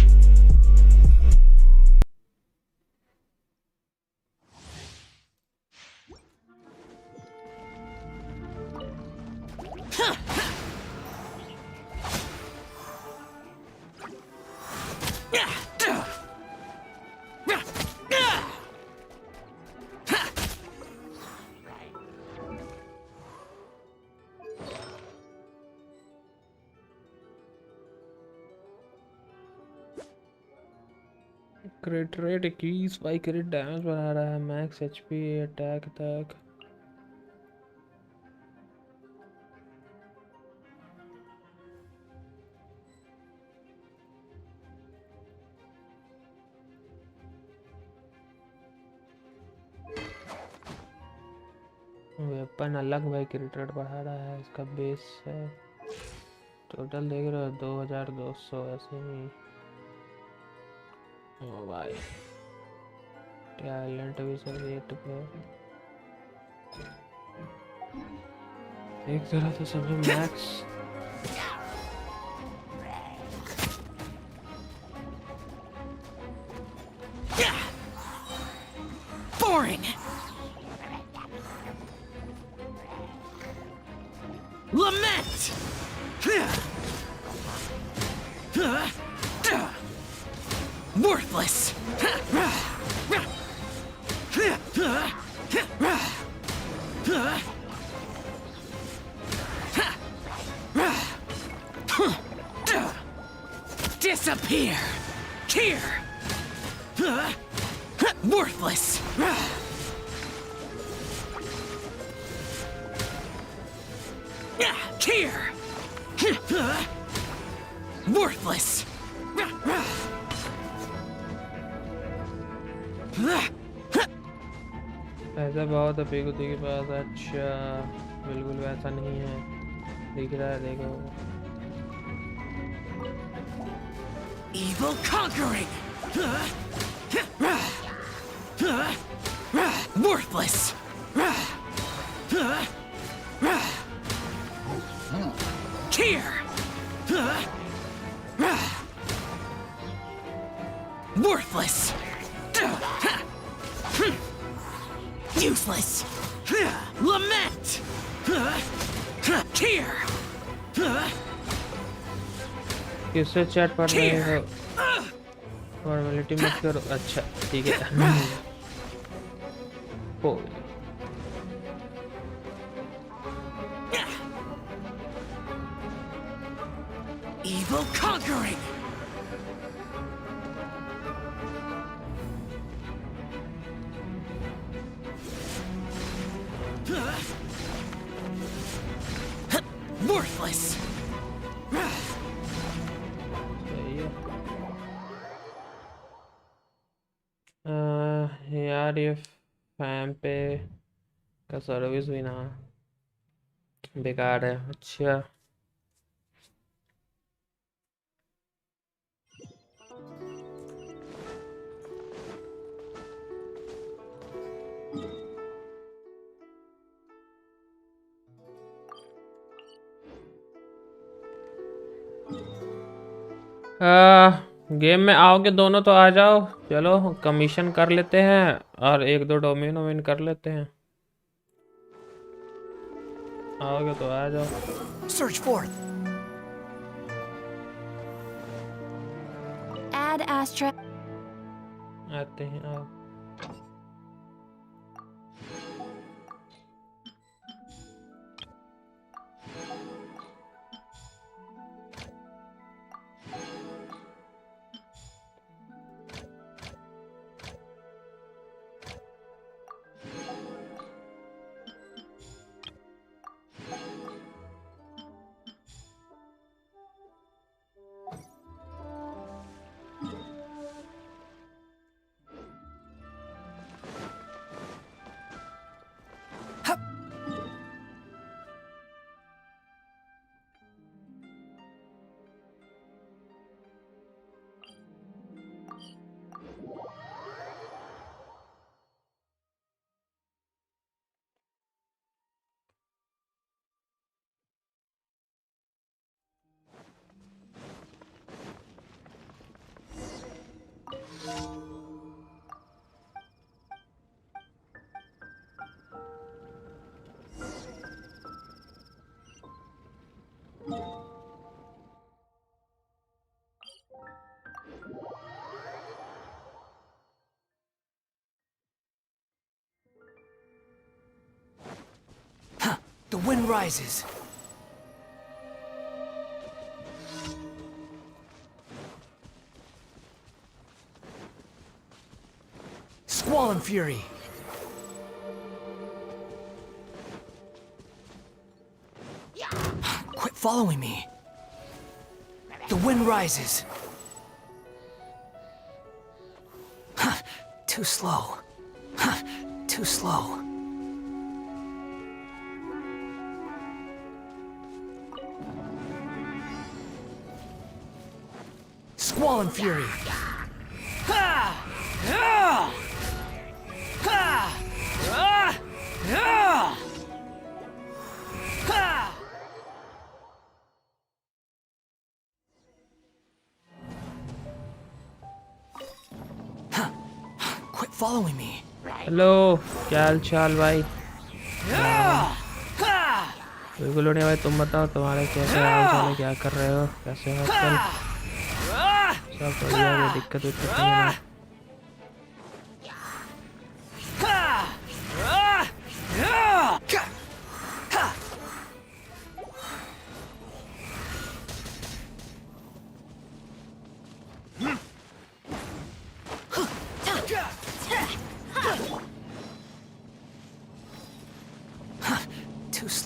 क्रिट rate 21 by क्रिट damage बढ़ा रहा है, max HP attack तक. Weapon अलग भाई क्रिट रेट बढ़ा रहा है, इसका बेस है. टोटल देख रहे हो 2200 ऐसे ही. ओ भाई टैलेंट भी सब रेट पे एक तरह से समझो max. Boring. Lament. Worthless. Disappear. Here. Worthless! Here! Worthless! पैसा बहुत है पेगुती के पास। अच्छा बिल्कुल वैसा नहीं है, दिख रहा है, देखो। Evil conquering! Worthless! Here! Worthless! Useless! Lament! Here! किससे चैट पढ़ रहे हो? फॉर्मेलिटी मत करो। अच्छा ठीक है। ओ Evil conquering! Worthless! यार ये फैम पे का सर्विस भी ना बेकार है। अच्छा गेम में आओगे दोनों तो आ जाओ। चलो कमीशन कर लेते हैं और एक दो डोमेन वोमेन कर लेते हैं। आओगे तो आ जाओ। Search forth. Add Astra. आते हैं आओ। The wind rises. Squall and fury. Quit following me. The wind rises. Too slow. Too slow. Squall and fury. Quit following me. Hello क्या हाल चाल भाई? बिल्कुल नहीं भाई, तुम बताओ तुम्हारे कैसे हाल चाल है, क्या कर रहे हो, कैसे हो आजकल? सब बढ़िया है, दिक्कत विक्कत नहीं है ना?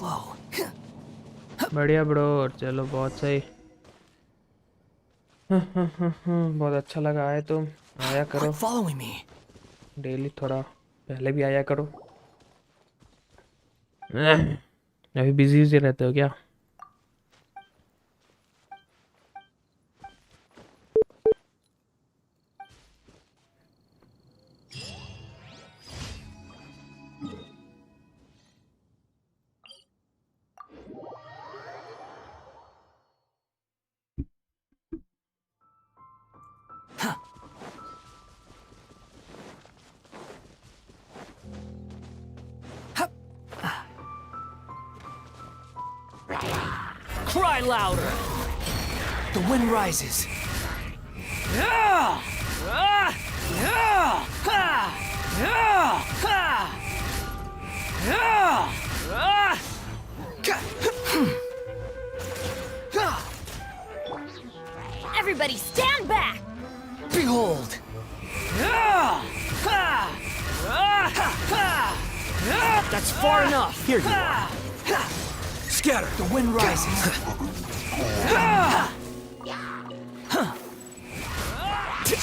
slow. बढ़िया ब्रो, चलो बहुत सही। बहुत अच्छा लगा आए तुम, आया करो डेली, थोड़ा पहले भी आया करो। अभी बिजी रहते हो क्या? Cry louder! The wind rises. Yeah! Ah! Yeah! Ha! Yeah! Ha! Yeah! Ah! Everybody stand back! Behold! Yeah! Ha! Ah! Ha! Yeah! That's far enough! Here you are. Scatter! The wind rises.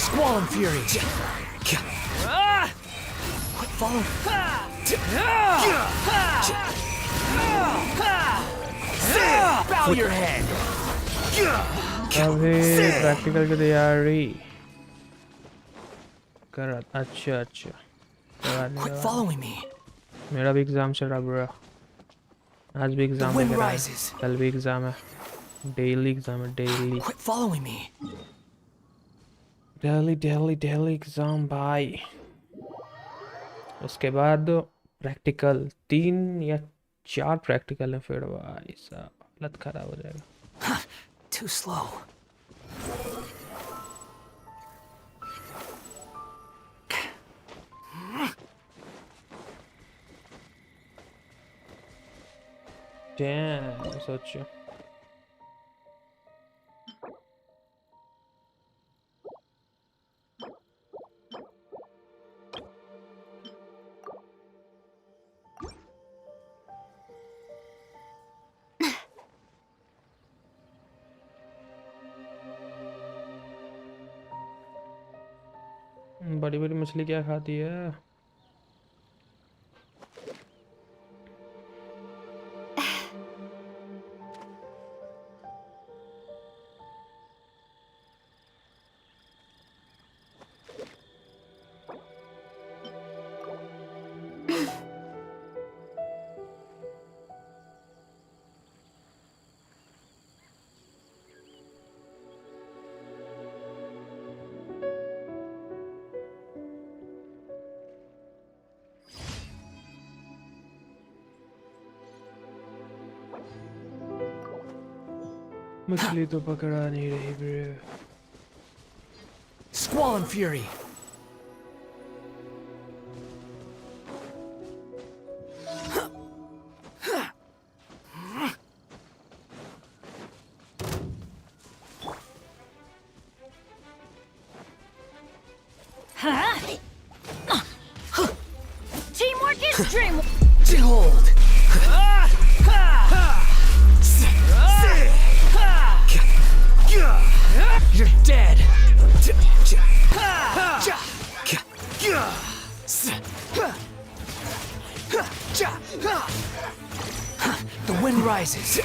Squall and fury. Quick, follow. Bow your head. अभी practical की तैयारी कर। अच्छा अच्छा, Quit following me. मेरा भी exam चल रहा ब्रो, आज भी एग्जाम है, कल भी एग्जाम है, डेली एग्जाम है, daily. Quit following me. Daily exam भाई। उसके बाद प्रैक्टिकल, 3 या 4 प्रैक्टिकल है, फिर भाई साहब हालत खराब हो जाएगा। Too slow. Damn, सोचो। बड़ी बड़ी मछली क्या खाती है? मछली तो पकड़ा नहीं रही bro. Squall and fury. Teamwork is dreamwork! Behold! You're dead! The wind rises.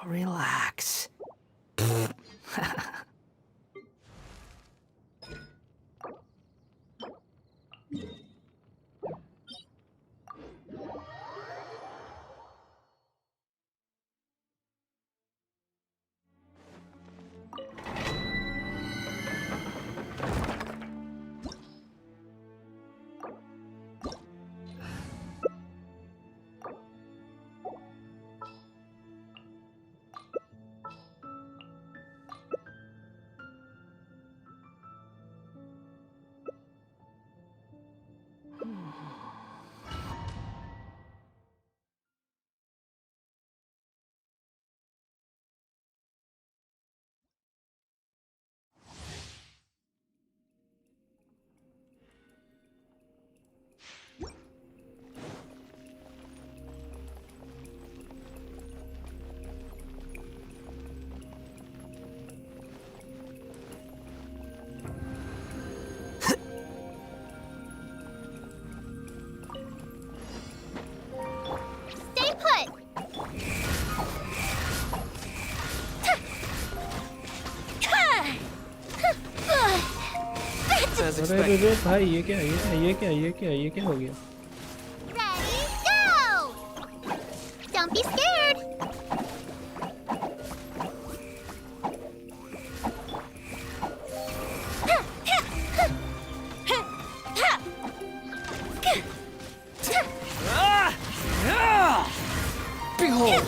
Relax. अरे रे भाई ये क्या हो गया? Ready, go! Don't be scared. Behold!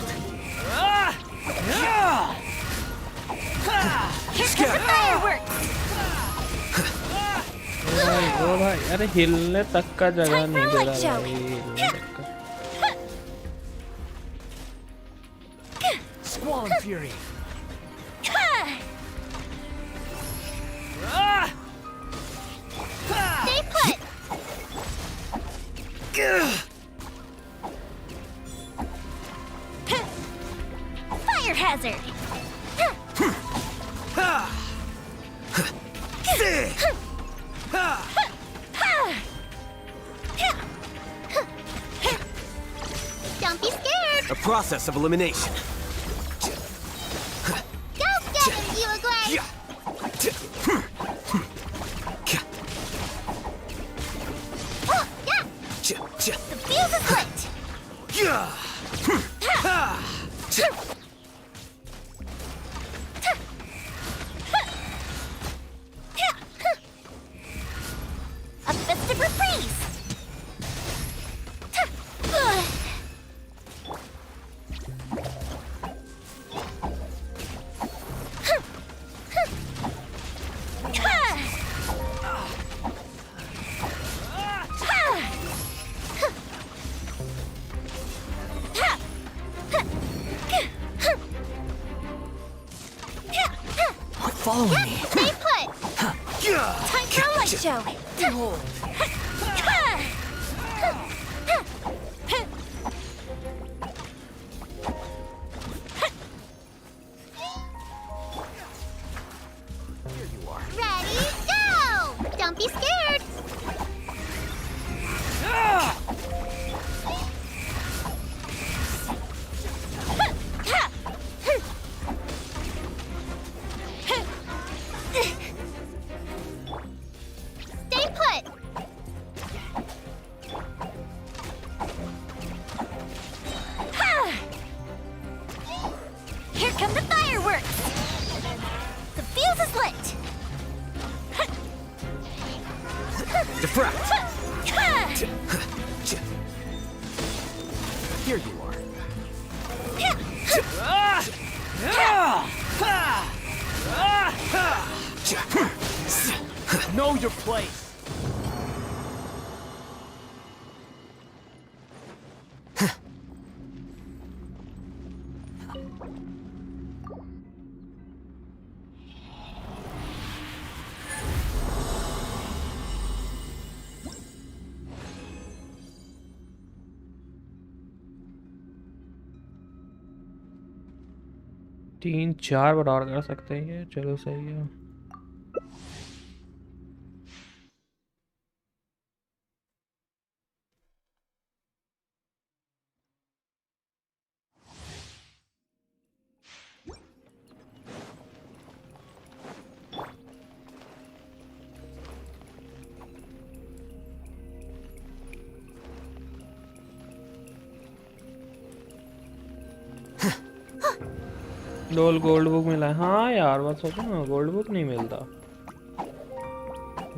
ओ भाई अरे हिलने तक का जगह नहीं दे रहा भाई, हिलने तक का। Squall Fury! Stay put. Fire hazard. Don't be scared. A process of elimination. Go get him, Uruguay. Oh, yeah. The fuse is lit. A festive reprise. Follow me. Stay put. Time for a light show. Behold. Here you are. Ready, go! Don't be scared. Stay put. Here come the fireworks. The fuse is lit. Diffract. Here you are. Know your place. तीन चार बार और कर सकते हैं ये, चलो सही है। डोल गोल्ड बुक मिला है। हाँ यार बस सोचो ना, गोल्ड बुक नहीं मिलता,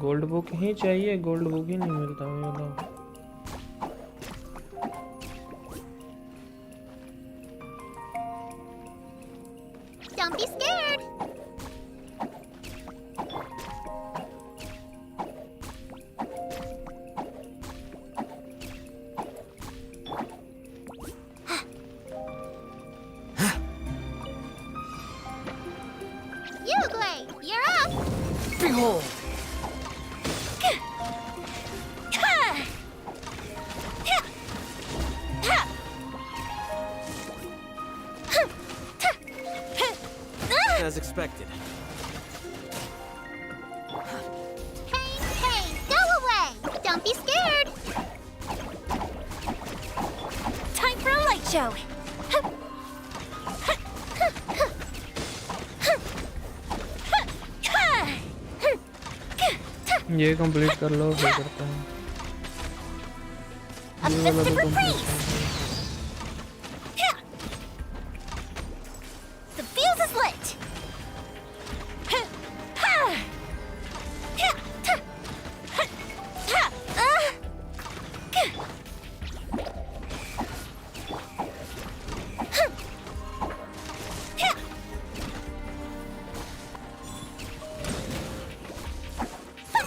गोल्ड बुक ही चाहिए, गोल्ड बुक ही नहीं मिलता मुझे। Don't be scared. Uruguay, you're up. Behold. As expected. Hey, go away. Don't be scared. Time for a light show. ये कंप्लीट कर लो फिर करते हैं। ये वाला तो complete The fuse is lit.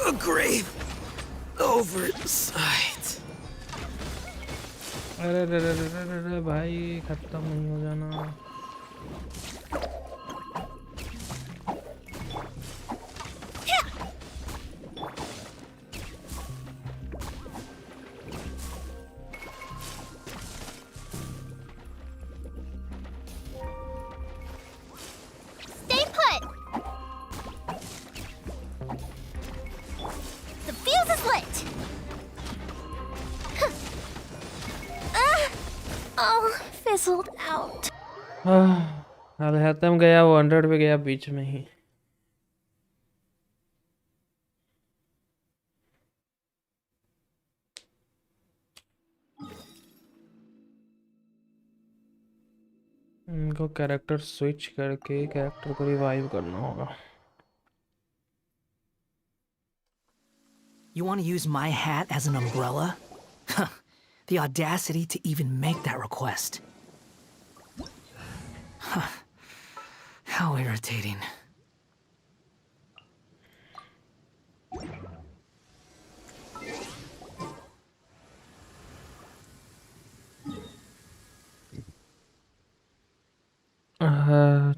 A grave oversight. अरे रे रे रे रे रे भाई खत्म नहीं हो जाना। Stay put. The fuse is lit. Oh, fizzled out. खत्म गया, वो 100 पे गया बीच में ही। इनको कैरेक्टर स्विच करके कैरेक्टर को रिवाइव करना होगा। You want to use my hat as an umbrella? The audacity to even make that request. How irritating.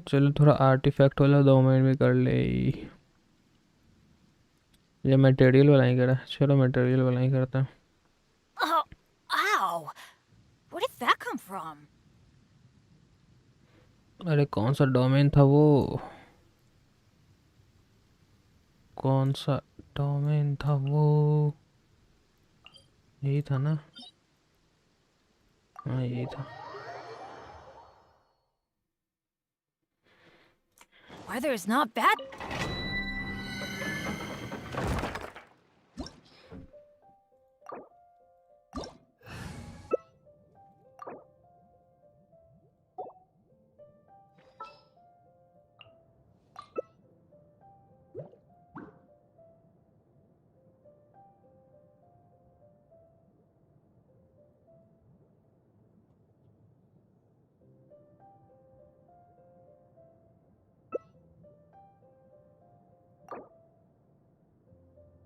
चलो थोड़ा आर्टिफैक्ट वाला डोमेन भी कर ले। ये मटेरियल वाला ही करा, चलो मटेरियल वाला ही करते हैं। Oh, ow! Where did that come from? अरे कौन सा डोमेन था वो? कौन सा डोमेन था वो? यही था ना? हाँ यही था। Weather is not bad.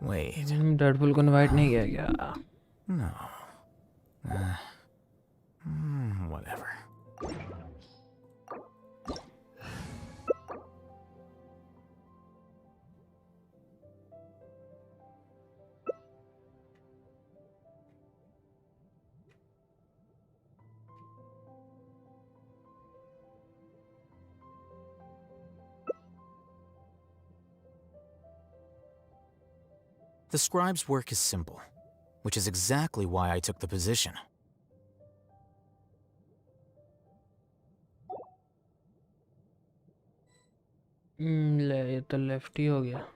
Wait. Deadpool को इनवाइट नहीं किया क्या? No. Whatever. The scribe's work is simple, which is exactly why I took the position. ले ये तो लेफ्ट ही हो गया।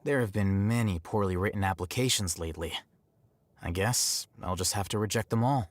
There have been many poorly written applications lately. I guess I'll just have to reject them all.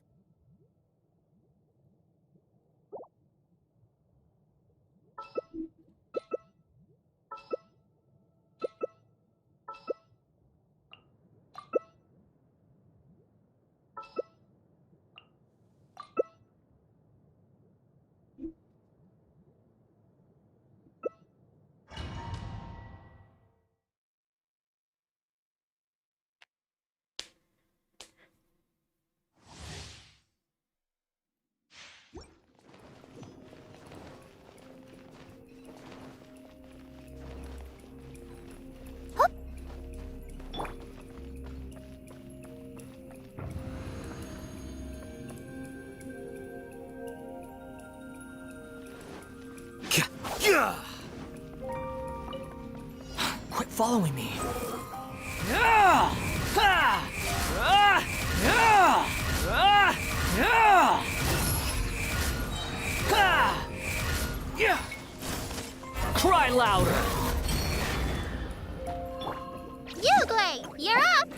following me. Cry louder! Yugley, you're up!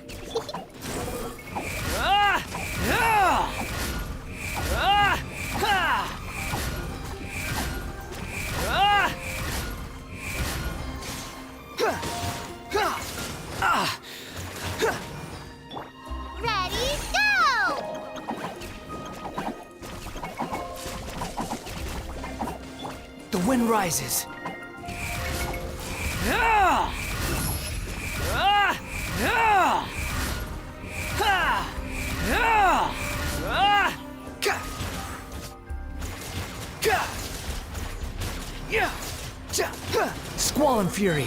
Ready, go! The wind rises. Squall and fury.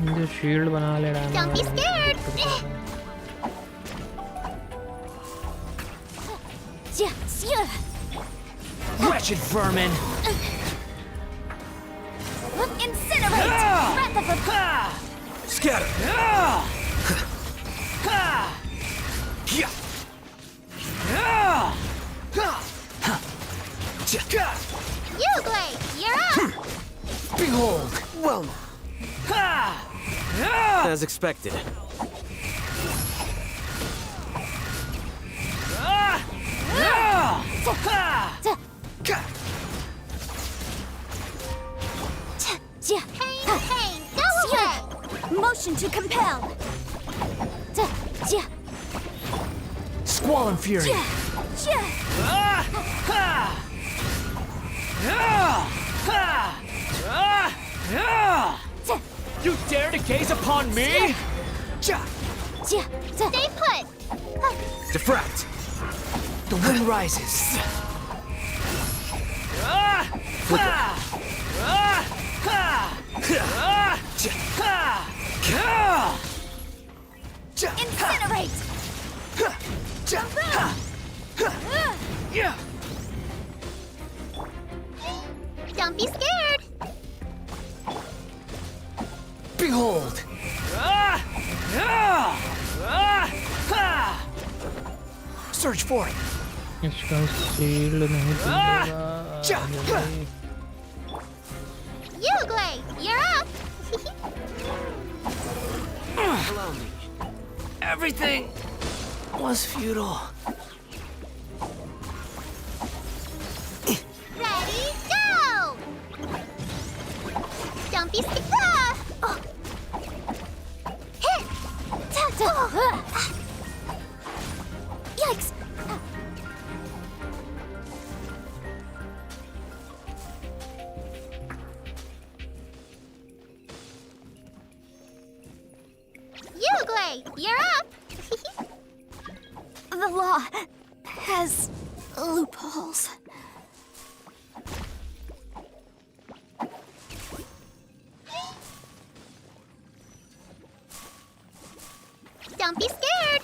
मुझे shield बना ले रहा है। Don't be scared! Wretched vermin! Incinerate! Breath of a... Scatter! Yugley, you're up! Behold! Well, as expected. Hain, go away! Motion to compel! Squall and fury. You dare to gaze upon me? Stay put! Diffract. The wind rises. Flicker. Incinerate! Don't be scared! Behold! Surge forth! इसका shield नहीं टूटेगा। Yugley, you're up! Allow me. Everything was futile. Ready, go! Don't be scared! Yikes! Yugley, you're up! The law has loopholes. Don't be scared!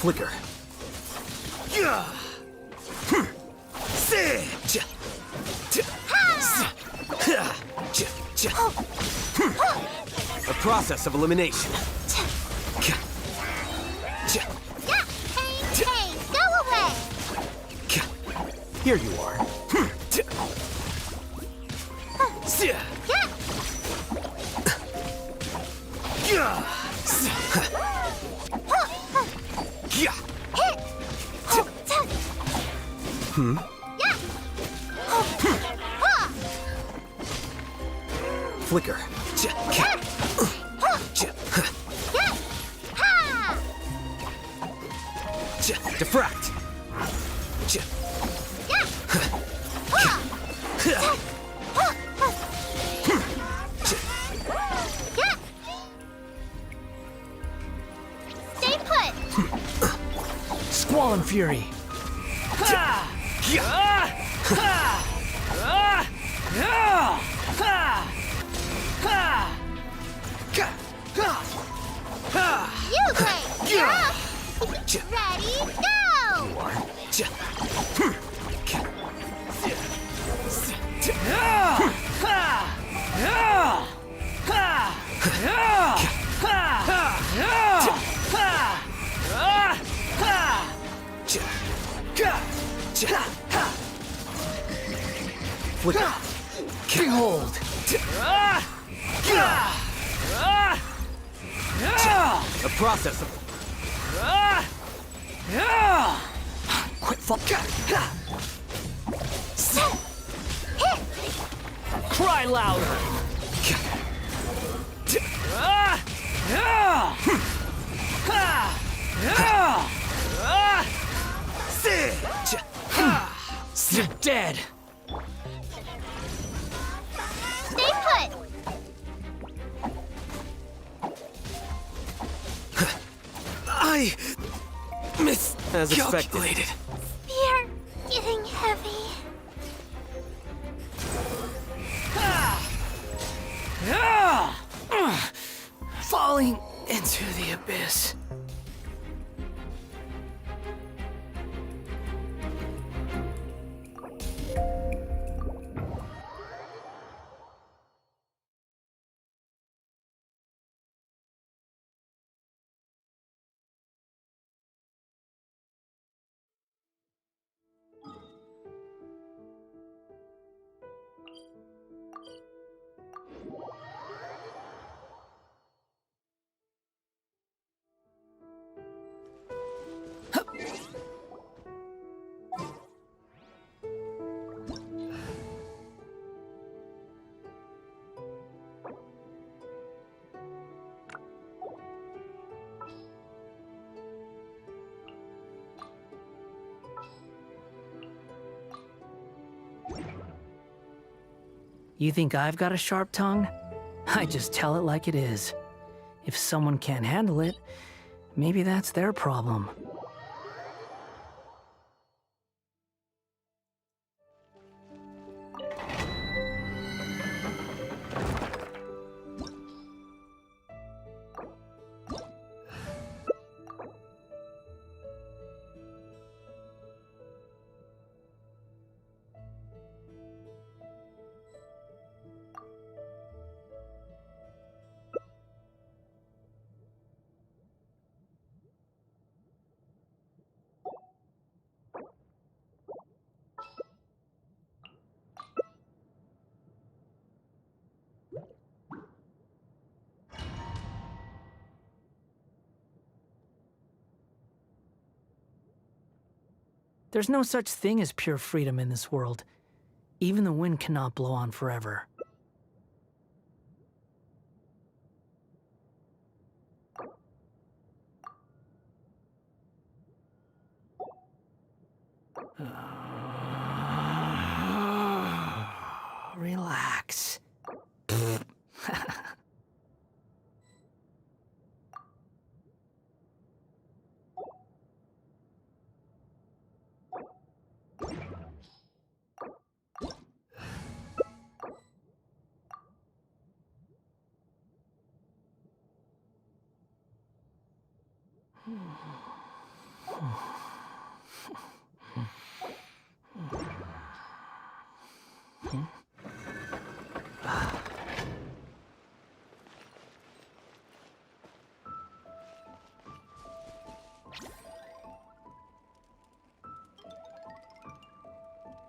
Flicker. A process of elimination. Hain, go away! Here you are. Flicker. Diffract. Stay put! Squall and fury. You play! You're up! Ready, go! Flicker. Behold! A process of... Quit Cry louder! You're dead! Stay put! I... As expected. You're getting heavy. Falling into the abyss. You think I've got a sharp tongue? I just tell it like it is. If someone can't handle it, maybe that's their problem. There's no such thing as pure freedom in this world. Even the wind cannot blow on forever. Relax.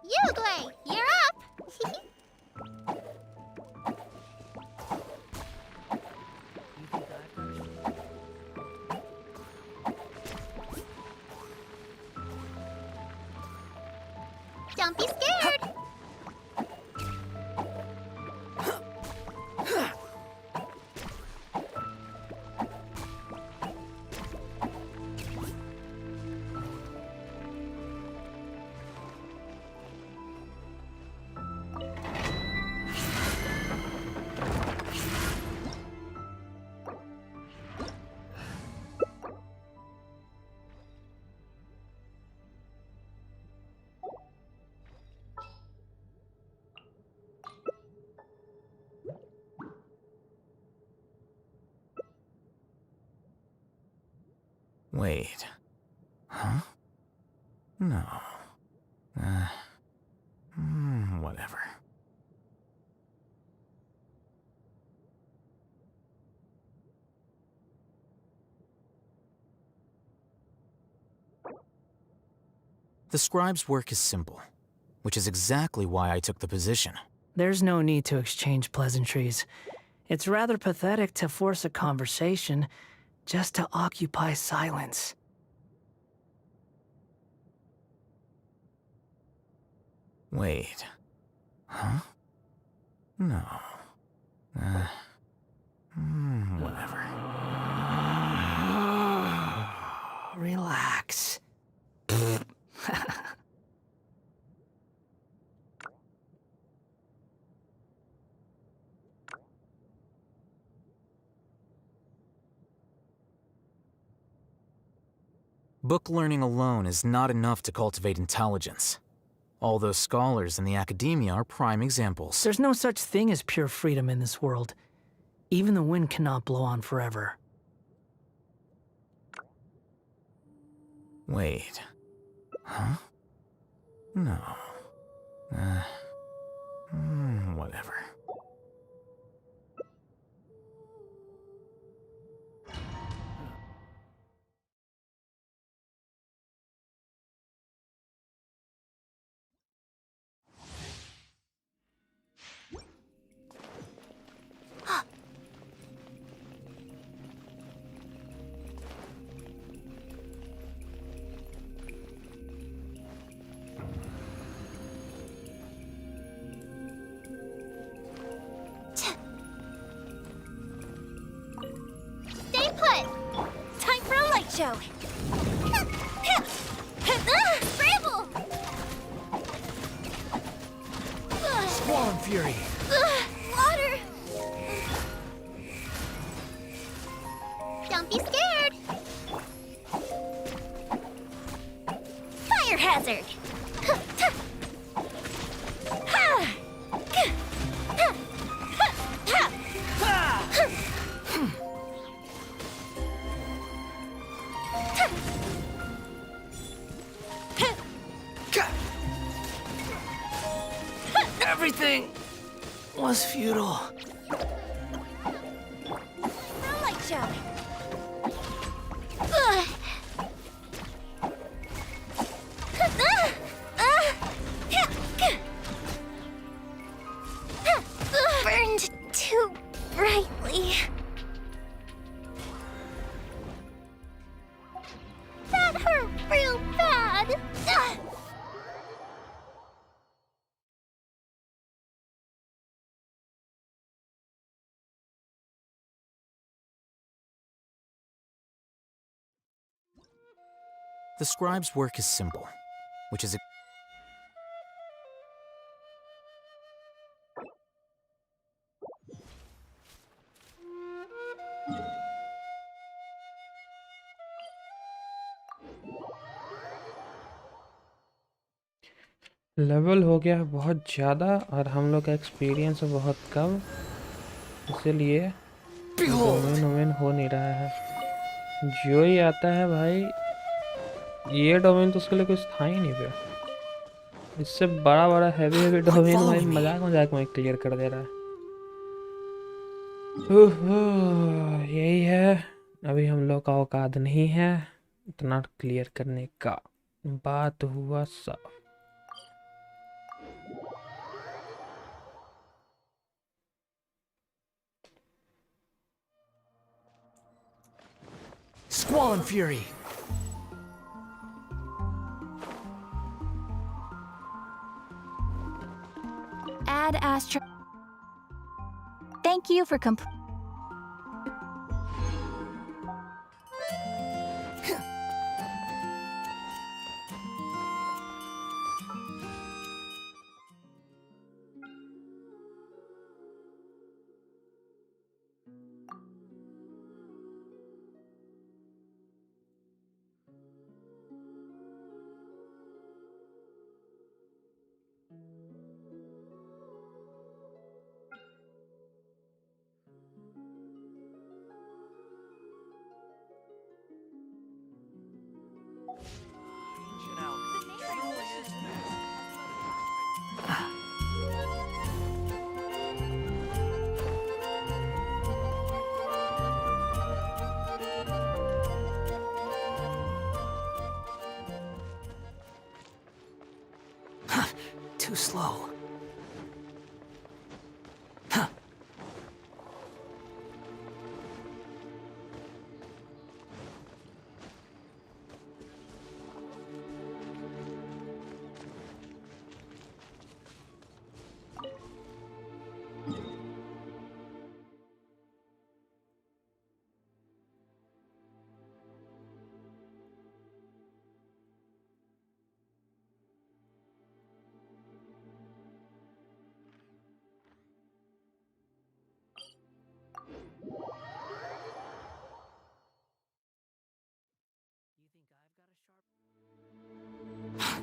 Yugley, you're up! Don't be scared! Wait. Huh? No. Whatever. The scribe's work is simple, which is exactly why I took the position. There's no need to exchange pleasantries. It's rather pathetic to force a conversation just to occupy silence. Wait. Huh? No. Whatever. Relax. Book learning alone is not enough to cultivate intelligence. All those scholars in the academia are prime examples. There's no such thing as pure freedom in this world. Even the wind cannot blow on forever. Wait. Huh? No. Whatever. Stay put! Time for a light show! Scramble! Squall Fury! Water! Don't be scared! Fire hazard! Everything was futile. A light show! Burned too brightly. That hurt real bad. The scribe's work is simple, which is level हो गया है बहुत ज़्यादा और हम लोग का experience है बहुत कम, इसीलिए डोमेन हो नहीं रहा है। जो ही आता है भाई, ये डोमेन तो उसके लिए कुछ था ही नहीं पे। इससे बड़ा बड़ा हैवी डोमेन भाई मजाक में क्लियर कर दे रहा है। यही है, अभी हम लोग का औकात नहीं है इतना क्लियर करने का। बात हुआ साफ। Squall Fury! Add Astro. Thank you for Too slow.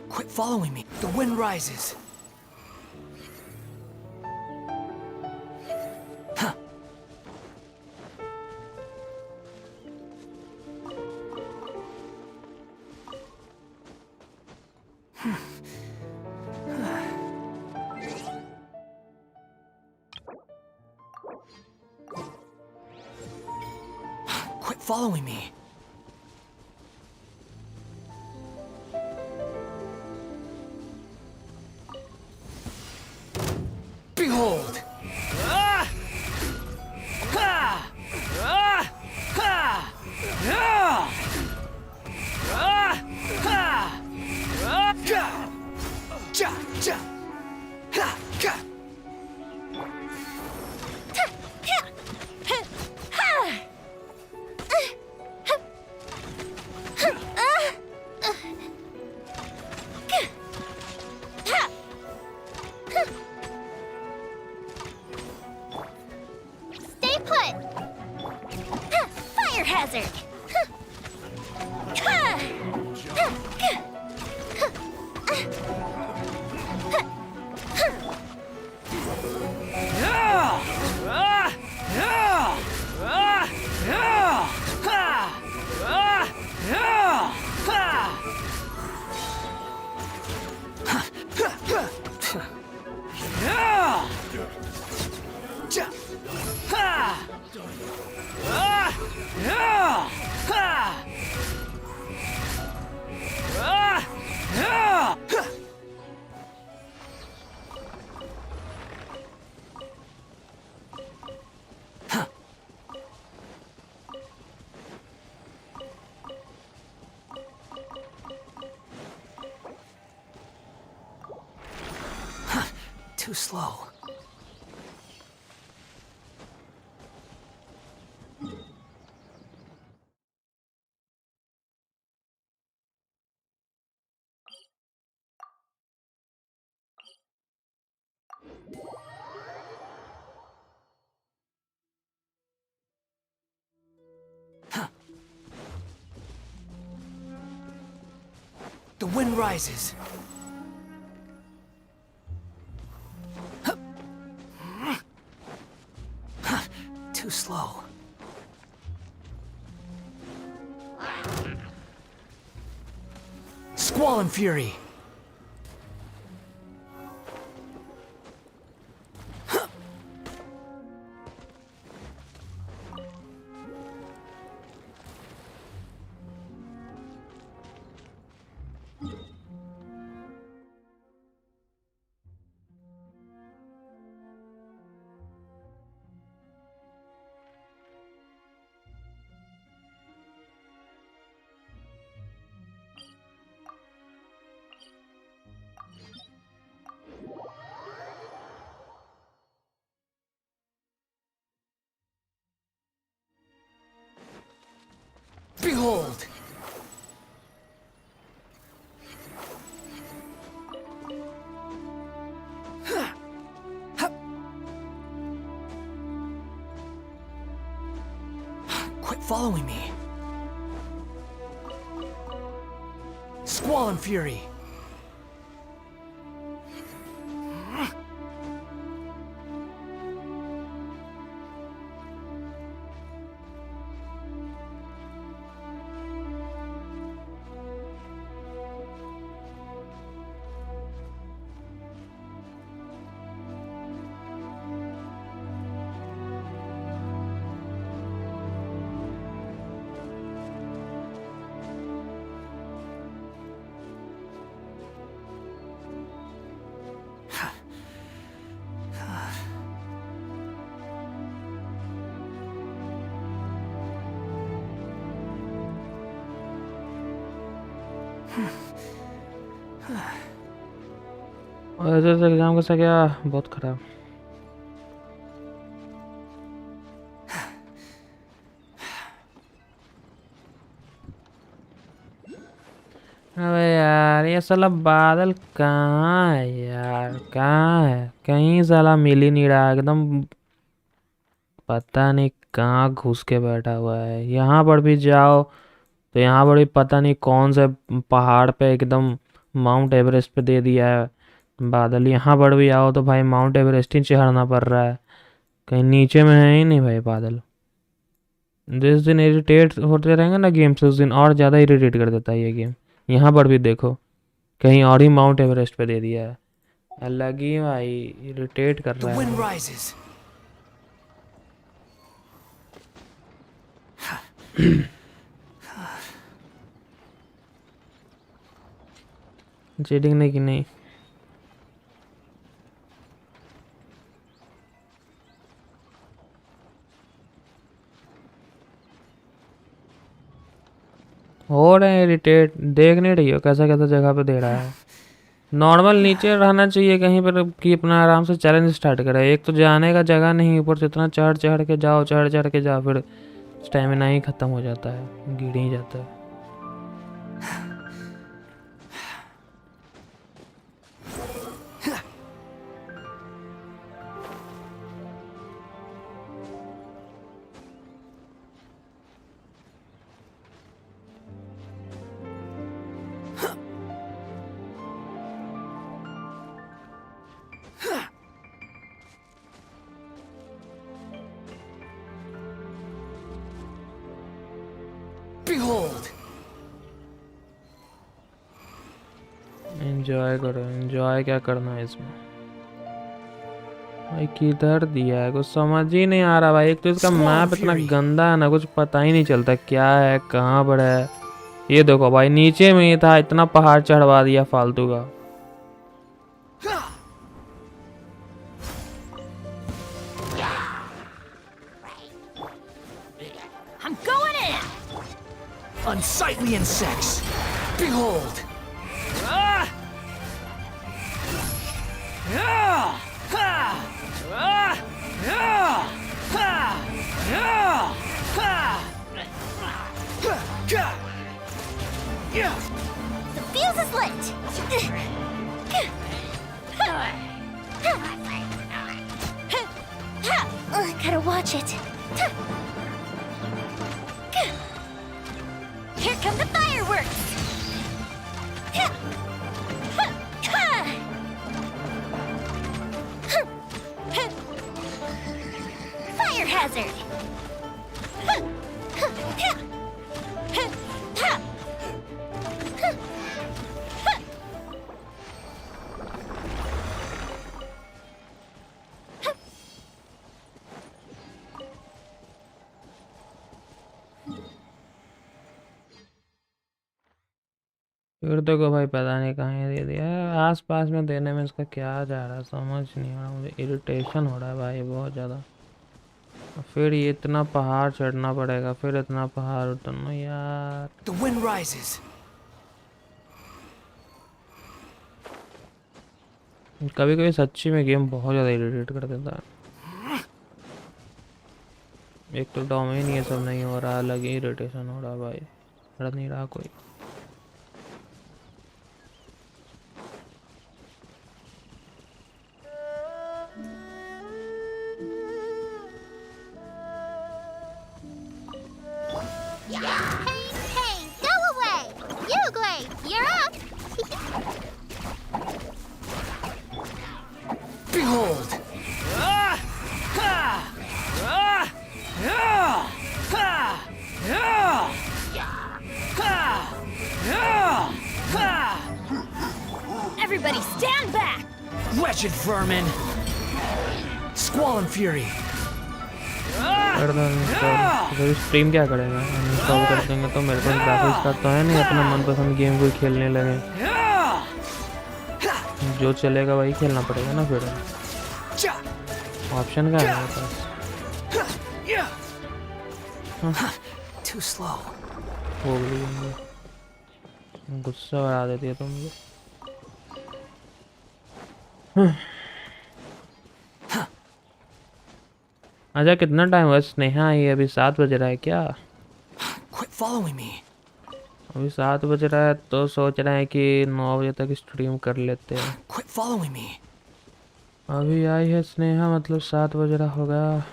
Quit following me. The wind rises. Quit following me. Behold! Ah! Ha! Ah! Ha! Ah! Ah! Ha! Ah! Ja! Ja! Ja! Ha! Ka! Stay put! Fire hazard! Too slow. The wind rises. Too slow. Squall and fury. Behold! Quit following me. Squall and fury. और ऐसे exam कैसा गया? बहुत खराब। अबे यार ये साला बादल कहाँ है यार? कहाँ है? कहीं साला मिल ही नहीं रहा एकदम। पता नहीं कहाँ घुस के बैठा हुआ है। यहाँ पर भी जाओ तो यहाँ पर भी पता नहीं कौन से पहाड़ पे एकदम माउंट एवरेस्ट पे दे दिया है बादल। यहाँ पर भी आओ तो भाई माउंट एवरेस्ट ही चढ़ना पड़ रहा है। कहीं नीचे में है ही नहीं भाई बादल। जिस दिन इरिटेट होते रहेंगे ना गेम से, उस दिन और ज़्यादा इरिटेट कर देता है ये गेम। यहाँ पर भी देखो कहीं और ही माउंट एवरेस्ट पे दे दिया है। अलग ही भाई इरिटेट कर रहा है। चीटिंग नहीं की नहीं। हो रहे हैं इरिटेट। देख नहीं रही हो कैसा कैसा जगह पे दे रहा है। नॉर्मल नीचे रहना चाहिए कहीं पर कि अपना आराम से चैलेंज स्टार्ट करे। एक तो जाने का जगह नहीं, ऊपर से इतना चढ़ चढ़ के जाओ, चढ़ चढ़ के जाओ, फिर स्टेमिना ही खत्म हो जाता है, गिर ही जाता है। Behold! एंजॉय करो। एंजॉय क्या करना है इसमें भाई? किधर दिया है कुछ समझ ही नहीं आ रहा भाई। एक तो इसका मैप इतना गंदा है ना, कुछ पता ही नहीं चलता क्या है कहाँ पर है। ये देखो भाई नीचे में ही था, इतना पहाड़ चढ़वा दिया फालतू का। I'm going in! Unsightly insects! Behold! The fuse is lit! Gotta watch it. Here come the fireworks! Fire hazard! फिर देखो भाई पता नहीं कहाँ दे दिया है। आस पास में देने में इसका क्या जा रहा है समझ नहीं आ रहा। मुझे इरिटेशन हो रहा है भाई बहुत ज़्यादा। फिर ये इतना पहाड़ चढ़ना पड़ेगा, फिर इतना पहाड़ उतरना यार। The wind rises. कभी कभी सच्ची में गेम बहुत ज़्यादा इरिटेट कर देता है। एक तो डोमेन ये सब नहीं हो रहा, अलग ही इरिटेशन हो रहा भाई। लड़ नहीं रहा कोई। Hey, go away! You, Glade, you're up! Behold! Everybody stand back! Wretched vermin! Squall and fury! तो स्ट्रीम क्या करेगा? इंस्टॉल कर देंगे तो मेरे पास ग्राफिक्स कार्ड तो है नहीं, अपना मनपसंद गेम कोई खेलने लगे। जो चलेगा वही खेलना पड़ेगा ना। फिर ऑप्शन क्या है मेरे पास? Too slow. हो गई। गुस्सा बढ़ा देती है तुम मुझे। अच्छा कितना टाइम हुआ? स्नेहा आई है अभी, 7 बज रहा है क्या? Quit following me. अभी 7 बज रहा है तो सोच रहे हैं कि 9 बजे तक स्ट्रीम कर लेते हैं। Quit following me. अभी आई है स्नेहा, मतलब 7 बज रहा होगा।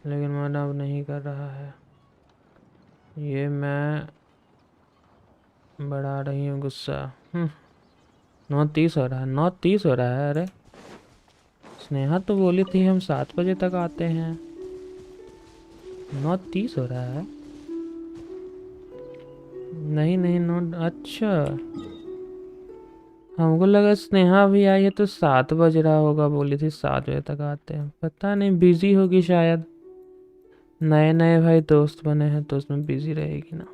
लेकिन मन अब नहीं कर रहा है। ये मैं बढ़ा रही हूँ गुस्सा। 9:30 हो रहा है, 9:30 हो रहा है। अरे स्नेहा तो बोली थी हम 7 बजे तक आते हैं, 9:30 हो रहा है। नहीं नहीं, 9, अच्छा हमको लगा स्नेहा भी आई है तो 7 बज रहा होगा, बोली थी 7 बजे तक आते हैं। पता नहीं बिजी होगी शायद, नए नए भाई दोस्त बने हैं तो उसमें बिजी रहेगी ना।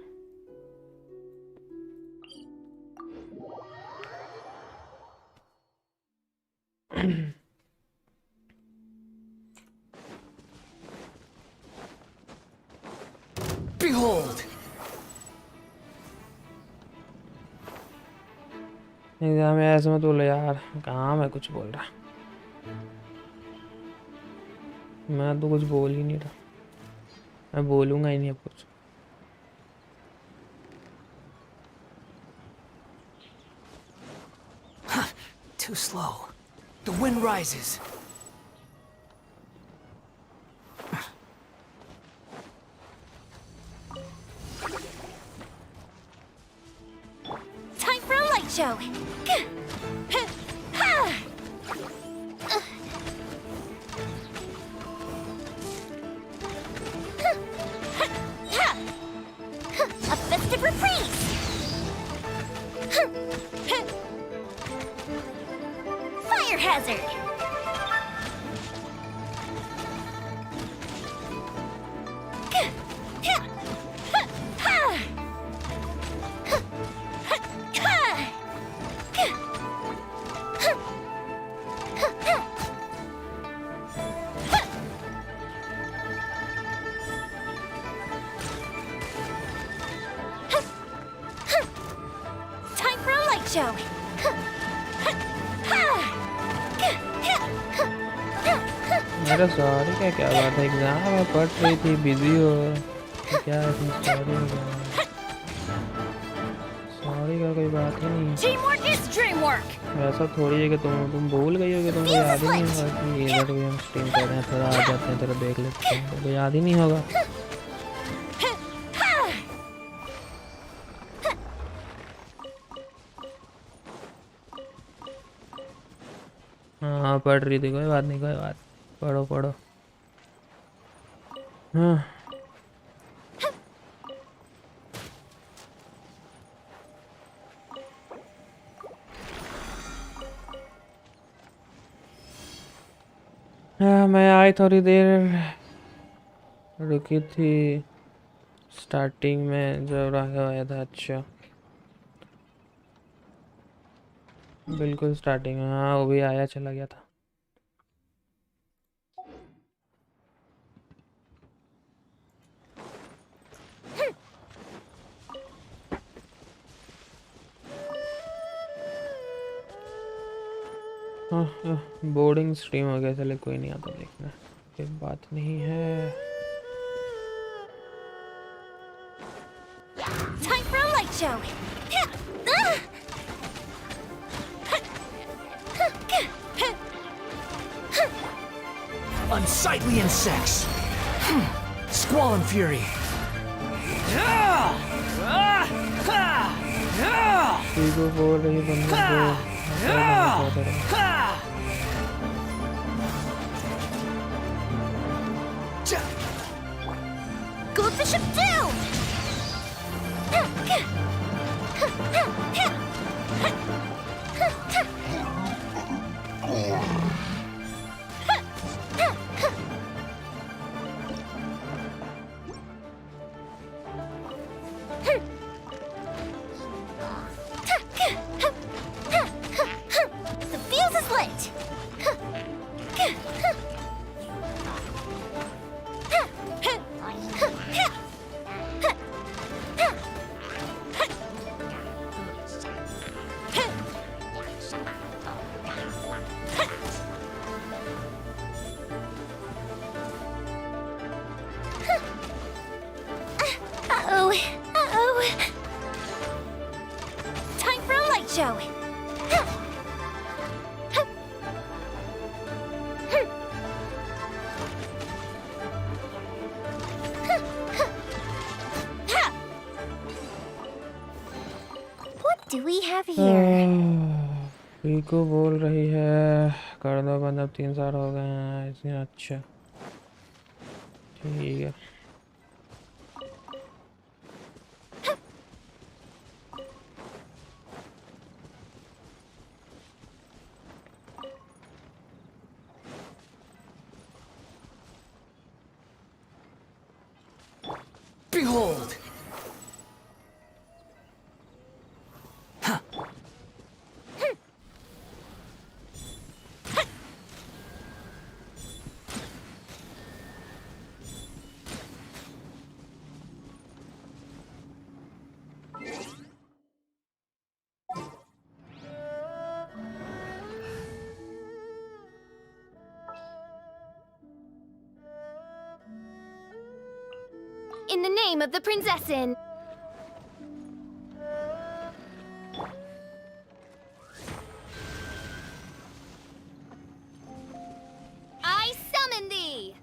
Behold! एग्जाम में ऐसे मत बोलो यार, कहाँ मैं कुछ बोल रहा। मैं तो कुछ बोल ही नहीं रहा, मैं बोलूँगा ही नहीं अब कुछ। Too slow. The wind rises. Time for a light show. A festive reprise. Fire hazard. Time for a light show. मेरा सॉरी क्या बात है? एग्जाम में पढ़ रही थी, बिजी हो तो क्या इसमें सॉरी हो गया? सॉरी का कोई बात ही नहीं। Teamwork is dreamwork. ऐसा थोड़ी है कि तुम भूल गई हो कि तुमको याद ही नहीं होगा कि इधर भी हम स्ट्रीम कर रहे हैं, थोड़ा आ जाते हैं, थोड़ा देख लेते हैं, तुमको याद ही नहीं होगा। हाँ पढ़ रही थी, कोई बात नहीं, कोई बात। पढ़ो पढ़ो। हाँ मैं आई थोड़ी देर रुकी थी स्टार्टिंग में जब राघव आया था। अच्छा बिल्कुल स्टार्टिंग में, हाँ वो भी आया चला गया था। बोर्डिंग स्ट्रीम हो गया, चले कोई नहीं आता देखना, कोई बात नहीं है। Time for a light show. Unsightly insects. Squall and fury. Ego बोल रही बंदे को Goldfish of doom! The fuse is lit! do we have here? Piku बोल रही है कर दो बंद, अब 3 साल हो गए हैं इसने। अच्छा ठीक है। Behold! In the name of the Prinzessin! I summon thee!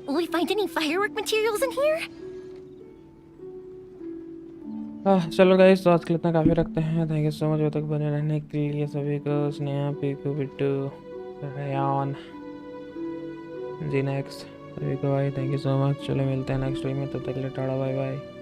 Will we find any firework materials in here? चलो गाइस, तो आज के लिए इतना काफ़ी रखते हैं। थैंक यू सो मच तक बने रहने के लिए सभी को। स्नेहा, पीकू, बिट्टू, रेयान, जी नेक्स्ट सभी को भाई थैंक यू सो मच। चलो मिलते हैं नेक्स्ट वीक में, तब तक के लिए टाटा बाय बाय।